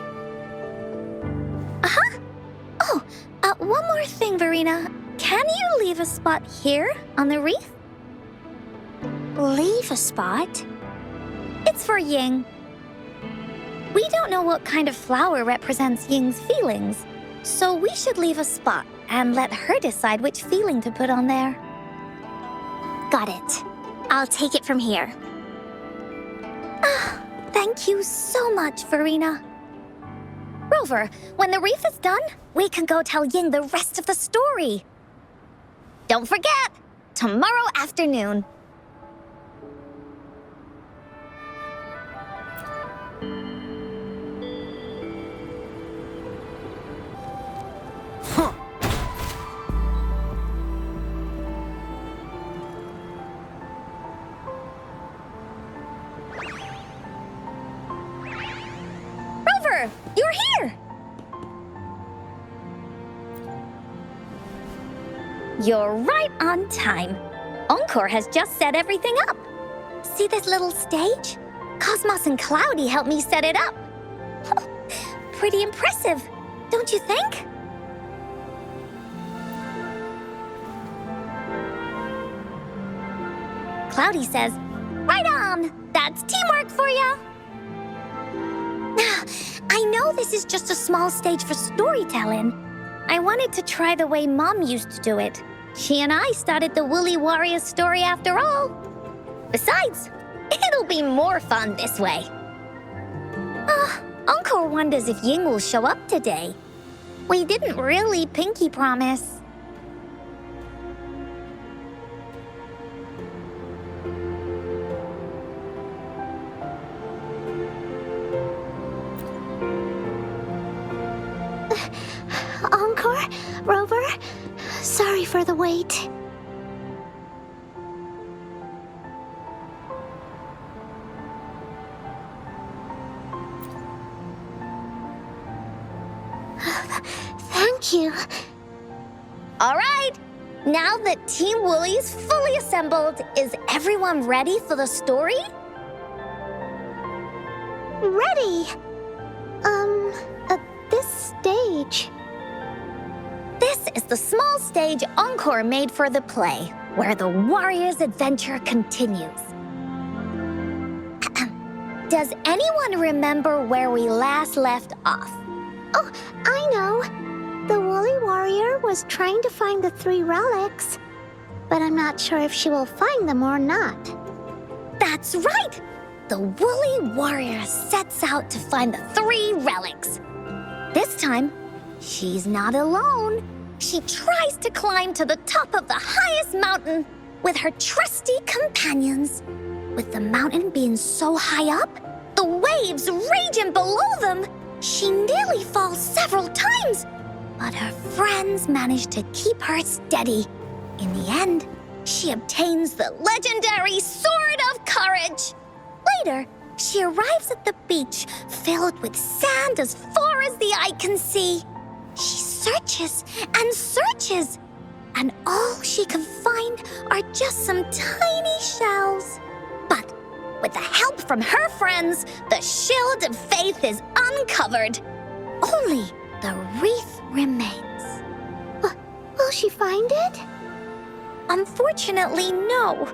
Uh-huh. Oh, one more thing, Verena. Can you leave a spot here on the wreath? Leave a spot? It's for Ying. We don't know what kind of flower represents Ying's feelings, so we should leave a spot and let her decide which feeling to put on there. Got it. I'll take it from here. Thank you so much, Verena. Rover, when the wreath is done, we can go tell Ying the rest of the story. Don't forget, tomorrow afternoon. Rover, you're here! You're right on time. Encore has just set everything up. See this little stage? Cosmos and Cloudy helped me set it up. Pretty impressive, don't you think? Cloudy says, right on! That's teamwork for ya! I know this is just a small stage for storytelling. I wanted to try the way Mom used to do it. She and I started the Woolly Warrior story after all. Besides, it'll be more fun this way. Encore wonders if Ying will show up today. We didn't really pinky promise. Encore? Rover? Sorry for the wait. Oh, Thank you. All right. Now that Team Woolly's fully assembled, is everyone ready for the story? Ready. At this stage. This is the small stage encore made for the play, where the warrior's adventure continues. Does anyone remember where we last left off? Oh, I know. The Woolly Warrior was trying to find the 3 relics, but I'm not sure if she will find them or not. That's right! The Woolly Warrior sets out to find the 3 relics. This time, she's not alone. She tries to climb to the top of the highest mountain with her trusty companions. With the mountain being so high up, the waves raging below them, she nearly falls several times. But her friends manage to keep her steady. In the end, she obtains the legendary Sword of Courage. Later, she arrives at the beach filled with sand as far as the eye can see. She searches and searches, and all she can find are just some tiny shells. But with the help from her friends, the Shield of Faith is uncovered. Only the wreath remains. Will she find it? Unfortunately, no.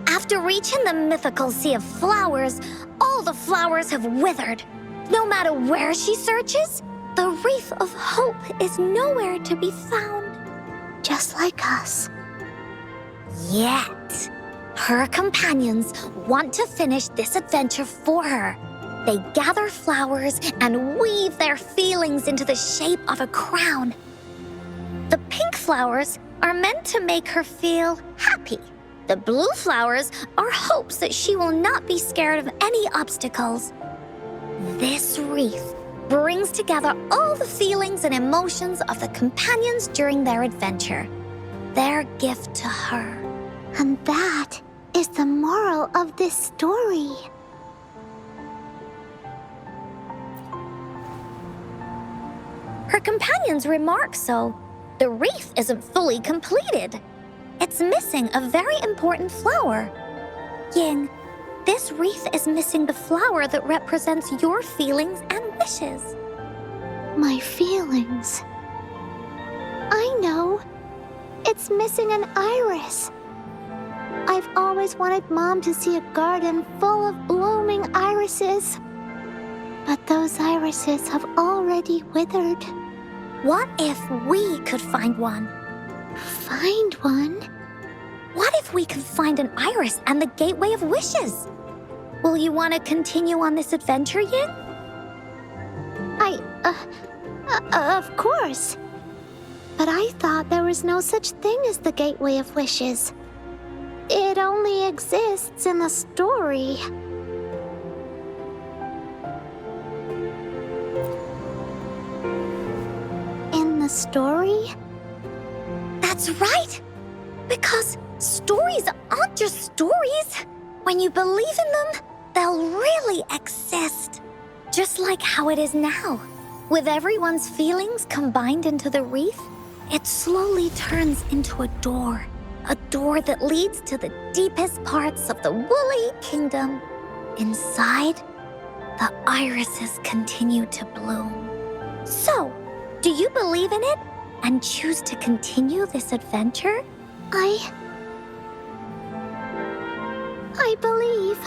After reaching the mythical Sea of Flowers, all the flowers have withered. No matter where she searches, the Wreath of Hope is nowhere to be found. Just like us. Yet, her companions want to finish this adventure for her. They gather flowers and weave their feelings into the shape of a crown. The pink flowers are meant to make her feel happy. The blue flowers are hopes that she will not be scared of any obstacles. This wreath brings together all the feelings and emotions of the companions during their adventure. Their gift to her. And that is the moral of this story. Her companions remark so. The wreath isn't fully completed. It's missing a very important flower. Ying, this wreath is missing the flower that represents your feelings and wishes. My feelings. I know. It's missing an iris. I've always wanted Mom to see a garden full of blooming irises. But those irises have already withered. What if we could find one? Find one? What if we could find an iris and the Gateway of Wishes? Will you want to continue on this adventure, Yin? Of course. But I thought there was no such thing as the Gateway of Wishes. It only exists in the story. In the story? That's right! Because stories aren't just stories. When you believe in them, they'll really exist. Just like how it is now. With everyone's feelings combined into the wreath, it slowly turns into a door. A door that leads to the deepest parts of the Woolly Kingdom. Inside, the irises continue to bloom. So, do you believe in it and choose to continue this adventure? I believe.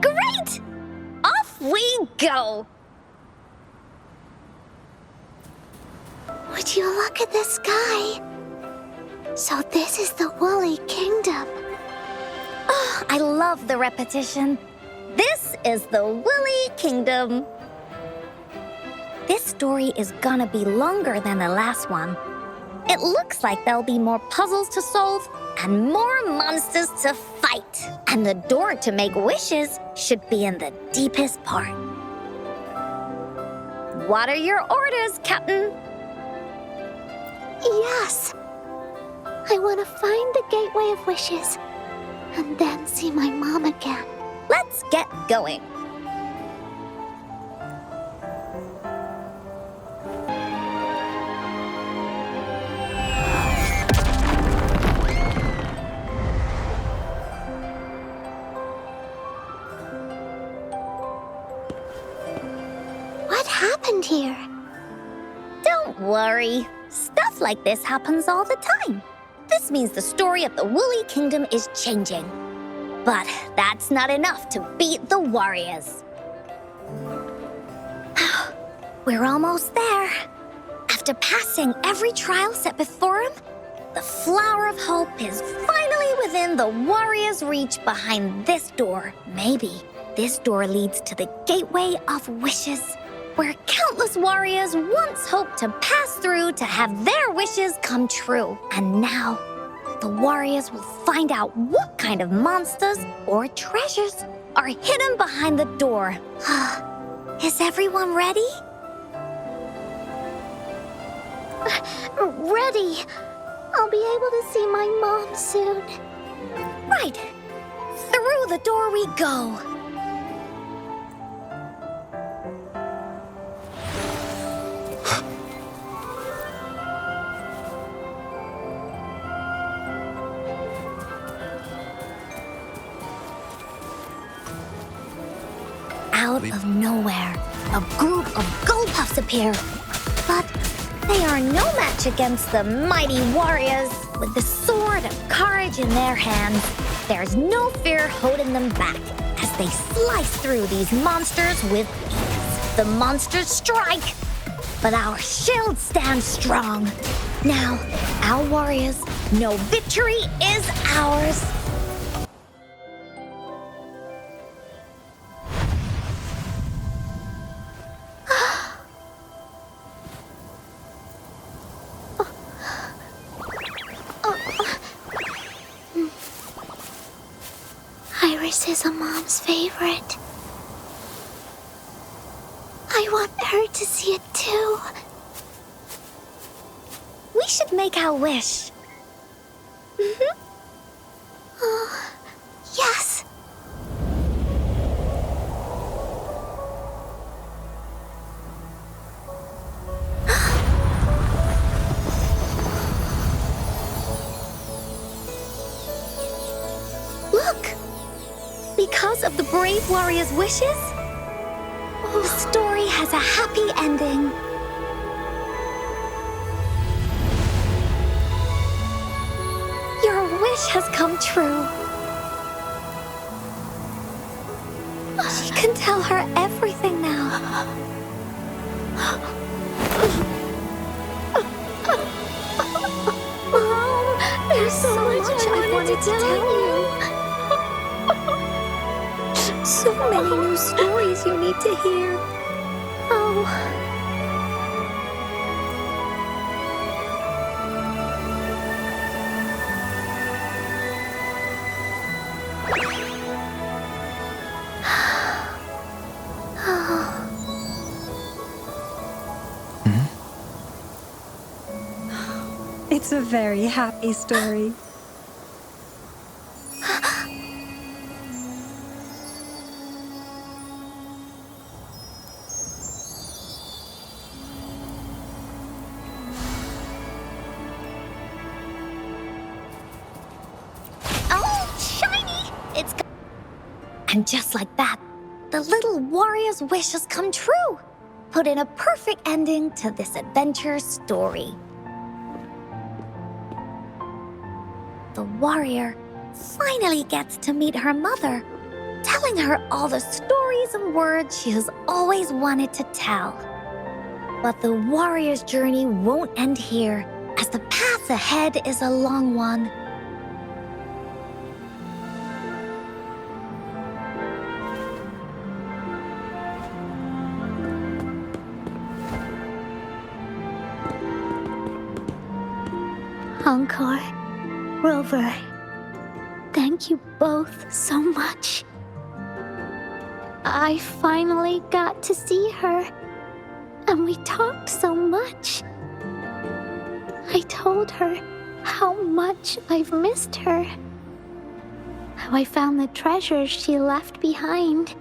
Great! Off we go! Would you look at the sky? So this is the Woolly Kingdom. Oh, I love the repetition. This is the Woolly Kingdom. This story is gonna be longer than the last one. It looks like there'll be more puzzles to solve and more monsters to fight. And the door to make wishes should be in the deepest part. What are your orders, Captain? Yes. I want to find the Gateway of Wishes and then see my mom again. Let's get going. happened here? Don't worry. Stuff like this happens all the time. This means the story of the Woolly Kingdom is changing. But that's not enough to beat the warriors. We're almost there. After passing every trial set before him, the Flower of Hope is finally within the warrior's reach behind this door. Maybe this door leads to the Gateway of Wishes, where countless warriors once hoped to pass through to have their wishes come true. And now, the warriors will find out what kind of monsters or treasures are hidden behind the door. Is everyone ready? Ready. I'll be able to see my mom soon. Right. Through the door we go. Out of nowhere, a group of Gullpuffs appear. But they are no match against the mighty warriors. With the sword of courage in their hands, there's no fear holding them back as they slice through these monsters with ease. The monsters strike, but our shield stands strong. Now, our warriors know victory is ours. Iris is a mom's favorite. I want her to see it too. We should make our wish. Oh, yes. Look! Because of the brave warrior's wishes, the story has a happy ending. Your wish has come true. She can tell her everything now. Mom, there's so much I wanted to tell you. So many new stories you need to hear. Oh. It's a very happy story. And just like that, the little warrior's wish has come true, put in a perfect ending to this adventure story. The warrior finally gets to meet her mother, telling her all the stories and words she has always wanted to tell. But the warrior's journey won't end here, as the path ahead is a long one. Encore, Rover, thank you both so much. I finally got to see her, and we talked so much. I told her how much I've missed her, how I found the treasures she left behind,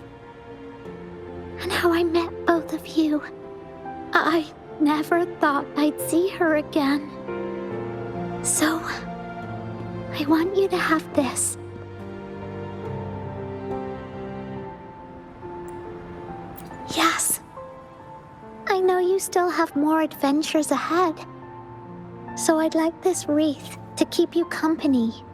and how I met both of you. I never thought I'd see her again. So, I want you to have this. Yes. I know you still have more adventures ahead. So I'd like this wreath to keep you company.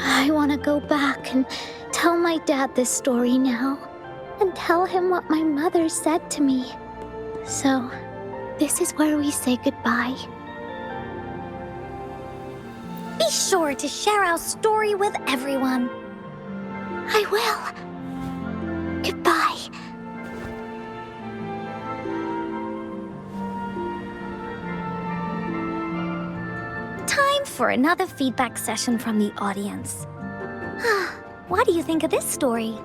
I want to go back and tell my dad this story now, and tell him what my mother said to me. So, this is where we say goodbye. Be sure to share our story with everyone. I will. Goodbye. Time for another feedback session from the audience. What do you think of this story?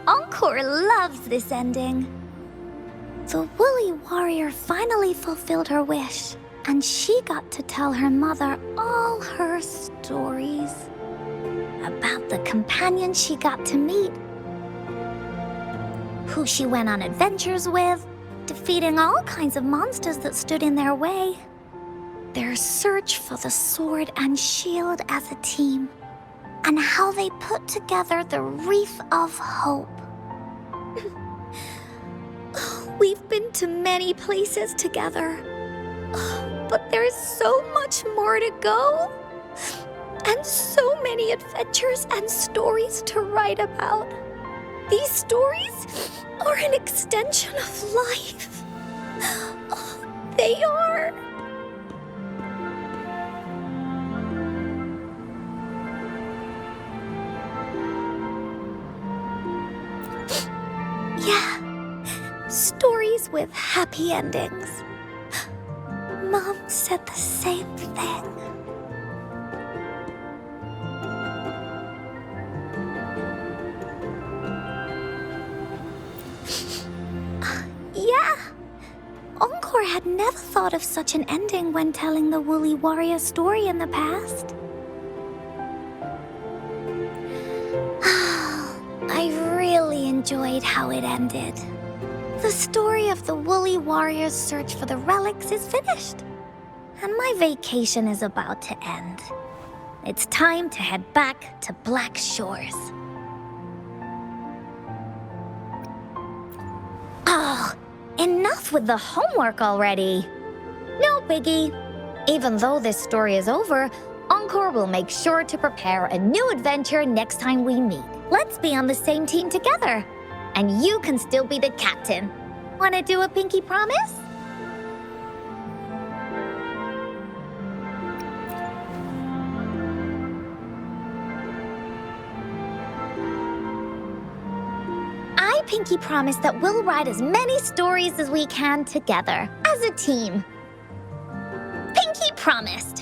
Encore loves this ending. The woolly warrior finally fulfilled her wish, and she got to tell her mother all her stories about the companion she got to meet, who she went on adventures with, defeating all kinds of monsters that stood in their way, their search for the sword and shield as a team, and how they put together the Wreath of Hope. We've been to many places together, but there's so much more to go, and so many adventures and stories to write about. These stories are an extension of life. They are. Yeah. Stories with happy endings. Mom said the same thing. Yeah. Encore had never thought of such an ending when telling the Woolly Warrior story in the past. I really enjoyed how it ended. The story of the Woolly Warrior's search for the relics is finished, and my vacation is about to end. It's time to head back to Black Shores. Oh, enough with the homework already. No biggie. Even though this story is over, Encore will make sure to prepare a new adventure next time we meet. Let's be on the same team together. And you can still be the captain. Wanna do a pinky promise? I pinky promise that we'll write as many stories as we can together, as a team. Pinky promise.